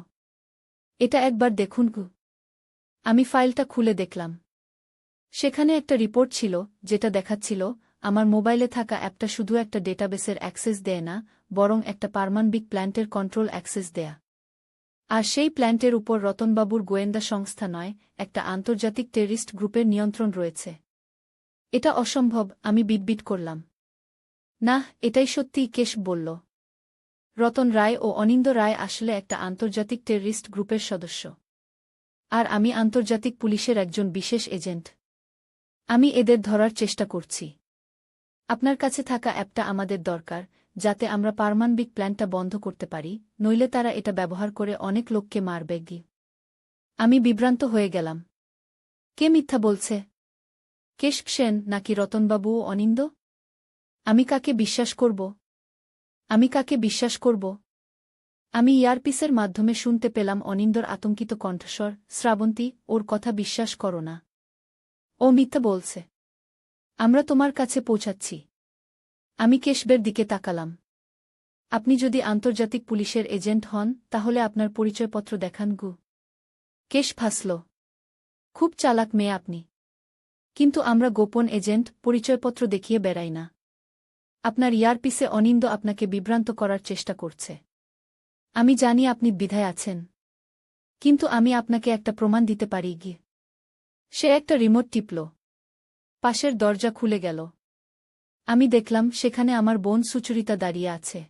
এটা একবার দেখুন। আমি ফাইলটা খুলে দেখলাম। সেখানে একটা রিপোর্ট ছিল, যেটা দেখাচ্ছিল আমার মোবাইলে থাকা অ্যাপটা শুধু একটা ডেটাবেসের অ্যাক্সেস দেয় না, বরং একটা পারমাণবিক প্ল্যান্টের কন্ট্রোল অ্যাক্সেস দেয়া। আর সেই প্ল্যান্টের উপর রতনবাবুর গোয়েন্দা সংস্থা নয়, একটা আন্তর্জাতিক টেররিস্ট গ্রুপের নিয়ন্ত্রণ রয়েছে। এটা অসম্ভব, আমি বিটবিট করলাম। না, এটাই সত্যি, কেশব বলল। রতন রায় ও অনিন্দ রায় আসলে একটা আন্তর্জাতিক টেররিস্ট গ্রুপের সদস্য। আর আমি আন্তর্জাতিক পুলিশের একজন বিশেষ এজেন্ট। আমি এদের ধরার চেষ্টা করছি। আপনার কাছে থাকা অ্যাপটা আমাদের দরকার, যাতে আমরা পারমাণবিক প্ল্যান্টটা বন্ধ করতে পারি, নইলে তারা এটা ব্যবহার করে অনেক লোককে মারবে গি। আমি বিভ্রান্ত হয়ে গেলাম। কে মিথ্যা বলছে? কেশব সেন নাকি রতনবাবু ও অনিন্দ? আমি কাকে বিশ্বাস করব? আমি কাকে বিশ্বাস করব? আমি ইয়ারপিসের মাধ্যমে শুনতে পেলাম অনিন্দর আতঙ্কিত কণ্ঠস্বর, শ্রাবন্তী, ওর কথা বিশ্বাস করো না। ও মিথ্যা বলছে। আমরা তোমার কাছে পৌঁছাচ্ছি। আমি কেশবের দিকে তাকালাম। আপনি যদি আন্তর্জাতিক পুলিশের এজেন্ট হন তাহলে আপনার পরিচয়পত্র দেখান গু। কেশ হাসল। খুব চালাক মেয়ে আপনি। কিন্তু আমরা গোপন এজেন্ট, পরিচয়পত্র দেখিয়ে বেড়াই না। আপনার ইয়ারপিসে অনিন্দ আপনাকে বিভ্রান্ত করার চেষ্টা করছে। আমি জানি আপনি দ্বিধায় আছেন। কিন্তু আমি আপনাকে একটা প্রমাণ দিতে পারি গি। সে একটা রিমোট টিপল। পাশের দরজা খুলে গেল। আমি দেখলাম সেখানে আমার বোন সুচরিতা দাঁড়িয়ে আছে।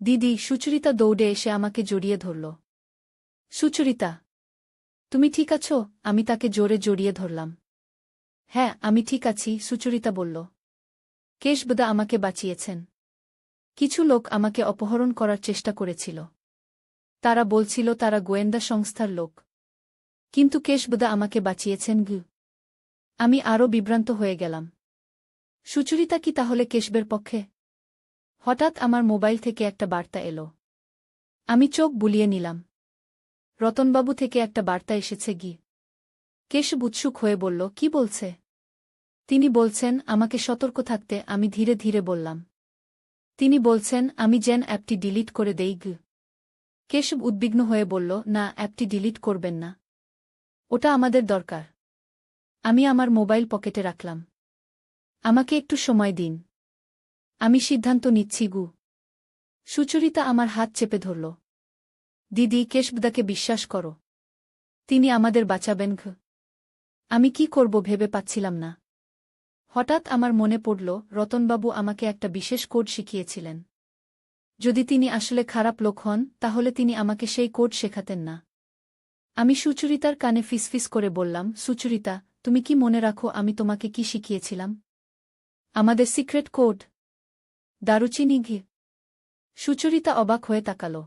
দিদি, সুচরিতা দৌড়ে এসে আমাকে জড়িয়ে ধরল। সুচরিতা, তুমি ঠিক আছো? আমি তাকে জোরে জড়িয়ে ধরলাম। হ্যাঁ, আমি ঠিক আছি, সুচরিতা বলল। কেশবদা আমাকে বাঁচিয়েছেন। কিছু লোক আমাকে অপহরণ করার চেষ্টা করেছিল। তারা বলছিল তারা গোয়েন্দা সংস্থার লোক। কিন্তু কেশবদা আমাকে বাঁচিয়েছেন গু। আমি আরও বিভ্রান্ত হয়ে গেলাম। সুচরিতা কি তাহলে কেশবের পক্ষে? হঠাৎ আমার মোবাইল থেকে একটা বার্তা এলো। আমি চোখ বুলিয়ে নিলাম। রতনবাবু থেকে একটা বার্তা এসেছে গি। কেশব উৎসুক হয়ে বলল, কি বলছে? তিনি বলছেন আমাকে সতর্ক থাকতে। আমি ধীরে ধীরে বললাম। তিনি বলছেন আমি যেন অ্যাপটি ডিলিট করে দেই গু। কেশব উদ্বিগ্ন হয়ে বলল, না, অ্যাপটি ডিলিট করবেন না। ওটা আমাদের দরকার। আমি আমার মোবাইল পকেটে রাখলাম। আমাকে একটু সময় দিন। আমি সিদ্ধান্ত নিচ্ছি গু। সুচরিতা আমার হাত চেপে ধরল। দিদি, কেশবদাকে বিশ্বাস করো। তিনি আমাদের বাঁচাবেন ঘ। আমি কি করব ভেবে পাচ্ছিলাম না। হঠাৎ আমার মনে পড়ল রতনবাবু আমাকে একটা বিশেষ কোড শিখিয়েছিলেন। যদি তিনি আসলে খারাপ লোক হন তাহলে তিনি আমাকে সেই কোড শেখাতেন না। আমি সুচরিতার কানে ফিসফিস করে বললাম, সুচরিতা, তুমি কি মনে রাখো আমি তোমাকে কি শিখিয়েছিলাম? আমাদের সিক্রেট কোড, দারুচিনি ঘি। সুচরিতা অবাক হয়ে তাকাল।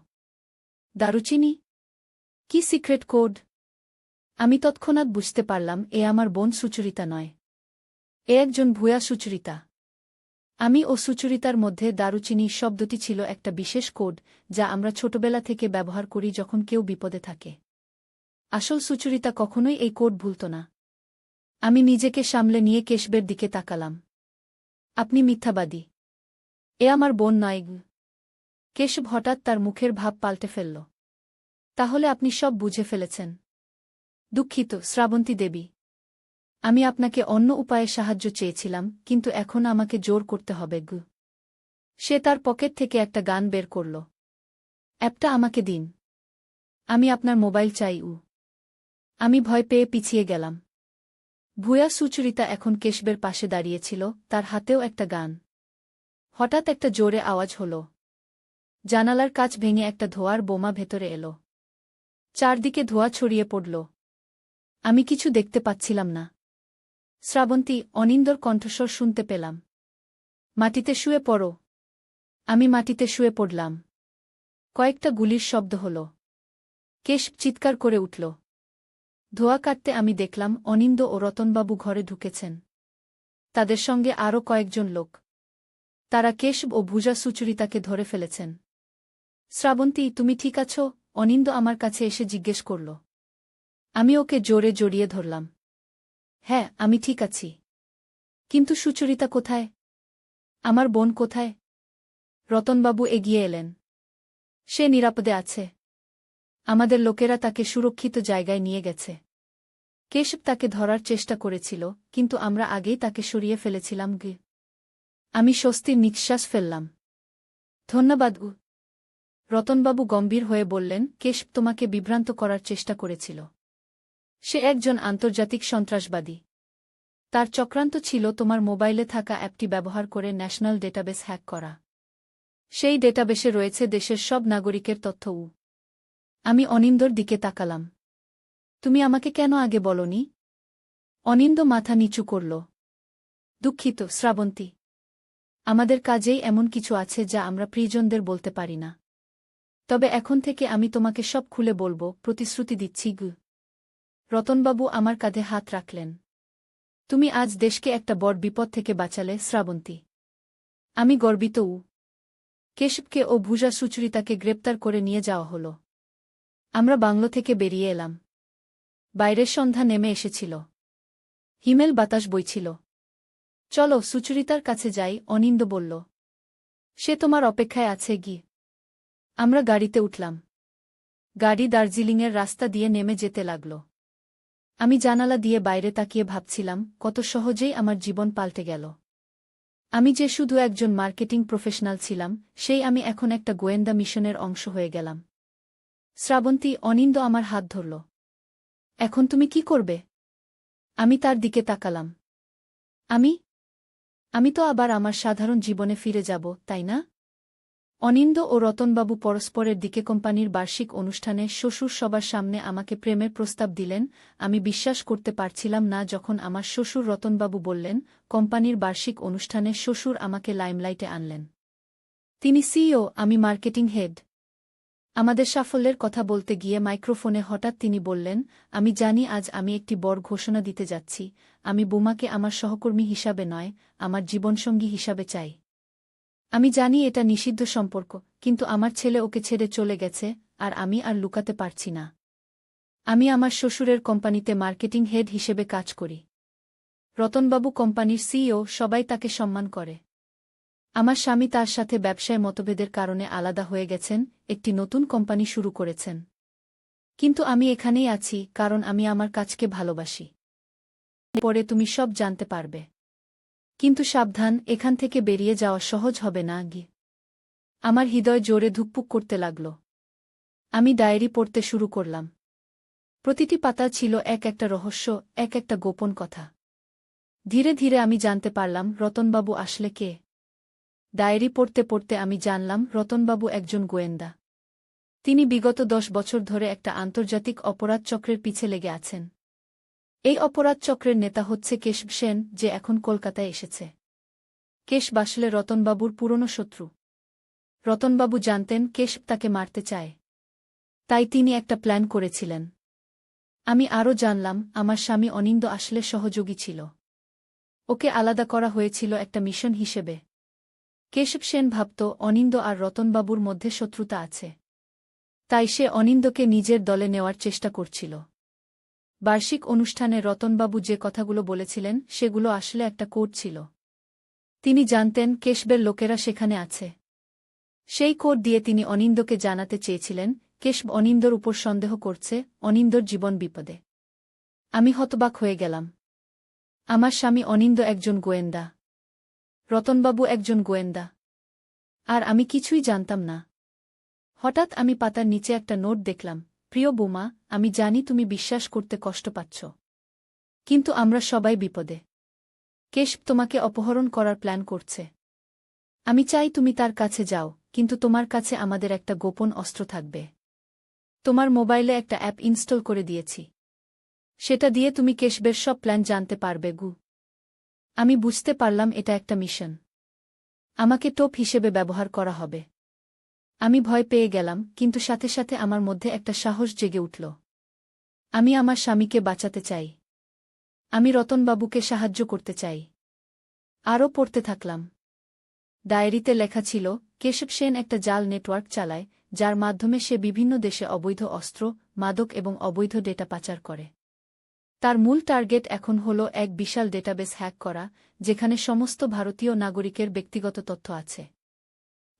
দারুচিনি? কি সিক্রেট কোড? আমি তৎক্ষণাৎ বুঝতে পারলাম এ আমার বোন সুচরিতা নয়। এ একজন ভুয়া সুচরিতা। আমি ও সুচরিতার মধ্যে দারুচিনি শব্দটি ছিল একটা বিশেষ কোড যা আমরা ছোটবেলা থেকে ব্যবহার করি যখন কেউ বিপদে থাকে। আসল সুচরিতা কখনোই এই কোড ভুলত না। আমি নিজেকে সামলে নিয়ে কেশবের দিকে তাকালাম। আপনি মিথ্যাবাদী। এ আমার বোন নয় গু। কেশব হঠাৎ তার মুখের ভাব পাল্টে ফেলল। তাহলে আপনি সব বুঝে ফেলেছেন। দুঃখিত, শ্রাবন্তী দেবী। আমি আপনাকে অন্য উপায়ে সাহায্য চেয়েছিলাম, কিন্তু এখন আমাকে জোর করতে হবে গু। সে তার পকেট থেকে একটা গান বের করল। অ্যাপটা আমাকে দিন। আমি আপনার মোবাইল চাই উ। আমি ভয় পেয়ে পিছিয়ে গেলাম। ভুয়া সুচরিতা এখন কেশবের পাশে দাঁড়িয়েছিল, তার হাতেও একটা গান। হঠাৎ একটা জোরে আওয়াজ হল। জানালার কাচ ভেঙে একটা ধোঁয়ার বোমা ভেতরে এলো। চারদিকে ধোঁয়া ছড়িয়ে পড়ল। আমি কিছু দেখতে পাচ্ছিলাম না। শ্রাবন্তী, অনিন্দর কণ্ঠস্বর শুনতে পেলাম। মাটিতে শুয়ে পড়ো। আমি মাটিতে শুয়ে পড়লাম। কয়েকটা গুলির শব্দ হল। কেশব চিৎকার করে উঠল। ধোঁয়া কাটতে আমি দেখলাম অনিন্দ ও রতনবাবু ঘরে ঢুকেছেন। তাদের সঙ্গে আরও কয়েকজন লোক। তারা কেশব ও ভুজা সুচরিতাকে ধরে ফেলেছেন। শ্রাবন্তী, তুমি ঠিক আছো? অনিন্দ আমার কাছে এসে জিজ্ঞেস করল। আমি ওকে জোরে জড়িয়ে ধরলাম। হ্যাঁ, আমি ঠিক আছি। কিন্তু সুচরিতা কোথায়? আমার বোন কোথায়? রতনবাবু এগিয়ে এলেন। সে নিরাপদে আছে। আমাদের লোকেরা তাকে সুরক্ষিত জায়গায় নিয়ে গেছে। কেশব তাকে ধরার চেষ্টা করেছিল, কিন্তু আমরা আগেই তাকে সরিয়ে ফেলেছিলাম গি। আমি স্বস্তির নিঃশ্বাস ফেললাম। ধন্যবাদ উ। রতনবাবু গম্ভীর হয়ে বললেন, কেশব তোমাকে বিভ্রান্ত করার চেষ্টা করেছিল। সে একজন আন্তর্জাতিক সন্ত্রাসবাদী। তার চক্রান্ত ছিল তোমার মোবাইলে থাকা অ্যাপটি ব্যবহার করে ন্যাশনাল ডেটাবেস হ্যাক করা। সেই ডেটাবেসে রয়েছে দেশের সব নাগরিকের তথ্য উ। আমি অনিন্দর দিকে তাকালাম। তুমি আমাকে কেন আগে বলনি? অনিন্দ মাথা নিচু করল। দুঃখিত, শ্রাবন্তী। আমাদের কাজেই এমন কিছু আছে যা আমরা প্রিয়জনদের বলতে পারি না। তবে এখন থেকে আমি তোমাকে সব খুলে বলবো, প্রতিশ্রুতি দিচ্ছি গু। রতনবাবু আমার কাঁধে হাত রাখলেন। তুমি আজ দেশকে একটা বড় বিপদ থেকে বাঁচালে, শ্রাবন্তী। আমি গর্বিত উ। কেশবকে ও ভুজা সুচরিতাকে গ্রেপ্তার করে নিয়ে যাওয়া হল। আমরা বাংলো থেকে বেরিয়ে এলাম। বাইরের সন্ধ্যা নেমে এসেছিল। হিমেল বাতাস বইছিল। চলো সুচরিতার কাছে যাই, অনিন্দ বলল। সে তোমার অপেক্ষায় আছে গি। আমরা গাড়িতে উঠলাম। গাড়ি দার্জিলিংয়ের রাস্তা দিয়ে নেমে যেতে লাগল। আমি জানালা দিয়ে বাইরে তাকিয়ে ভাবছিলাম কত সহজেই আমার জীবন পাল্টে গেল। আমি যে শুধু একজন মার্কেটিং প্রফেশনাল ছিলাম, সেই আমি এখন একটা গোয়েন্দা মিশনের অংশ হয়ে গেলাম। শ্রাবন্তী, অনিন্দ আমার হাত ধরল। এখন তুমি কি করবে? আমি তার দিকে তাকালাম। আমি তো আবার আমার সাধারণ জীবনে ফিরে যাব, তাই না? অনিন্দ ও রতনবাবু পরস্পরের দিকে কোম্পানির বার্ষিক অনুষ্ঠানে শ্বশুর সবার সামনে আমাকে প্রেমের প্রস্তাব দিলেন। আমি বিশ্বাস করতে পারছিলাম না যখন আমার শ্বশুর রতনবাবু বললেন, কোম্পানির বার্ষিক অনুষ্ঠানে শ্বশুর আমাকে লাইমলাইটে আনলেন। তিনি সিইও, আমি মার্কেটিং হেড। আমাদের সাফল্যের কথা বলতে গিয়ে মাইক্রোফোনে হঠাৎ তিনি বললেন, আমি জানি আজ আমি একটি বড় ঘোষণা দিতে যাচ্ছি। আমি বোমাকে আমার সহকর্মী হিসাবে নয়, আমার জীবনসঙ্গী হিসাবে চাই। আমি জানি এটা নিষিদ্ধ সম্পর্ক, কিন্তু আমার ছেলে ওকে ছেড়ে চলে গেছে, আর আমি আর লুকাতে পারছি না। আমি আমার শ্বশুরের কোম্পানিতে মার্কেটিং হেড হিসেবে কাজ করি। রতনবাবু কোম্পানির সিইও, সবাই তাকে সম্মান করে। আমার স্বামী তার সাথে ব্যবসায় মতভেদের কারণে আলাদা হয়ে গেছেন, একটি নতুন কোম্পানি শুরু করেছেন। কিন্তু আমি এখানেই আছি কারণ আমি আমার কাজকে ভালোবাসি। পরে তুমি সব জানতে পারবে। কিন্তু সাবধান, এখান থেকে বেরিয়ে যাওয়া সহজ হবে না গি। আমার হৃদয় জোরে ধুকপুক করতে লাগল। আমি ডায়েরি পড়তে শুরু করলাম। প্রতিটি পাতা ছিল এক একটা রহস্য, এক একটা গোপন কথা। ধীরে ধীরে আমি জানতে পারলাম রতনবাবু আসলে কে। ডায়েরি পড়তে পড়তে আমি জানলাম রতনবাবু একজন গোয়েন্দা। তিনি বিগত 10 বছর ধরে একটা আন্তর্জাতিক অপরাধ চক্রের পিছে লেগে আছেন। এই অপরাধ চক্রের নেতা হচ্ছে কেশব সেন, যে এখন কলকাতায় এসেছে। কেশব আসলে রতনবাবুর পুরনো শত্রু। রতনবাবু জানতেন কেশব তাকে মারতে চায়। তাই তিনি একটা প্ল্যান করেছিলেন। আমি আরও জানলাম আমার স্বামী অনিন্দ আসলে সহযোগী ছিল। ওকে আলাদা করা হয়েছিল একটা মিশন হিসেবে। কেশব সেন ভাবত অনিন্দ আর রতনবাবুর মধ্যে শত্রুতা আছে। তাই সে অনিন্দকে নিজের দলে নেওয়ার চেষ্টা করছিল। বার্ষিক অনুষ্ঠানে রতনবাবু যে কথাগুলো বলেছিলেন সেগুলো আসলে একটা কোড ছিল। তিনি জানতেন কেশবের লোকেরা সেখানে আছে। সেই কোড দিয়ে তিনি অনিন্দকে জানাতে চেয়েছিলেন কেশব অনিন্দর উপর সন্দেহ করছে, অনিন্দর জীবন বিপদে। আমি হতবাক হয়ে গেলাম। আমার স্বামী অনিন্দ একজন গোয়েন্দা। রতনবাবু একজন গোয়েন্দা। আর আমি কিছুই জানতাম না। হঠাৎ আমি পাতার নিচে একটা নোট দেখলাম, প্রিয় বোমা, আমি জানি তুমি বিশ্বাস করতে কষ্ট পাচ্ছ। কিন্তু আমরা সবাই বিপদে। কেশব তোমাকে অপহরণ করার প্ল্যান করছে। আমি চাই তুমি তার কাছে যাও, কিন্তু তোমার কাছে আমাদের একটা গোপন অস্ত্র থাকবে। তোমার মোবাইলে একটা অ্যাপ ইনস্টল করে দিয়েছি। সেটা দিয়ে তুমি কেশবের সব প্ল্যান জানতে পারবে গু। আমি বুঝতে পারলাম এটা একটা মিশন। আমাকে টোপ হিসেবে ব্যবহার করা হবে। আমি ভয় পেয়ে গেলাম, কিন্তু সাথে সাথে আমার মধ্যে একটা সাহস জেগে উঠল। আমি আমার স্বামীকে বাঁচাতে চাই। আমি রতনবাবুকে সাহায্য করতে চাই। আরও পড়তে থাকলাম। ডায়েরিতে লেখা ছিল কেশব সেন একটা জাল নেটওয়ার্ক চালায়, যার মাধ্যমে সে বিভিন্ন দেশে অবৈধ অস্ত্র, মাদক এবং অবৈধ ডেটা পাচার করে। তার মূল টার্গেট এখন হল এক বিশাল ডেটাবেস হ্যাক করা, যেখানে সমস্ত ভারতীয় নাগরিকের ব্যক্তিগত তথ্য আছে।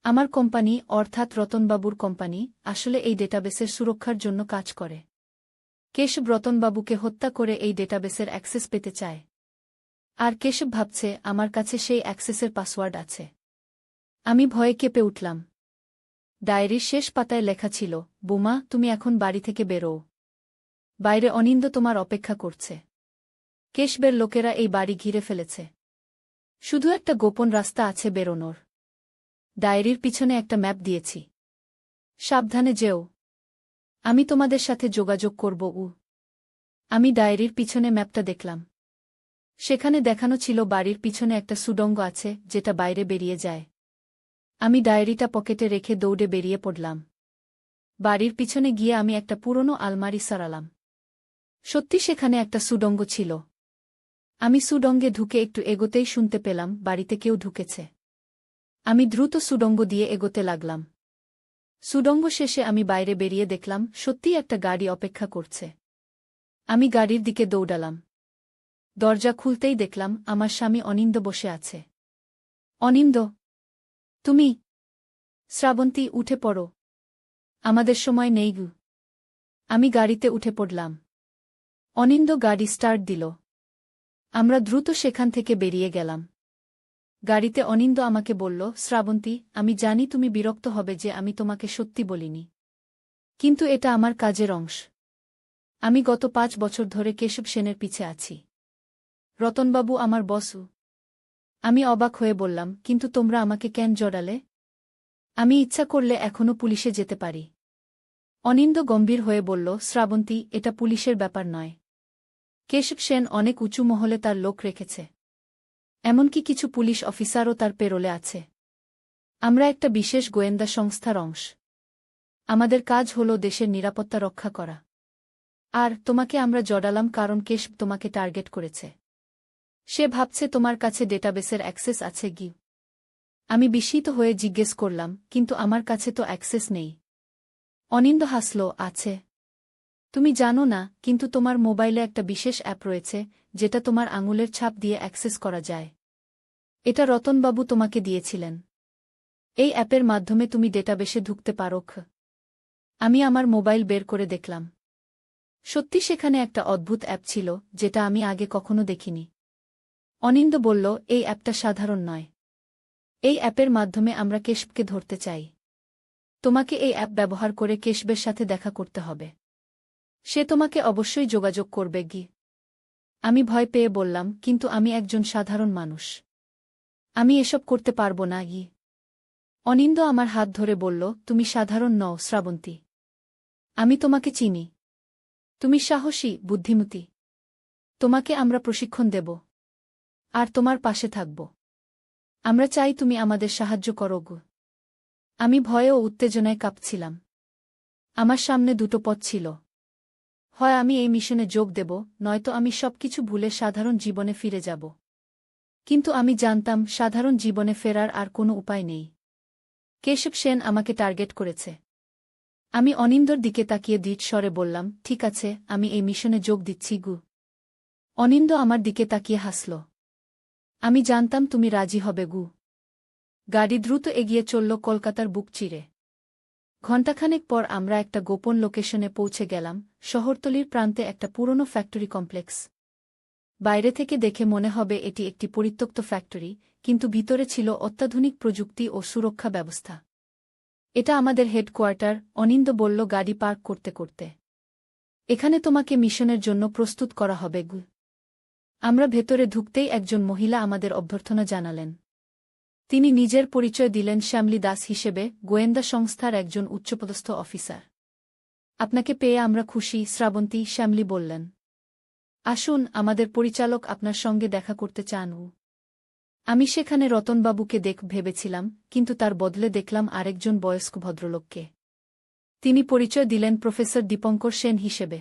আমার কোম্পানি, অর্থাৎ রতনবাবুর কোম্পানি, আসলে এই ডেটাবেসের সুরক্ষার জন্য কাজ করে। কেশব রতনবাবুকে হত্যা করে এই ডেটাবেসের অ্যাক্সেস পেতে চায়। আর কেশব ভাবছে আমার কাছে সেই অ্যাক্সেসের পাসওয়ার্ড আছে। আমি ভয়ে কেঁপে উঠলাম। ডায়েরির শেষ পাতায় লেখা ছিল, বোমা, তুমি এখন বাড়ি থেকে বেরোও। বাইরে অনিন্দ তোমার অপেক্ষা করছে। কেশবের লোকেরা এই বাড়ি ঘিরে ফেলেছে। শুধু একটা গোপন রাস্তা আছে বেরোনোর। ডায়েরির পিছনে একটা ম্যাপ দিয়েছি। সাবধানে যেও। আমি তোমাদের সাথে যোগাযোগ করব। আমি ডায়েরির পিছনে ম্যাপটা দেখলাম। সেখানে দেখানো ছিল বাড়ির পিছনে একটা সুড়ঙ্গ আছে, যেটা বাইরে বেরিয়ে যায়। আমি ডায়েরিটা পকেটে রেখে দৌড়ে বেরিয়ে পড়লাম। বাড়ির পিছনে গিয়ে আমি একটা পুরনো আলমারি সরালাম। সত্যি সেখানে একটা সুড়ঙ্গ ছিল। আমি সুড়ঙ্গে ঢুকে একটু এগোতেই শুনতে পেলাম বাড়িতে কেউ ঢুকেছে। আমি দ্রুত সুড়ঙ্গ দিয়ে এগোতে লাগলাম। সুড়ঙ্গ শেষে আমি বাইরে বেরিয়ে দেখলাম সত্যিই একটা গাড়ি অপেক্ষা করছে। আমি গাড়ির দিকে দৌড়ালাম। দরজা খুলতেই দেখলাম আমার স্বামী অনিন্দ বসে আছে। অনিন্দ, তুমি? শ্রাবন্তী, উঠে পড়ো, আমাদের সময় নেই গু। আমি গাড়িতে উঠে পড়লাম। অনিন্দ গাড়ি স্টার্ট দিল। আমরা দ্রুত সেখান থেকে বেরিয়ে গেলাম। গাড়িতে অনিন্দ আমাকে বলল, শ্রাবন্তী, আমি জানি তুমি বিরক্ত হবে যে আমি তোমাকে সত্যি বলিনি, কিন্তু এটা আমার কাজের অংশ। আমি গত 5 বছর ধরে কেশব সেনের পিছে আছি। রতনবাবু আমার বসু। আমি অবাক হয়ে বললাম, কিন্তু তোমরা আমাকে কেন জড়ালে? আমি ইচ্ছা করলে এখনও পুলিশে যেতে পারি। অনিন্দ গম্ভীর হয়ে বলল, শ্রাবন্তী, এটা পুলিশের ব্যাপার নয়। কেশব সেন অনেক উঁচু মহলে তার লোক রেখেছে। এমনকি কিছু পুলিশ অফিসারও তার পেরোলে আছে। আমরা একটা বিশেষ গোয়েন্দা সংস্থার অংশ। আমাদের কাজ হল দেশের নিরাপত্তা রক্ষা করা। আর তোমাকে আমরা জড়ালাম কারণ কেশব তোমাকে টার্গেট করেছে। সে ভাবছে তোমার কাছে ডেটাবেসের অ্যাক্সেস আছে কি। আমি বিস্মিত হয়ে জিজ্ঞেস করলাম, কিন্তু আমার কাছে তো অ্যাক্সেস নেই। অনিন্দ হাসল, আছে। তুমি জানো না, কিন্তু তোমার মোবাইলে একটা বিশেষ অ্যাপ রয়েছে যেটা তোমার আঙুলের ছাপ দিয়ে অ্যাক্সেস করা যায়। এটা রতনবাবু তোমাকে দিয়েছিলেন। এই অ্যাপের মাধ্যমে তুমি ডেটাবেসে ঢুকতে পারো। আমি আমার মোবাইল বের করে দেখলাম। সত্যি সেখানে একটা অদ্ভুত অ্যাপ ছিল যেটা আমি আগে কখনো দেখিনি। অনিন্দ বলল, এই অ্যাপটা সাধারণ নয়। এই অ্যাপের মাধ্যমে আমরা কেশবকে ধরতে চাই। তোমাকে এই অ্যাপ ব্যবহার করে কেশবের সাথে দেখা করতে হবে। সে তোমাকে অবশ্যই যোগাযোগ করবে গি। আমি ভয় পেয়ে বললাম, কিন্তু আমি একজন সাধারণ মানুষ। আমি এসব করতে পারব না গি। অনিন্দ আমার হাত ধরে বলল, তুমি সাধারণ নও শ্রাবন্তী। আমি তোমাকে চিনি। তুমি সাহসী, বুদ্ধিমতী। তোমাকে আমরা প্রশিক্ষণ দেব। আর তোমার পাশে থাকব। আমরা চাই তুমি আমাদের সাহায্য করো গো। আমি ভয়ে ও উত্তেজনায় কাঁপছিলাম। আমার সামনে দুটো পথ ছিল। হয় আমি এই মিশনে যোগ দেব, নয়তো আমি সবকিছু ভুলে সাধারণ জীবনে ফিরে যাব। কিন্তু আমি জানতাম সাধারণ জীবনে ফেরার আর কোনো উপায় নেই। কেশব সেন আমাকে টার্গেট করেছে। আমি অনিন্দর দিকে তাকিয়ে দৃঢ় স্বরে বললাম, ঠিক আছে, আমি এই মিশনে যোগ দিচ্ছি গু। অনিন্দ আমার দিকে তাকিয়ে হাসল। আমি জানতাম তুমি রাজি হবে গু। গাড়ি দ্রুত এগিয়ে চলল কলকাতার বুক চিরে। ঘণ্টাখানেক পর আমরা একটা গোপন লোকেশনে পৌঁছে গেলাম, শহরতলির প্রান্তে একটা পুরনো ফ্যাক্টরি কমপ্লেক্স। বাইরে থেকে দেখে মনে হবে এটি একটি পরিত্যক্ত ফ্যাক্টরি, কিন্তু ভিতরে ছিল অত্যাধুনিক প্রযুক্তি ও সুরক্ষা ব্যবস্থা। এটা আমাদের হেডকোয়ার্টার, অনিন্দ বলল গাড়ি পার্ক করতে করতে। এখানে তোমাকে মিশনের জন্য প্রস্তুত করা হবে গু। আমরা ভেতরে ঢুকতেই একজন মহিলা আমাদের অভ্যর্থনা জানালেন। তিনি নিজের পরিচয় দিলেন শ্যামলী দাস হিসেবে, গোয়েন্দা সংস্থার একজন উচ্চপদস্থ অফিসার। আপনাকে পেয়ে আমরা খুশি শ্রাবন্তী, শ্যামলী বললেন। আসুন, আমাদের পরিচালক আপনার সঙ্গে দেখা করতে চান। আমি সেখানে রতনবাবুকে ভেবেছিলাম, কিন্তু তার বদলে দেখলাম আরেকজন বয়স্ক ভদ্রলোককে। তিনি পরিচয় দিলেন প্রফেসর দীপঙ্কর সেন হিসেবে।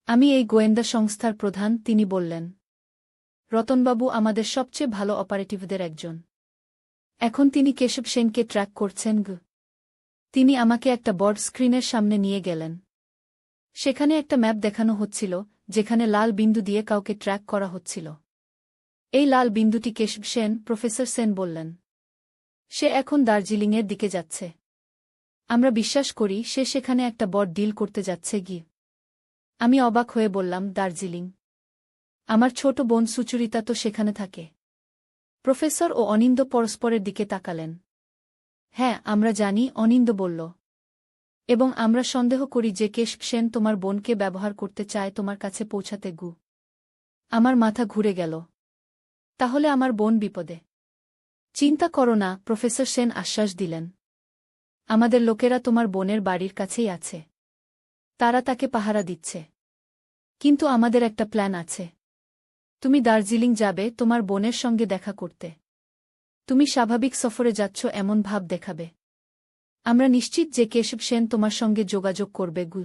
আমি এই গোয়েন্দা সংস্থার প্রধান, তিনি বললেন। রতনবাবু আমাদের সবচেয়ে ভালো অপারেটিভদের একজন। এখন তিনি কেশব সেনকে ট্র্যাক করছেন গু। তিনি আমাকে একটা বড় স্ক্রিনের সামনে নিয়ে গেলেন। সেখানে একটা ম্যাপ দেখানো হচ্ছিল, যেখানে লাল বিন্দু দিয়ে কাউকে ট্র্যাক করা হচ্ছিল। এই লাল বিন্দুটি কেশব সেন, প্রফেসর সেন বললেন। সে এখন দার্জিলিংয়ের দিকে যাচ্ছে। আমরা বিশ্বাস করি সে সেখানে একটা বড় ডিল করতে যাচ্ছে গি। আমি অবাক হয়ে বললাম, দার্জিলিং? আমার ছোট বোন সুচরিতা তো সেখানে থাকে। প্রফেসর ও অনিন্দ পরস্পরের দিকে তাকালেন। হ্যাঁ, আমরা জানি, অনিন্দ বলল। এবং আমরা সন্দেহ করি যে কেশব সেন তোমার বোনকে ব্যবহার করতে চায় তোমার কাছে পৌঁছাতে গু। আমার মাথা ঘুরে গেল। তাহলে আমার বোন বিপদে? চিন্তা করো না, প্রফেসর সেন আশ্বাস দিলেন। আমাদের লোকেরা তোমার বোনের বাড়ির কাছেই আছে। তারা তাকে পাহারা দিচ্ছে। কিন্তু আমাদের একটা প্ল্যান আছে। তুমি দার্জিলিং যাবে তোমার বোনের সঙ্গে দেখা করতে। তুমি স্বাভাবিক সফরে যাচ্ছ এমন ভাব দেখাবে। আমরা নিশ্চিত যে কেশব সেন তোমার সঙ্গে যোগাযোগ করবে গু।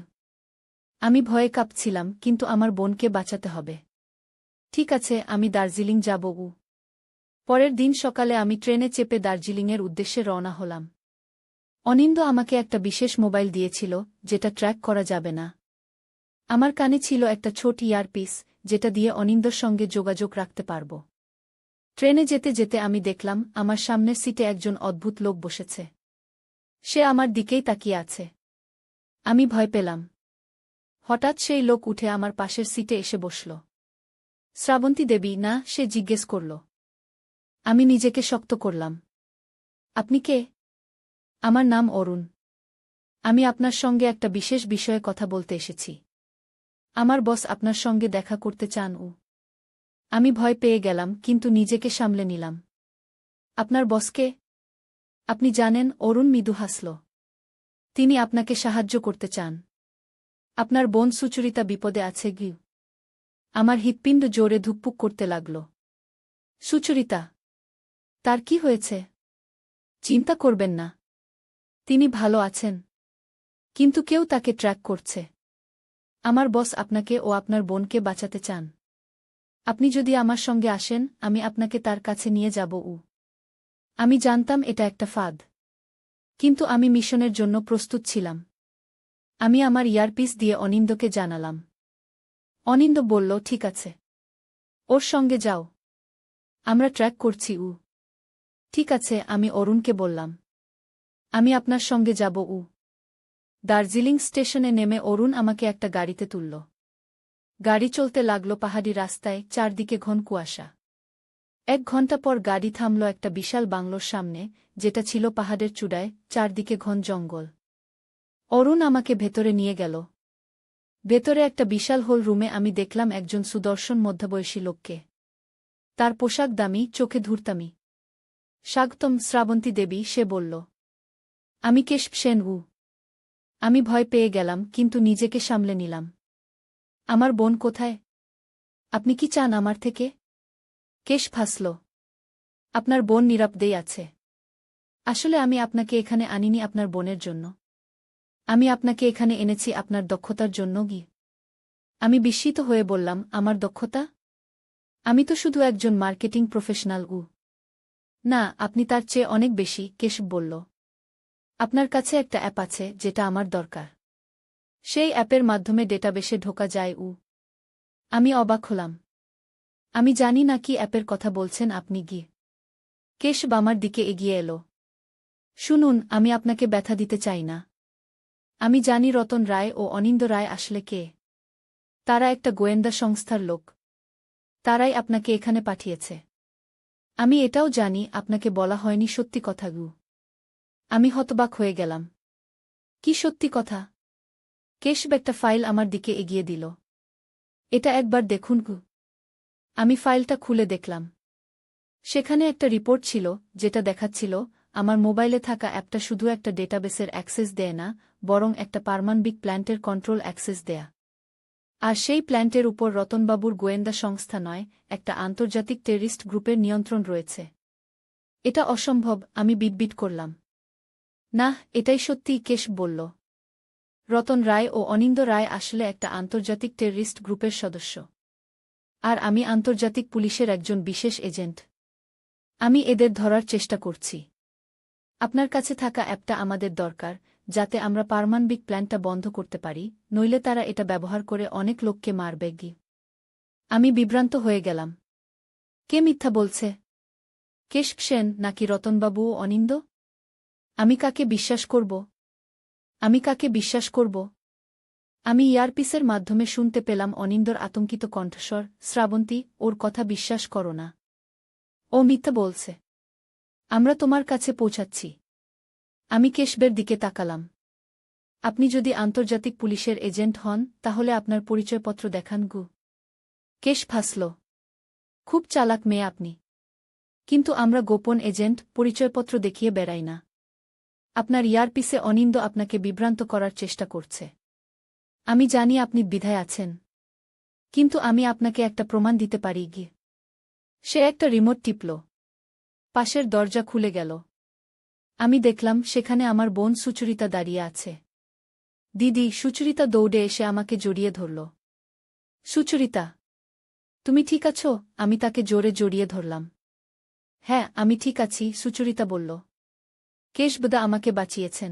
আমি ভয়ে কাঁপছিলাম, কিন্তু আমার বোনকে বাঁচাতে হবে। ঠিক আছে, আমি দার্জিলিং যাব গু। পরের দিন সকালে আমি ট্রেনে চেপে দার্জিলিংয়ের উদ্দেশ্যে রওনা হলাম। অনিন্দ আমাকে একটা বিশেষ মোবাইল দিয়েছিল, যেটা ট্র্যাক করা যাবে না। আমার কানে ছিল একটা ছোট ইয়ারপিস, যেটা দিয়ে অনিন্দর সঙ্গে যোগাযোগ রাখতে পারব। ট্রেনে যেতে যেতে আমি দেখলাম আমার সামনের সিটে একজন অদ্ভুত লোক বসেছে। সে আমার দিকেই তাকিয়ে আছে। আমি ভয় পেলাম। হঠাৎ সেই লোক উঠে আমার পাশের সিটে এসে বসল। শ্রাবন্তী দেবী না, সে জিজ্ঞেস করল। আমি নিজেকে শক্ত করলাম। আপনি কে? আমার নাম অরুণ। আমি আপনার সঙ্গে একটা বিশেষ বিষয়ে কথা বলতে এসেছি। আমার বস আপনার সঙ্গে দেখা করতে চান। আমি ভয় পেয়ে গেলাম, কিন্তু নিজেকে সামলে নিলাম। আপনার বসকে? আপনি জানেন? অরুণ মৃদু হাসল। তিনি আপনাকে সাহায্য করতে চান। আপনার বোন সুচরিতা বিপদে আছে গিয়ে। আমার হৃৎপিণ্ড জোরে ধুকপুক করতে লাগল। সুচরিতা? তার কি হয়েছে? চিন্তা করবেন না, তিনি ভালো আছেন। কিন্তু কেউ তাকে ট্র্যাক করছে। আমার বস আপনাকে ও আপনার বোনকে বাঁচাতে চান। আপনি যদি আমার সঙ্গে আসেন, আমি আপনাকে তার কাছে নিয়ে যাব। আমি জানতাম এটা একটা ফাঁদ, কিন্তু আমি মিশনের জন্য প্রস্তুত ছিলাম। আমি আমার ইয়ারপিস দিয়ে অনিন্দকে জানালাম। অনিন্দ বলল, ঠিক আছে, ওর সঙ্গে যাও, আমরা ট্র্যাক করছি। ঠিক আছে, আমি অরুণকে বললাম। আমি আপনার সঙ্গে যাব। দার্জিলিং স্টেশনে নেমে অরুণ আমাকে একটা গাড়িতে তুলল। গাড়ি চলতে লাগল পাহাড়ি রাস্তায়, চারদিকে ঘন কুয়াশা। 1 ঘণ্টা পর গাড়ি থামল একটা বিশাল বাংলোর সামনে, যেটা ছিল পাহাড়ের চূড়ায়, চারদিকে ঘন জঙ্গল। অরুণ আমাকে ভেতরে নিয়ে গেল। ভেতরে একটা বিশাল হোল রুমে আমি দেখলাম একজন সুদর্শন মধ্যবয়সী লোককে। তার পোশাক দামি, চোখে ধূর্তামি। স্বাগতম শ্রাবন্তী দেবী, সে বলল। আমি কেশব সেন। আমি ভয় পেয়ে গেলাম, কিন্তু নিজেকে সামলে নিলাম। আমার বোন কোথায়? আপনি কি চান আমার থেকে? কেশব হাসল। আপনার বোন নিরাপদেই আছে। আসলে আমি আপনাকে এখানে আনিনি আপনার বোনের জন্য। আমি আপনাকে এখানে এনেছি আপনার দক্ষতার জন্য। আমি বিস্মিত হয়ে বললাম, আমার দক্ষতা? আমি তো শুধু একজন মার্কেটিং প্রফেশনাল। না, আপনি তার চেয়ে অনেক বেশি, কেশব বলল। আপনার কাছে একটা অ্যাপ আছে যেটা আমার দরকার। সেই অ্যাপের মাধ্যমে ডেটাবেসে ঢোকা যায়। আমি অবাক হলাম। আমি জানি না কি অ্যাপের কথা বলছেন আপনি। কেশব আমার দিকে এগিয়ে এলো। শুনুন, আমি আপনাকে ব্যথা দিতে চাই না। আমি জানি রতন রায় ও অনিন্দ রায় আসলে কে। তারা একটা গোয়েন্দা সংস্থার লোক। তারাই আপনাকে এখানে পাঠিয়েছে। আমি এটাও জানি আপনাকে বলা হয়নি সত্যি কথা। আমি হতবাক হয়ে গেলাম। কি সত্যি কথা? কেশব একটা ফাইল আমার দিকে এগিয়ে দিল। এটা একবার দেখুন। আমি ফাইলটা খুলে দেখলাম। সেখানে একটা রিপোর্ট ছিল, যেটা দেখাচ্ছিল আমার মোবাইলে থাকা অ্যাপটা শুধু একটা ডেটাবেসের অ্যাক্সেস দেয় না, বরং একটা পারমাণবিক প্ল্যান্টের কন্ট্রোল অ্যাক্সেস দেয়া। আর সেই প্ল্যান্টের উপর রতনবাবুর গোয়েন্দা সংস্থা নয়, একটা আন্তর্জাতিক টেররিস্ট গ্রুপের নিয়ন্ত্রণ রয়েছে। এটা অসম্ভব, আমি বিটবিট করলাম। না, এটাই সত্যি, কেশব বলল। রতন রায় ও অনিন্দ রায় আসলে একটা আন্তর্জাতিক টেররিস্ট গ্রুপের সদস্য। আর আমি আন্তর্জাতিক পুলিশের একজন বিশেষ এজেন্ট। আমি এদের ধরার চেষ্টা করছি। আপনার কাছে থাকা অ্যাপটা আমাদের দরকার, যাতে আমরা পারমাণবিক প্ল্যান্টটা বন্ধ করতে পারি, নইলে তারা এটা ব্যবহার করে অনেক লোককে মারবে। আমি বিভ্রান্ত হয়ে গেলাম। কে মিথ্যা বলছে? কেশব সেন নাকি রতনবাবু ও অনিন্দ? আমি কাকে বিশ্বাস করব? আমি কাকে বিশ্বাস করব? আমি ইয়ারপিসের মাধ্যমে শুনতে পেলাম অনিন্দর আতঙ্কিত কণ্ঠস্বর। শ্রাবন্তী, ওর কথা বিশ্বাস করো না। ও মিথ্যা বলছে। আমরা তোমার কাছে পৌঁছাচ্ছি। আমি কেশবের দিকে তাকালাম। আপনি যদি আন্তর্জাতিক পুলিশের এজেন্ট হন, তাহলে আপনার পরিচয়পত্র দেখান। কেশব হাসল। খুব চালাক মেয়ে আপনি। কিন্তু আমরা গোপন এজেন্ট, পরিচয়পত্র দেখিয়ে বেড়াই না। আপনার ইয়ারপিসে অনিন্দ আপনাকে বিভ্রান্ত করার চেষ্টা করছে। আমি জানি আপনি দ্বিধায় আছেন, কিন্তু আমি আপনাকে একটা প্রমাণ দিতে পারি। সে একটা রিমোট টিপল। পাশের দরজা খুলে গেল। আমি দেখলাম সেখানে আমার বোন সুচরিতা দাঁড়িয়ে আছে। দিদি, সুচরিতা দৌড়ে এসে আমাকে জড়িয়ে ধরল। সুচরিতা, তুমি ঠিক আছো? আমি তাকে জোরে জড়িয়ে ধরলাম। হ্যাঁ, আমি ঠিক আছি, সুচরিতা বলল। কেশবদা আমাকে বাঁচিয়েছেন।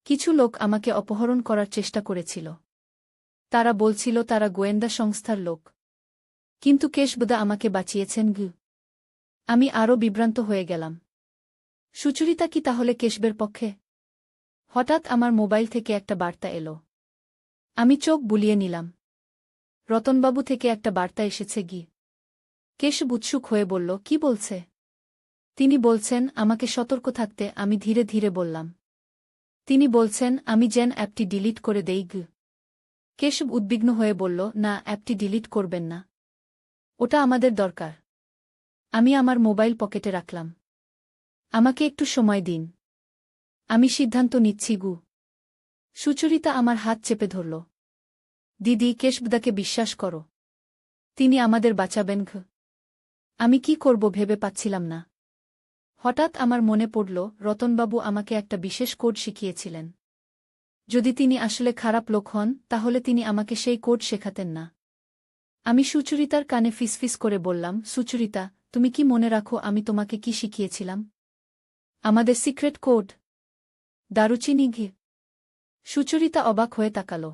কিছু লোক আমাকে অপহরণ করার চেষ্টা করেছিল। তারা বলছিল তারা গোয়েন্দা সংস্থার লোক। কিন্তু কেশবদা আমাকে বাঁচিয়েছেন গু। আমি আরও বিভ্রান্ত হয়ে গেলাম। সুচরিতা কি তাহলে কেশবের পক্ষে? হঠাৎ আমার মোবাইল থেকে একটা বার্তা এলো। আমি চোখ বুলিয়ে নিলাম। রতনবাবু থেকে একটা বার্তা এসেছে গি। কেশব উৎসুক হয়ে বলল, কি বলছে? তিনি বলছেন আমাকে সতর্ক থাকতে। আমি ধীরে ধীরে বললাম। তিনি বলছেন আমি যেন অ্যাপটি ডিলিট করে দেই গু। কেশব উদ্বিগ্ন হয়ে বলল, না, অ্যাপটি ডিলিট করবেন না। ওটা আমাদের দরকার। আমি আমার মোবাইল পকেটে রাখলাম। আমাকে একটু সময় দিন। আমি সিদ্ধান্ত নিচ্ছি গু। সুচরিতা আমার হাত চেপে ধরল। দিদি, কেশবদাকে বিশ্বাস করো। তিনি আমাদের বাঁচাবেন ঘ। আমি কি করব ভেবে পাচ্ছিলাম না। হঠাৎ আমার মনে পড়ল, রতনবাবু আমাকে একটা বিশেষ কোড শিখিয়েছিলেন। যদি তিনি আসলে খারাপ লোক হন, তাহলে তিনি আমাকে সেই কোড শেখাতেন না। আমি সুচরিতার কানে ফিসফিস করে বললাম, সুচরিতা, তুমি কি মনে রাখো আমি তোমাকে কি শিখিয়েছিলাম? আমাদের সিক্রেট কোড, দারুচিনি ঘি। সুচরিতা অবাক হয়ে তাকাল।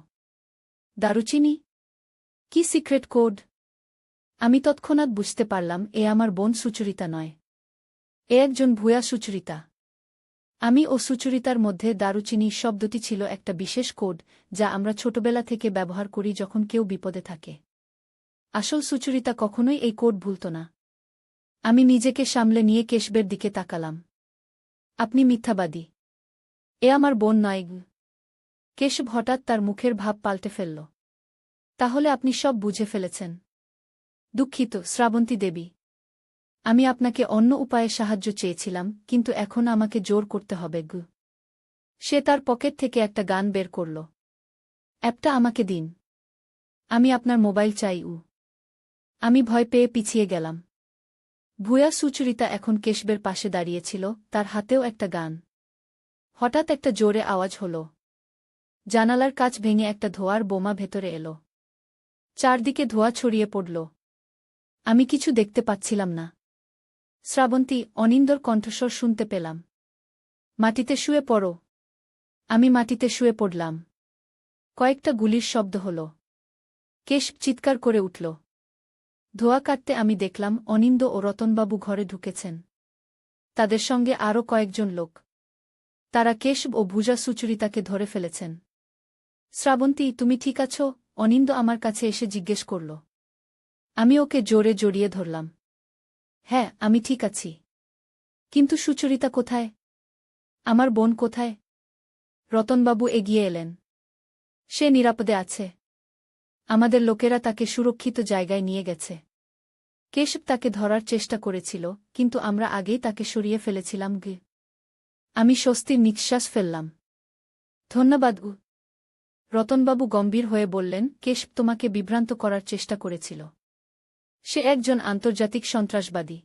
দারুচিনি? কি সিক্রেট কোড? আমি তৎক্ষণাৎ বুঝতে পারলাম এ আমার বোন সুচরিতা নয়। এ একজন ভুয়া সুচরিতা। আমি ও সুচরিতার মধ্যে দারুচিনি শব্দটি ছিল একটা বিশেষ কোড, যা আমরা ছোটবেলা থেকে ব্যবহার করি যখন কেউ বিপদে থাকে। আসল সুচরিতা কখনোই এই কোড ভুলত না। আমি নিজেকে সামলে নিয়ে কেশবের দিকে তাকালাম। আপনি মিথ্যাবাদী। এ আমার বোন নয়। কেশব হঠাৎ তার মুখের ভাব পাল্টে ফেলল। তাহলে আপনি সব বুঝে ফেলেছেন। দুঃখিত, শ্রাবন্তী দেবী। আমি আপনাকে অন্য উপায়ে সাহায্য চেয়েছিলাম, কিন্তু এখন আমাকে জোর করতে হবে গু। সে তার পকেট থেকে একটা গান বের করল। অ্যাপটা আমাকে দিন। আমি আপনার মোবাইল চাই উ। আমি ভয় পেয়ে পিছিয়ে গেলাম। ভুয়া সুচরিতা এখন কেশবের পাশে দাঁড়িয়েছিল, তার হাতেও একটা গান। হঠাৎ একটা জোরে আওয়াজ হল। জানালার কাচ ভেঙে একটা ধোঁয়ার বোমা ভেতরে এলো। চারদিকে ধোঁয়া ছড়িয়ে পড়ল। আমি কিছু দেখতে পাচ্ছিলাম না। শ্রাবন্তী, অনিন্দর কণ্ঠস্বর শুনতে পেলাম। মাটিতে শুয়ে পড়ো। আমি মাটিতে শুয়ে পড়লাম। কয়েকটা গুলির শব্দ হল। কেশব চিৎকার করে উঠল। ধোঁয়া কাটতে আমি দেখলাম অনিন্দ ও রতনবাবু ঘরে ঢুকেছেন। তাদের সঙ্গে আরও কয়েকজন লোক। তারা কেশব ও ভুজা সুচরিতাকে ধরে ফেলেছেন। শ্রাবন্তী, তুমি ঠিক আছো? অনিন্দ আমার কাছে এসে জিজ্ঞেস করল। আমি ওকে জোরে জড়িয়ে ধরলাম। হ্যাঁ, আমি ঠিক আছি। কিন্তু সুচরিতা কোথায়? আমার বোন কোথায়? রতনবাবু এগিয়ে এলেন। সে নিরাপদে আছে। আমাদের লোকেরা তাকে সুরক্ষিত জায়গায় নিয়ে গেছে। কেশব তাকে ধরার চেষ্টা করেছিল, কিন্তু আমরা আগেই তাকে সরিয়ে ফেলেছিলাম গে। আমি স্বস্তির নিঃশ্বাস ফেললাম। ধন্যবাদ উ। রতনবাবু গম্ভীর হয়ে বললেন, কেশব তোমাকে বিভ্রান্ত করার চেষ্টা করেছিল। সে একজন আন্তর্জাতিক সন্ত্রাসবাদী।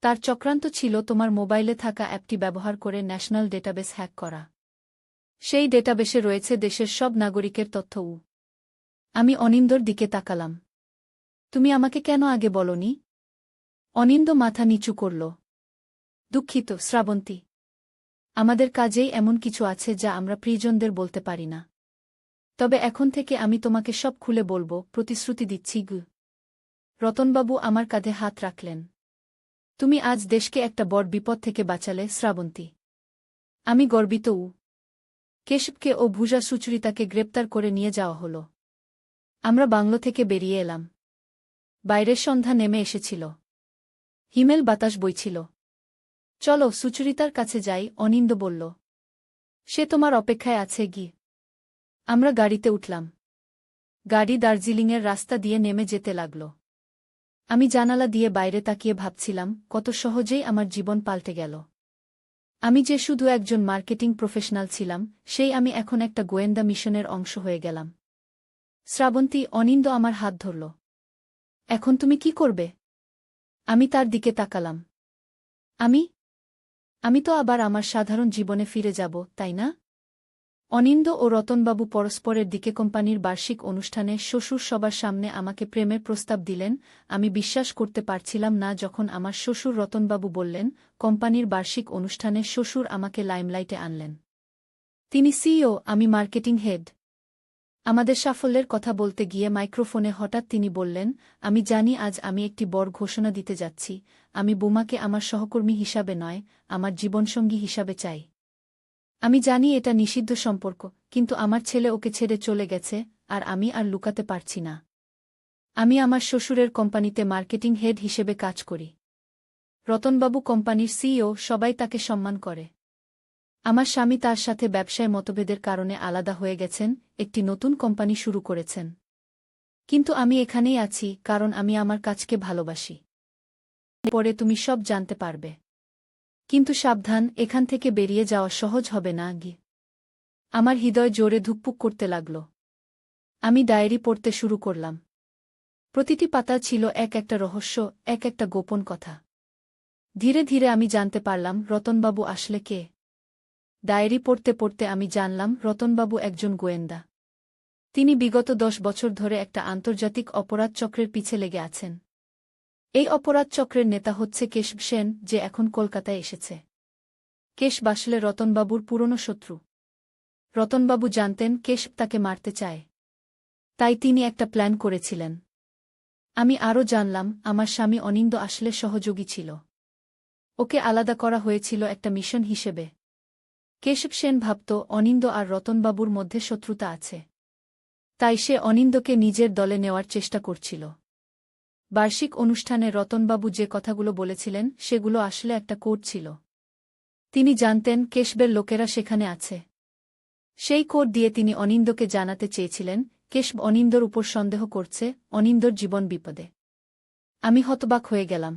তার চক্রান্ত ছিল তোমার মোবাইলে থাকা অ্যাপটি ব্যবহার করে ন্যাশনাল ডেটাবেস হ্যাক করা। সেই ডেটাবেসে রয়েছে দেশের সব নাগরিকের তথ্য উ। আমি অনিন্দর দিকে তাকালাম। তুমি আমাকে কেন আগে বলনি? অনিন্দ মাথা নিচু করল। দুঃখিত, শ্রাবন্তী। আমাদের কাজেই এমন কিছু আছে যা আমরা প্রিয়জনদের বলতে পারি না। তবে এখন থেকে আমি তোমাকে সব খুলে বলবো, প্রতিশ্রুতি দিচ্ছি গু। রতনবাবু আমার কাঁধে হাত রাখলেন। তুমি আজ দেশকে একটা বড় বিপদ থেকে বাঁচালে, শ্রাবন্তী। আমি গর্বিত উ। কেশবকে ও ভুজা সুচরিতাকে গ্রেপ্তার করে নিয়ে যাওয়া হল। আমরা বাংলো থেকে বেরিয়ে এলাম। বাইরের সন্ধ্যা নেমে এসেছিল। হিমেল বাতাস বইছিল। চলো সুচরিতার কাছে যাই, অনিন্দ বলল। সে তোমার অপেক্ষায় আছে গি। আমরা গাড়িতে উঠলাম। গাড়ি দার্জিলিংয়ের রাস্তা দিয়ে নেমে যেতে লাগল। আমি জানালা দিয়ে বাইরে তাকিয়ে ভাবছিলাম, কত সহজেই আমার জীবন পাল্টে গেল। আমি যে শুধু একজন মার্কেটিং প্রফেশনাল ছিলাম, সেই আমি এখন একটা গোয়েন্দা মিশনের অংশ হয়ে গেলাম। শ্রাবন্তী, অনিন্দ আমার হাত ধরল। এখন তুমি কি করবে? আমি তার দিকে তাকালাম। আমি তো আবার আমার সাধারণ জীবনে ফিরে যাব, তাই না? অনিন্দ ও রতনবাবু পরস্পরের দিকে কোম্পানির বার্ষিক অনুষ্ঠানে শ্বশুর সবার সামনে আমাকে প্রেমের প্রস্তাব দিলেন। আমি বিশ্বাস করতে পারছিলাম না যখন আমার শ্বশুর রতনবাবু বললেন, কোম্পানির বার্ষিক অনুষ্ঠানে শ্বশুর আমাকে লাইমলাইটে আনলেন। তিনি সিইও, আমি মার্কেটিং হেড। আমাদের সাফল্যের কথা বলতে গিয়ে মাইক্রোফোনে হঠাৎ তিনি বললেন, আমি জানি আজ আমি একটি বড় ঘোষণা দিতে যাচ্ছি, আমি বোমাকে আমার সহকর্মী হিসাবে নয়, আমার জীবনসঙ্গী হিসাবে চাই। আমি জানি এটা নিষিদ্ধ সম্পর্ক, কিন্তু আমার ছেলে ওকে ছেড়ে চলে গেছে, আর আমি আর লুকাতে পারছি না। আমি আমার শ্বশুরের কোম্পানিতে মার্কেটিং হেড হিসেবে কাজ করি। রতনবাবু কোম্পানির সিইও, সবাই তাকে সম্মান করে। আমার স্বামী তার সাথে ব্যবসায় মতভেদের কারণে আলাদা হয়ে গেছেন, একটি নতুন কোম্পানি শুরু করেছেন। কিন্তু আমি এখানেই আছি কারণ আমি আমার কাজকে ভালোবাসি। পরে তুমি সব জানতে পারবে। কিন্তু সাবধান, এখান থেকে বেরিয়ে যাওয়া সহজ হবে না। আমার হৃদয় জোরে ধুকপুক করতে লাগল। আমি ডায়েরি পড়তে শুরু করলাম। প্রতিটি পাতা ছিল এক একটা রহস্য, এক একটা গোপন কথা। ধীরে ধীরে আমি জানতে পারলাম রতনবাবু আসলে কে। ডায়েরি পড়তে পড়তে আমি জানলাম রতনবাবু একজন গোয়েন্দা। তিনি বিগত 10 বছর ধরে একটা আন্তর্জাতিক অপরাধ চক্রের পিছে লেগে আছেন। এই অপরাধ চক্রের নেতা হচ্ছে কেশব সেন, যে এখন কলকাতায় এসেছে। কেশব আসলে রতনবাবুর পুরনো শত্রু। রতনবাবু জানতেন কেশব তাকে মারতে চায়। তাই তিনি একটা প্ল্যান করেছিলেন। আমি আরও জানলাম আমার স্বামী অনিন্দ আসলে সহযোগী ছিল। ওকে আলাদা করা হয়েছিল একটা মিশন হিসেবে। কেশব সেন ভাবত অনিন্দ আর রতনবাবুর মধ্যে শত্রুতা আছে। তাই সে অনিন্দকে নিজের দলে নেওয়ার চেষ্টা করছিল। বার্ষিক অনুষ্ঠানে রতনবাবু যে কথাগুলো বলেছিলেন সেগুলো আসলে একটা কোড ছিল। তিনি জানতেন কেশবের লোকেরা সেখানে আছে। সেই কোড দিয়ে তিনি অনিন্দকে জানাতে চেয়েছিলেন কেশব অনিন্দর উপর সন্দেহ করছে, অনিন্দর জীবন বিপদে। আমি হতবাক হয়ে গেলাম।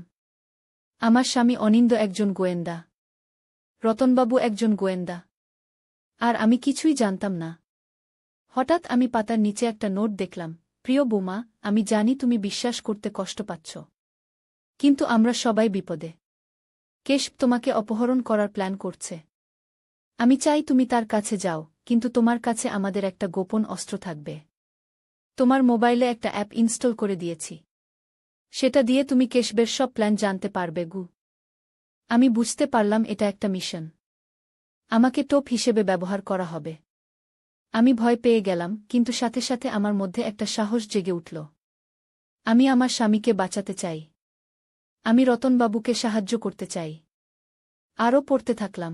আমার স্বামী অনিন্দ একজন গোয়েন্দা। রতনবাবু একজন গোয়েন্দা। আর আমি কিছুই জানতাম না। হঠাৎ আমি পাতার নিচে একটা নোট দেখলাম, প্রিয় বোমা, আমি জানি তুমি বিশ্বাস করতে কষ্ট পাচ্ছ। কিন্তু আমরা সবাই বিপদে। কেশব তোমাকে অপহরণ করার প্ল্যান করছে। আমি চাই তুমি তার কাছে যাও, কিন্তু তোমার কাছে আমাদের একটা গোপন অস্ত্র থাকবে। তোমার মোবাইলে একটা অ্যাপ ইনস্টল করে দিয়েছি। সেটা দিয়ে তুমি কেশবের সব প্ল্যান জানতে পারবে। আমি বুঝতে পারলাম এটা একটা মিশন। আমাকে টোপ হিসেবে ব্যবহার করা হবে। আমি ভয় পেয়ে গেলাম, কিন্তু সাথে সাথে আমার মধ্যে একটা সাহস জেগে উঠল। আমি আমার স্বামীকে বাঁচাতে চাই। আমি রতনবাবুকে সাহায্য করতে চাই। আরও পড়তে থাকলাম।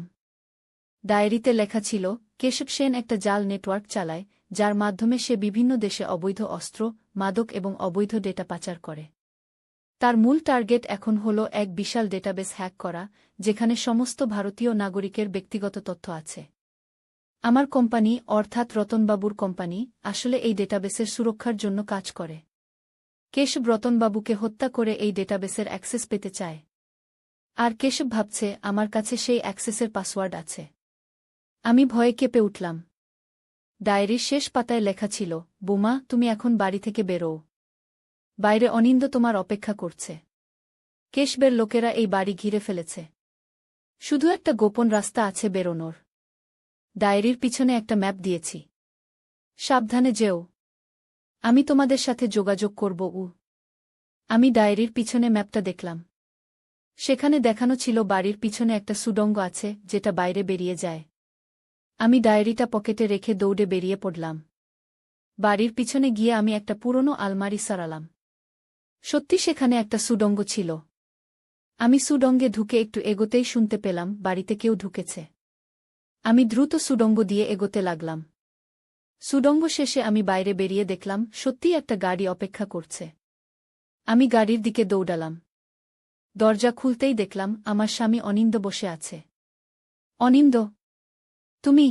ডায়েরিতে লেখা ছিল কেশব সেন একটা জাল নেটওয়ার্ক চালায়, যার মাধ্যমে সে বিভিন্ন দেশে অবৈধ অস্ত্র, মাদক এবং অবৈধ ডেটা পাচার করে। তার মূল টার্গেট এখন হল এক বিশাল ডেটাবেস হ্যাক করা, যেখানে সমস্ত ভারতীয় নাগরিকের ব্যক্তিগত তথ্য আছে। আমার কোম্পানি, অর্থাৎ রতনবাবুর কোম্পানি, আসলে এই ডেটাবেসের সুরক্ষার জন্য কাজ করে। কেশব রতনবাবুকে হত্যা করে এই ডেটাবেসের অ্যাক্সেস পেতে চায়। আর কেশব ভাবছে আমার কাছে সেই অ্যাক্সেসের পাসওয়ার্ড আছে। আমি ভয়ে কেঁপে উঠলাম। ডায়েরির শেষ পাতায় লেখা ছিল, বোমা, তুমি এখন বাড়ি থেকে বেরোও। বাইরে অনিন্দ তোমার অপেক্ষা করছে। কেশবের লোকেরা এই বাড়ি ঘিরে ফেলেছে। শুধু একটা গোপন রাস্তা আছে বেরোনোর। ডায়েরির পিছনে একটা ম্যাপ দিয়েছি। সাবধানে যেও। আমি তোমাদের সাথে যোগাযোগ করব। আমি ডায়েরির পিছনে ম্যাপটা দেখলাম। সেখানে দেখানো ছিল বাড়ির পিছনে একটা সুড়ঙ্গ আছে, যেটা বাইরে বেরিয়ে যায়। আমি ডায়েরিটা পকেটে রেখে দৌড়ে বেরিয়ে পড়লাম। বাড়ির পিছনে গিয়ে আমি একটা পুরনো আলমারি সরালাম। সত্যি সেখানে একটা সুড়ঙ্গ ছিল। আমি সুড়ঙ্গে ঢুকে একটু এগোতেই শুনতে পেলাম বাড়িতে কেউ ঢুকেছে। আমি দ্রুত সুড়ঙ্গ দিয়ে এগোতে লাগলাম। সুড়ঙ্গ শেষে আমি বাইরে বেরিয়ে দেখলাম সত্যিই একটা গাড়ি অপেক্ষা করছে। আমি গাড়ির দিকে দৌড়ালাম। দরজা খুলতেই দেখলাম আমার স্বামী অনিন্দ বসে আছে। অনিন্দ, তুমি?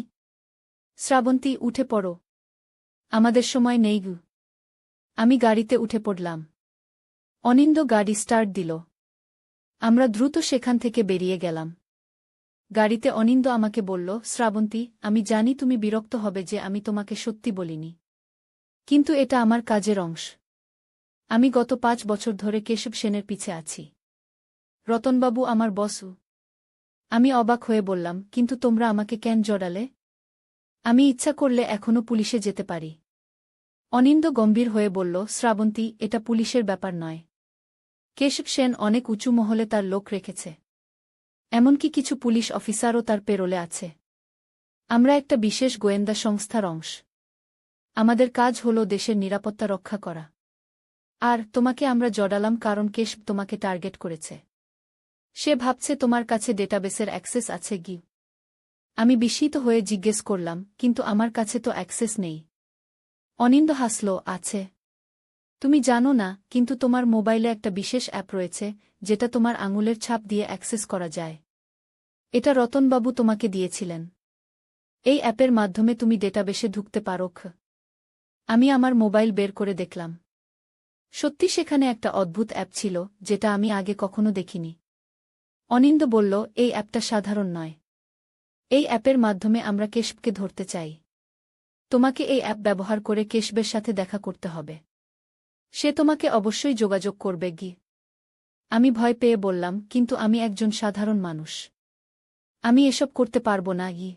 শ্রাবন্তী, উঠে পড়ো। আমাদের সময় নেই। আমি গাড়িতে উঠে পড়লাম। অনিন্দ গাড়ি স্টার্ট দিল। আমরা দ্রুত সেখান থেকে বেরিয়ে গেলাম। গাড়িতে অনিন্দ আমাকে বলল, শ্রাবন্তী, আমি জানি তুমি বিরক্ত হবে যে আমি তোমাকে সত্যি বলিনি। কিন্তু এটা আমার কাজের অংশ। আমি গত 5 বছর ধরে কেশব সেনের পিছে আছি। রতনবাবু আমার বসু। আমি অবাক হয়ে বললাম, কিন্তু তোমরা আমাকে কেন জড়ালে? আমি ইচ্ছা করলে এখনও পুলিশে যেতে পারি। অনিন্দ গম্ভীর হয়ে বলল, শ্রাবন্তী, এটা পুলিশের ব্যাপার নয়। কেশব সেন অনেক উঁচু মহলে তার লোক রেখেছে। এমনকি কিছু পুলিশ অফিসারও তার পেরোলে আছে। আমরা একটা বিশেষ গোয়েন্দা সংস্থার অংশ। আমাদের কাজ হলো দেশের নিরাপত্তা রক্ষা করা। আর তোমাকে আমরা জড়ালাম কারণ কেশব তোমাকে টার্গেট করেছে। সে ভাবছে তোমার কাছে ডেটাবেসের অ্যাক্সেস আছে কি। আমি বিস্মিত হয়ে জিজ্ঞেস করলাম, কিন্তু আমার কাছে তো অ্যাক্সেস নেই। অনিন্দ হাসল, আছে। তুমি জানো না, কিন্তু তোমার মোবাইলে একটা বিশেষ অ্যাপ রয়েছে, যেটা তোমার আঙুলের ছাপ দিয়ে অ্যাক্সেস করা যায়। এটা রতনবাবু তোমাকে দিয়েছিলেন। এই অ্যাপের মাধ্যমে তুমি ডেটাবেসে ঢুকতে পারো। আমি আমার মোবাইল বের করে দেখলাম। সত্যি সেখানে একটা অদ্ভুত অ্যাপ ছিল, যেটা আমি আগে কখনো দেখিনি। অনিন্দ বলল, এই অ্যাপটা সাধারণ নয়। এই অ্যাপের মাধ্যমে আমরা কেশবকে ধরতে চাই। তোমাকে এই অ্যাপ ব্যবহার করে কেশবের সাথে দেখা করতে হবে। সে তোমাকে অবশ্যই যোগাযোগ করবে গি। আমি ভয় পেয়ে বললাম, কিন্তু আমি একজন সাধারণ মানুষ। আমি এসব করতে পারবো না গি।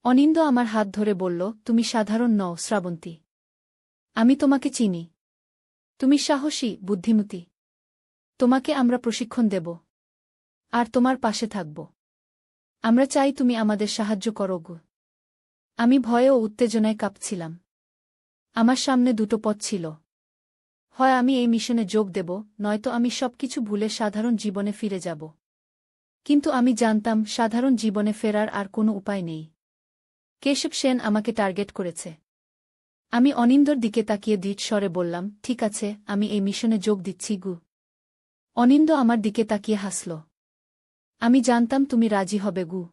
অনিন্দ আমার হাত ধরে বলল, তুমি সাধারণ নও শ্রাবন্তী। আমি তোমাকে চিনি। তুমি সাহসী, বুদ্ধিমতী। তোমাকে আমরা প্রশিক্ষণ দেব। আর তোমার পাশে থাকব। আমরা চাই তুমি আমাদের সাহায্য করো গো। আমি ভয়ে ও উত্তেজনায় কাঁপছিলাম। আমার সামনে দুটো পথ ছিল। হয় আমি এই মিশনে যোগ দেব, নয়তো আমি সবকিছু ভুলে সাধারণ জীবনে ফিরে যাব। কিন্তু আমি জানতাম, সাধারণ জীবনে ফেরার আর কোনো উপায় নেই। কেশব সেন আমাকে টার্গেট করেছে। আমি অনিন্দর দিকে তাকিয়ে দৃঢ় স্বরে বললাম, ঠিক আছে, আমি এই মিশনে যোগ দিচ্ছি গু। অনিন্দ আমার দিকে তাকিয়ে হাসল। আমি জানতাম তুমি রাজি হবে গু।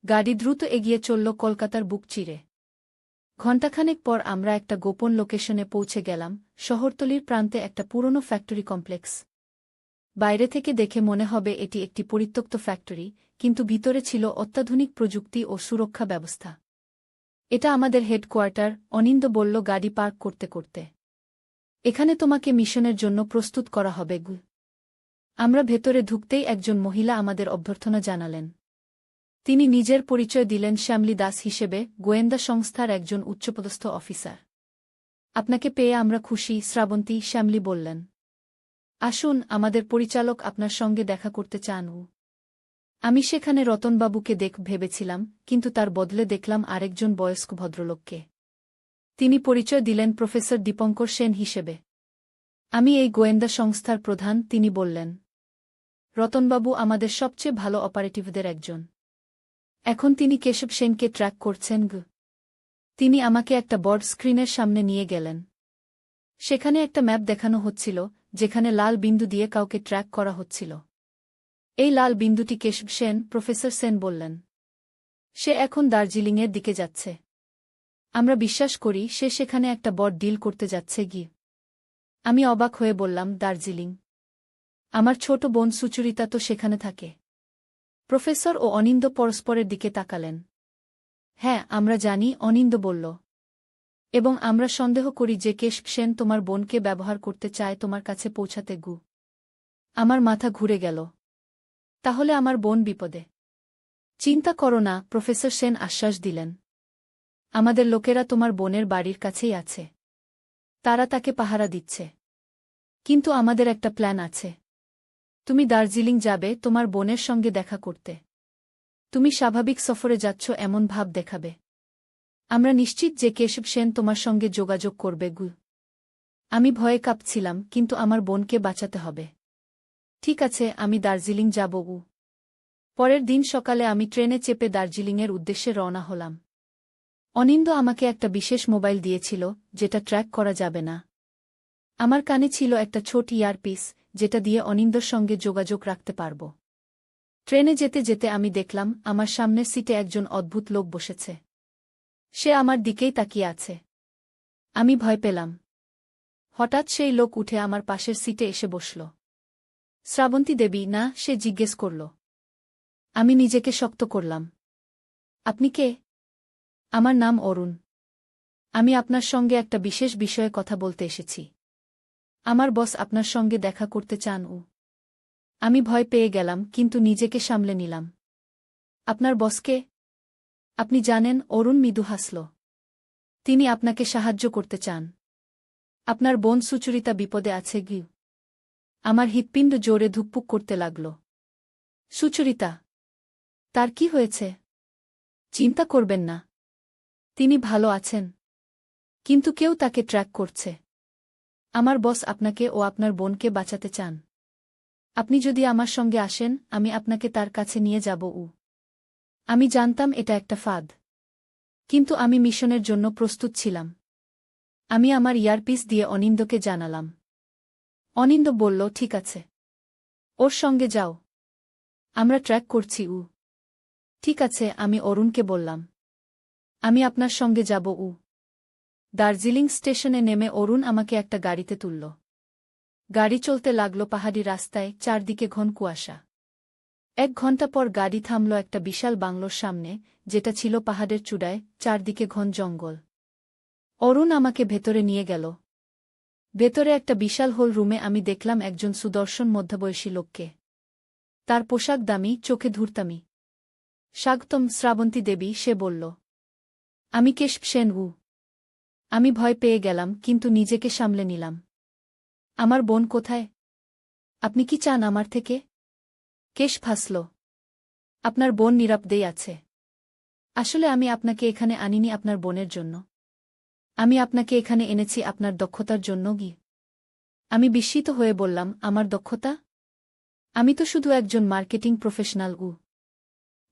গাড়ি দ্রুত এগিয়ে চলল কলকাতার বুক চিরে। ঘণ্টাখানেক পর আমরা একটা গোপন লোকেশনে পৌঁছে গেলাম, শহরতলির প্রান্তে একটা পুরনো ফ্যাক্টরি কমপ্লেক্স। বাইরে থেকে দেখে মনে হবে এটি একটি পরিত্যক্ত ফ্যাক্টরি, কিন্তু ভিতরে ছিল অত্যাধুনিক প্রযুক্তি ও সুরক্ষা ব্যবস্থা। এটা আমাদের হেডকোয়ার্টার, অনিন্দ বলল গাড়ি পার্ক করতে করতে। এখানে তোমাকে মিশনের জন্য প্রস্তুত করা হবে গু। আমরা ভেতরে ঢুকতেই একজন মহিলা আমাদের অভ্যর্থনা জানালেন। তিনি নিজের পরিচয় দিলেন শ্যামলী দাস হিসেবে, গোয়েন্দা সংস্থার একজন উচ্চপদস্থ অফিসার। আপনাকে পেয়ে আমরা খুশি শ্রাবন্তী, শ্যামলী বললেন। আসুন, আমাদের পরিচালক আপনার সঙ্গে দেখা করতে চান। আমি সেখানে রতনবাবুকে ভেবেছিলাম, কিন্তু তার বদলে দেখলাম আরেকজন বয়স্ক ভদ্রলোককে। তিনি পরিচয় দিলেন প্রফেসর দীপঙ্কর সেন হিসেবে। আমি এই গোয়েন্দা সংস্থার প্রধান, তিনি বললেন। রতনবাবু আমাদের সবচেয়ে ভালো অপারেটিভদের একজন। এখন তিনি কেশব সেনকে ট্র্যাক করছেন গু। তিনি আমাকে একটা বড় স্ক্রিনের সামনে নিয়ে গেলেন। সেখানে একটা ম্যাপ দেখানো হচ্ছিল, যেখানে লাল বিন্দু দিয়ে কাউকে ট্র্যাক করা হচ্ছিল। এই লাল বিন্দুটি কেশব সেন, প্রফেসর সেন বললেন। সে এখন দার্জিলিংয়ের দিকে যাচ্ছে। আমরা বিশ্বাস করি সে সেখানে একটা বড় ডিল করতে যাচ্ছে গি। আমি অবাক হয়ে বললাম, দার্জিলিং? আমার ছোট বোন সুচরিতা তো সেখানে থাকে। প্রফেসর ও অনিন্দ পরস্পরের দিকে তাকালেন। হ্যাঁ, আমরা জানি, অনিন্দ বলল। এবং আমরা সন্দেহ করি যে কেশব সেন তোমার বোনকে ব্যবহার করতে চায় তোমার কাছে পৌঁছাতে গু। আমার মাথা ঘুরে গেল। তাহলে আমার বোন বিপদে? চিন্তা করো না, প্রফেসর সেন আশ্বাস দিলেন। আমাদের লোকেরা তোমার বোনের বাড়ির কাছেই আছে। তারা তাকে পাহারা দিচ্ছে। কিন্তু আমাদের একটা প্ল্যান আছে। তুমি দার্জিলিং যাবে তোমার বোনের সঙ্গে দেখা করতে। তুমি স্বাভাবিক সফরে যাচ্ছ এমন ভাব দেখাবে। আমরা নিশ্চিত যে কেশব সেন তোমার সঙ্গে যোগাযোগ করবে গু। আমি ভয়ে কাঁপছিলাম, কিন্তু আমার বোনকে বাঁচাতে হবে। ঠিক আছে, আমি দার্জিলিং যাব গু। পরের দিন সকালে আমি ট্রেনে চেপে দার্জিলিংয়ের উদ্দেশ্যে রওনা হলাম। অনিন্দ আমাকে একটা বিশেষ মোবাইল দিয়েছিল, যেটা ট্র্যাক করা যাবে না। আমার কানে ছিল একটা ছোট ইয়ারপিস, যেটা দিয়ে অনিন্দর সঙ্গে যোগাযোগ রাখতে পারব। ট্রেনে যেতে যেতে আমি দেখলাম, আমার সামনের সিটে একজন অদ্ভুত লোক বসেছে। সে আমার দিকেই তাকিয়ে আছে। আমি ভয় পেলাম। হঠাৎ সেই লোক উঠে আমার পাশের সিটে এসে বসল। শ্রাবন্তী দেবী না? সে জিজ্ঞেস করল। আমি নিজেকে শক্ত করলাম। আপনি কে? আমার নাম অরুণ। আমি আপনার সঙ্গে একটা বিশেষ বিষয়ে কথা বলতে এসেছি। আমার বস আপনার সঙ্গে দেখা করতে চান। আমি ভয় পেয়ে গেলাম, কিন্তু নিজেকে সামলে নিলাম। আপনার বসকে? আপনি জানেন? অরুণ মৃদু হাসল। তিনি আপনাকে সাহায্য করতে চান। আপনার বোন সুচরিতা বিপদে আছে গি। আমার হৃৎপিণ্ড জোরে ধুকপুক করতে লাগল। সুচরিতা? তার কি হয়েছে? চিন্তা করবেন না। তিনি ভালো আছেন। কিন্তু কেউ তাকে ট্র্যাক করছে। আমার বস আপনাকে ও আপনার বোনকে বাঁচাতে চান। আপনি যদি আমার সঙ্গে আসেন, আমি আপনাকে তার কাছে নিয়ে যাব। আমি জানতাম এটা একটা ফাঁদ। কিন্তু আমি মিশনের জন্য প্রস্তুত ছিলাম। আমি আমার ইয়ারপিস দিয়ে অনিন্দকে জানালাম। অনিন্দ বলল, ঠিক আছে। ওর সঙ্গে যাও। আমরা ট্র্যাক করছি। ঠিক আছে, আমি অরুণকে বললাম। আমি আপনার সঙ্গে যাব। দার্জিলিং স্টেশনে নেমে অরুণ আমাকে একটা গাড়িতে তুলল। গাড়ি চলতে লাগল পাহাড়ি রাস্তায়, চারদিকে ঘন কুয়াশা। 1 ঘণ্টা পর গাড়ি থামল একটা বিশাল বাংলোর সামনে, যেটা ছিল পাহাড়ের চূড়ায়, চারদিকে ঘন জঙ্গল। অরুণ আমাকে ভেতরে নিয়ে গেল। ভেতরে একটা বিশাল হোল রুমে আমি দেখলাম একজন সুদর্শন মধ্যবয়সী লোককে। তার পোশাক দামি, চোখে ধূর্তামি। স্বাগতম শ্রাবন্তী দেবী, সে বলল। আমি কেশব সেন। আমি ভয় পেয়ে গেলাম, কিন্তু নিজেকে সামলে নিলাম। আমার বোন কোথায়? আপনি কি চান আমার থেকে? কেশ হাসল। আপনার বোন নিরাপদেই আছে। আসলে আমি আপনাকে এখানে আনিনি আপনার বোনের জন্য। আমি আপনাকে এখানে এনেছি আপনার দক্ষতার জন্য। আমি বিস্মিত হয়ে বললাম, আমার দক্ষতা? আমি তো শুধু একজন মার্কেটিং প্রফেশনাল।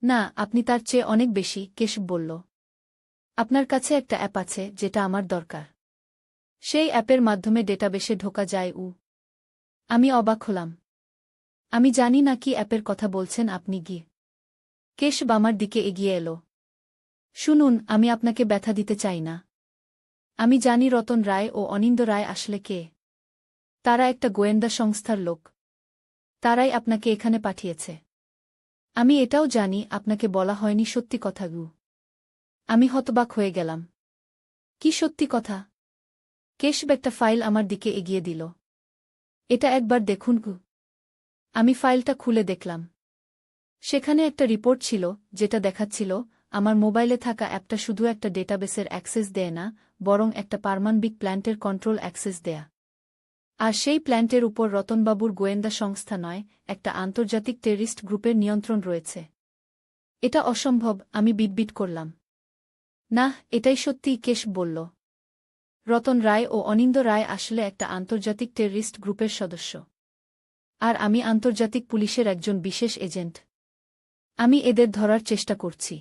না, আপনি তার চেয়ে অনেক বেশি, কেশব বলল। আপনার কাছে একটা অ্যাপ আছে যেটা আমার দরকার। সেই অ্যাপের মাধ্যমে ডেটাবেসে ঢোকা যায়। আমি অবাক হলাম। আমি জানি না কি অ্যাপের কথা বলছেন আপনি। কেশব আমার দিকে এগিয়ে এলো। শুনুন, আমি আপনাকে ব্যথা দিতে চাই না। আমি জানি রতন রায় ও অনিন্দ রায় আসলে কে। তারা একটা গোয়েন্দা সংস্থার লোক। তারাই আপনাকে এখানে পাঠিয়েছে। আমি এটাও জানি আপনাকে বলা হয়নি সত্যি কথা। আমি হতবাক হয়ে গেলাম। কি সত্যি কথা? কেশব একটা ফাইল আমার দিকে এগিয়ে দিল। এটা একবার দেখুন। আমি ফাইলটা খুলে দেখলাম। সেখানে একটা রিপোর্ট ছিল, যেটা দেখাচ্ছিল আমার মোবাইলে থাকা অ্যাপটা শুধু একটা ডেটাবেসের অ্যাক্সেস দেয় না, বরং একটা পারমাণবিক প্ল্যান্টের কন্ট্রোল অ্যাক্সেস দেয়া। আর সেই প্ল্যান্টের উপর রতনবাবুর গোয়েন্দা সংস্থা নয়, একটা আন্তর্জাতিক টেররিস্ট গ্রুপের নিয়ন্ত্রণ রয়েছে। এটা অসম্ভব, আমি বিটবিট করলাম। না, এটাই সত্যি, কেশব বলল। রতন রায় ও অনিন্দ রায় আসলে একটা আন্তর্জাতিক টেররিস্ট গ্রুপের সদস্য। আর আমি আন্তর্জাতিক পুলিশের একজন বিশেষ এজেন্ট। আমি এদের ধরার চেষ্টা করছি।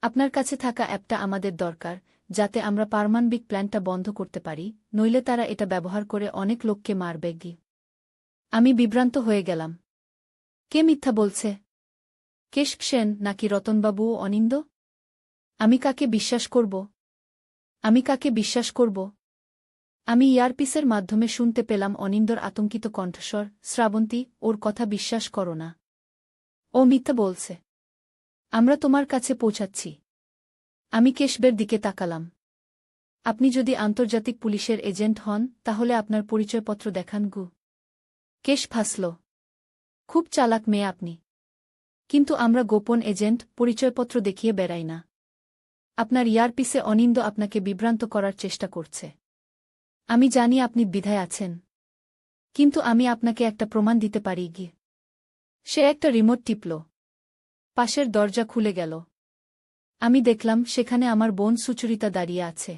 আপনার কাছে থাকা অ্যাপটা আমাদের দরকার, যাতে আমরা পারমাণবিক প্ল্যান্টটা বন্ধ করতে পারি, নইলে তারা এটা ব্যবহার করে অনেক লোককে মারবে। আমি বিভ্রান্ত হয়ে গেলাম। কে মিথ্যা বলছে? কেশব সেন নাকি রতনবাবু ও অনিন্দ? আমি কাকে বিশ্বাস করব? আমি কাকে বিশ্বাস করব? আমি ইয়ারপিসের মাধ্যমে শুনতে পেলাম অনিন্দর আতঙ্কিত কণ্ঠস্বর, শ্রাবন্তী, ওর কথা বিশ্বাস করো না। ও মিথ্যা বলছে। আমরা তোমার কাছে পৌঁছাচ্ছি। আমি কেশবের দিকে তাকালাম। আপনি যদি আন্তর্জাতিক পুলিশের এজেন্ট হন, তাহলে আপনার পরিচয়পত্র দেখান। কেশব হাসল। খুব চালাক মেয়ে আপনি। কিন্তু আমরা গোপন এজেন্ট, পরিচয়পত্র দেখিয়ে বেড়াই না। আপনার ইয়ারপিসে অনিন্দ আপনাকে বিভ্রান্ত করার চেষ্টা করছে। আমি জানি আপনি দ্বিধায় আছেন। কিন্তু আমি আপনাকে একটা প্রমাণ দিতে পারি। সে একটা রিমোট টিপল। পাশের দরজা খুলে গেল। আমি দেখলাম সেখানে আমার বোন সুচরিতা দাঁড়িয়ে আছে।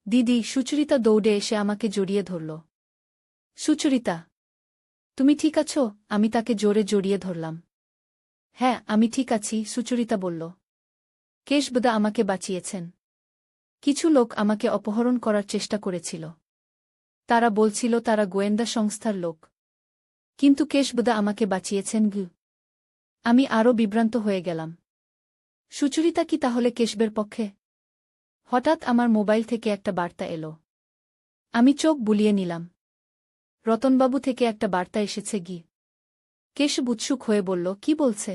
দিদি, সুচরিতা দৌড়ে এসে আমাকে জড়িয়ে ধরল। সুচরিতা, তুমি ঠিক আছো? আমি তাকে জোরে জড়িয়ে ধরলাম। হ্যাঁ, আমি ঠিক আছি, সুচরিতা বলল। কেশবদা আমাকে বাঁচিয়েছেন। কিছু লোক আমাকে অপহরণ করার চেষ্টা করেছিল। তারা বলছিল তারা গোয়েন্দা সংস্থার লোক। কিন্তু কেশবদা আমাকে বাঁচিয়েছেন। আমি আরও বিভ্রান্ত হয়ে গেলাম। সুচরিতা কি তাহলে কেশবের পক্ষে? হঠাৎ আমার মোবাইল থেকে একটা বার্তা এলো। আমি চোখ বুলিয়ে নিলাম। রতনবাবু থেকে একটা বার্তা এসেছে। কেশব উৎসুক হয়ে বলল, কি বলছে?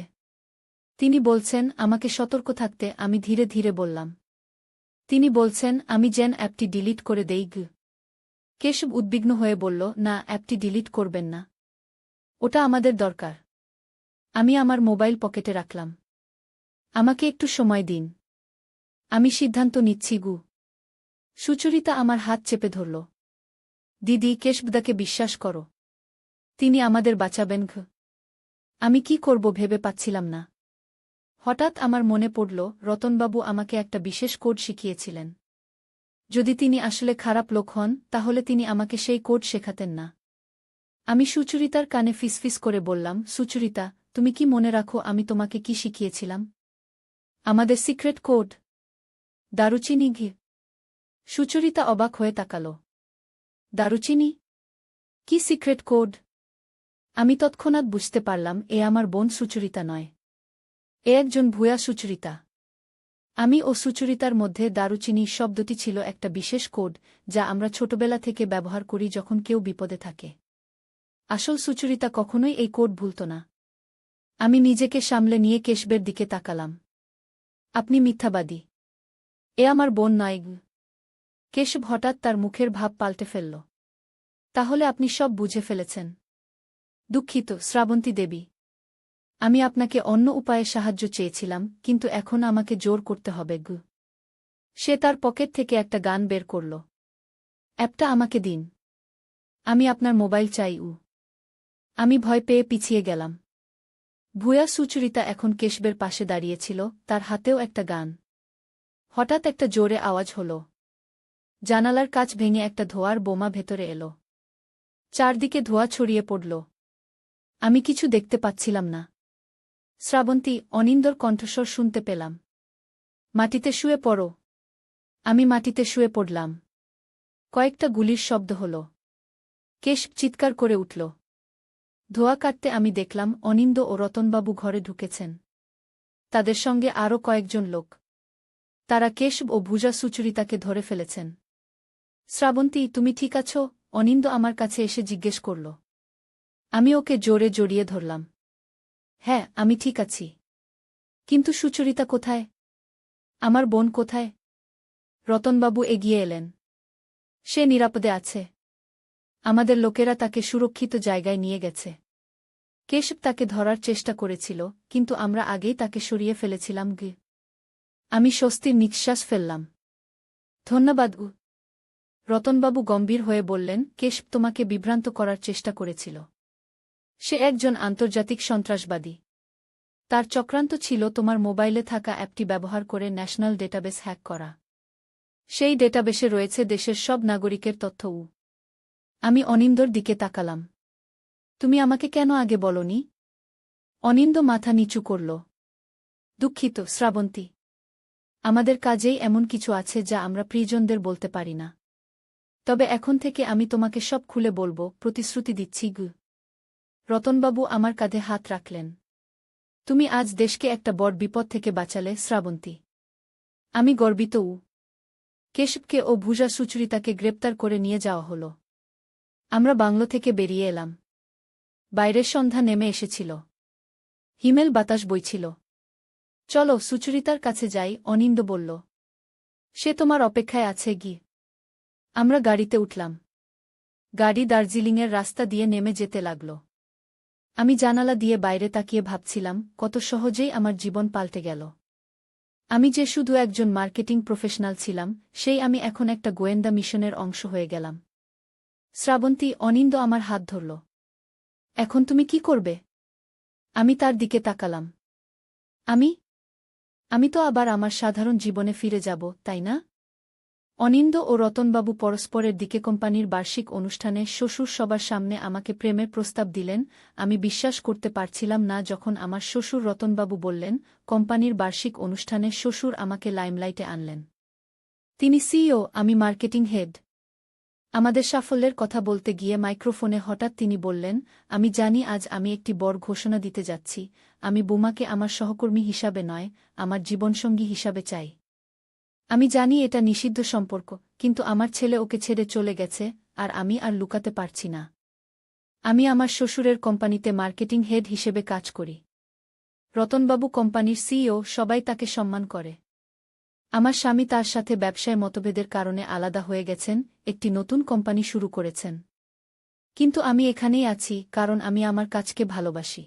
তিনি বলছেন আমাকে সতর্ক থাকতে। আমি ধীরে ধীরে বললাম। তিনি বলছেন আমি যেন অ্যাপটি ডিলিট করে দেই। কেশব উদ্বিগ্ন হয়ে বলল, না, অ্যাপটি ডিলিট করবেন না। ওটা আমাদের দরকার। আমি আমার মোবাইল পকেটে রাখলাম। আমাকে একটু সময় দিন। আমি সিদ্ধান্ত নিচ্ছি। সুচরিতা আমার হাত চেপে ধরল। দিদি, কেশবদাকে বিশ্বাস করো। তিনি আমাদের বাঁচাবেন। আমি কি করব ভেবে পাচ্ছিলাম না। হঠাৎ আমার মনে পড়ল, রতনবাবু আমাকে একটা বিশেষ কোড শিখিয়েছিলেন। যদি তিনি আসলে খারাপ লোক হন তাহলে তিনি আমাকে সেই কোড শেখাতেন না। আমি সুচরিতার কানে ফিসফিস করে বললাম, সুচরিতা, তুমি কি মনে রাখো আমি তোমাকে কি শিখিয়েছিলাম? আমাদের সিক্রেট কোড, দারুচিনি ঘি। সুচরিতা অবাক হয়ে তাকাল। দারুচিনি? কি সিক্রেট কোড? আমি তৎক্ষণাৎ বুঝতে পারলাম এ আমার বোন সুচরিতা নয়, এ একজন ভুয়া সুচরিতা। আমি ও সুচরিতার মধ্যে দারুচিনি শব্দটি ছিল একটা বিশেষ কোড যা আমরা ছোটবেলা থেকে ব্যবহার করি যখন কেউ বিপদে থাকে। আসল সুচরিতা কখনোই এই কোড ভুলত না। আমি নিজেকে সামলে নিয়ে কেশবের দিকে তাকালাম। আপনি মিথ্যাবাদী, এ আমার বোন নয়। কেশব হঠাৎ তার মুখের ভাব পাল্টে ফেলল। তাহলে আপনি সব বুঝে ফেলেছেন। দুঃখিত, শ্রাবন্তী দেবী। আমি আপনাকে অন্য উপায়ে সাহায্য চেয়েছিলাম, কিন্তু এখন আমাকে জোর করতে হবে। সে তার পকেট থেকে একটা গান বের করল। অ্যাপটা আমাকে দিন। আমি আপনার মোবাইল চাই। আমি ভয় পেয়ে পিছিয়ে গেলাম। ভুয়া সুচরিতা এখন কেশবের পাশে দাঁড়িয়েছিল, তার হাতেও একটা গান। হঠাৎ একটা জোরে আওয়াজ হল। জানালার কাচ ভেঙে একটা ধোঁয়ার বোমা ভেতরে এল। চারদিকে ধোঁয়া ছড়িয়ে পড়ল। আমি কিছু দেখতে পাচ্ছিলাম না। শ্রাবন্তী, অনিন্দর কণ্ঠস্বর শুনতে পেলাম। মাটিতে শুয়ে পড়ো। আমি মাটিতে শুয়ে পড়লাম। কয়েকটা গুলির শব্দ হল। কেশব চিৎকার করে উঠল। ধোঁয়া কাটতে আমি দেখলাম অনিন্দ ও রতনবাবু ঘরে ঢুকেছেন। তাদের সঙ্গে আরও কয়েকজন লোক। তারা কেশব ও ভুজা সুচরিতাকে ধরে ফেলেছেন। শ্রাবন্তী, তুমি ঠিক আছো? অনিন্দ আমার কাছে এসে জিজ্ঞেস করল। আমি ওকে জোরে জড়িয়ে ধরলাম। হ্যাঁ, আমি ঠিক আছি। কিন্তু সুচরিতা কোথায়? আমার বোন কোথায়? রতনবাবু এগিয়ে এলেন। সে নিরাপদে আছে। আমাদের লোকেরা তাকে সুরক্ষিত জায়গায় নিয়ে গেছে। কেশব তাকে ধরার চেষ্টা করেছিল, কিন্তু আমরা আগেই তাকে সরিয়ে ফেলেছিলাম। আমি স্বস্তির নিঃশ্বাস ফেললাম। ধন্যবাদ। রতনবাবু গম্ভীর হয়ে বললেন, কেশব তোমাকে বিভ্রান্ত করার চেষ্টা করেছিল। সে একজন আন্তর্জাতিক সন্ত্রাসবাদী। তার চক্রান্ত ছিল তোমার মোবাইলে থাকা অ্যাপটি ব্যবহার করে ন্যাশনাল ডেটাবেস হ্যাক করা। সেই ডেটাবেসে রয়েছে দেশের সব নাগরিকের তথ্য। আমি অনিন্দর দিকে তাকালাম। তুমি আমাকে কেন আগে বলনি? অনিন্দ মাথা নিচু করল। দুঃখিত, শ্রাবন্তী। আমাদের কাজেই এমন কিছু আছে যা আমরা প্রিয়জনদের বলতে পারি না। তবে এখন থেকে আমি তোমাকে সব খুলে বলবো, প্রতিশ্রুতি দিচ্ছি। রতনবাবু আমার কাঁধে হাত রাখলেন। তুমি আজ দেশকে একটা বড় বিপদ থেকে বাঁচালে, শ্রাবন্তী। আমি গর্বিত। কেশবকে ও ভুজা সুচরিতাকে গ্রেপ্তার করে নিয়ে যাওয়া হল। আমরা বাংলো থেকে বেরিয়ে এলাম। বাইরের সন্ধ্যা নেমে এসেছিল। হিমেল বাতাস বইছিল। চলো সুচরিতার কাছে যাই, অনিন্দ বলল। সে তোমার অপেক্ষায় আছে। আমরা গাড়িতে উঠলাম। গাড়ি দার্জিলিংয়ের রাস্তা দিয়ে নেমে যেতে লাগল। আমি জানালা দিয়ে বাইরে তাকিয়ে ভাবছিলাম, কত সহজেই আমার জীবন পাল্টে গেল। আমি যে শুধু একজন মার্কেটিং প্রফেশনাল ছিলাম, সেই আমি এখন একটা গোয়েন্দা মিশনের অংশ হয়ে গেলাম। শ্রাবন্তী, অনিন্দ আমার হাত ধরল। এখন তুমি কি করবে? আমি তার দিকে তাকালাম। আমি তো আবার আমার সাধারণ জীবনে ফিরে যাব, তাই না? অনিন্দ ও রতনবাবু পরস্পরের দিকে কোম্পানির বার্ষিক অনুষ্ঠানে শ্বশুর সবার সামনে আমাকে প্রেমের প্রস্তাব দিলেন। আমি বিশ্বাস করতে পারছিলাম না যখন আমার শ্বশুর রতনবাবু বললেন, কোম্পানির বার্ষিক অনুষ্ঠানে শ্বশুর আমাকে লাইমলাইটে আনলেন। তিনি সিইও, আমি মার্কেটিং হেড। আমাদের সাফল্যের কথা বলতে গিয়ে মাইক্রোফোনে হঠাৎ তিনি বললেন, আমি জানি আজ আমি একটি বড় ঘোষণা দিতে যাচ্ছি। আমি বোমাকে আমার সহকর্মী হিসাবে নয়, আমার জীবনসঙ্গী হিসাবে চাই। আমি জানি এটা নিষিদ্ধ সম্পর্ক, কিন্তু আমার ছেলে ওকে ছেড়ে চলে গেছে, আর আমি আর লুকাতে পারছি না। আমি আমার শ্বশুরের কোম্পানিতে মার্কেটিং হেড হিসেবে কাজ করি। রতনবাবু কোম্পানির সিইও, সবাই তাকে সম্মান করে। আমার স্বামী তার সাথে ব্যবসায় মতভেদের কারণে আলাদা হয়ে গেছেন, একটি নতুন কোম্পানি শুরু করেছেন। কিন্তু আমি এখানেই আছি কারণ আমি আমার কাজকে ভালোবাসি।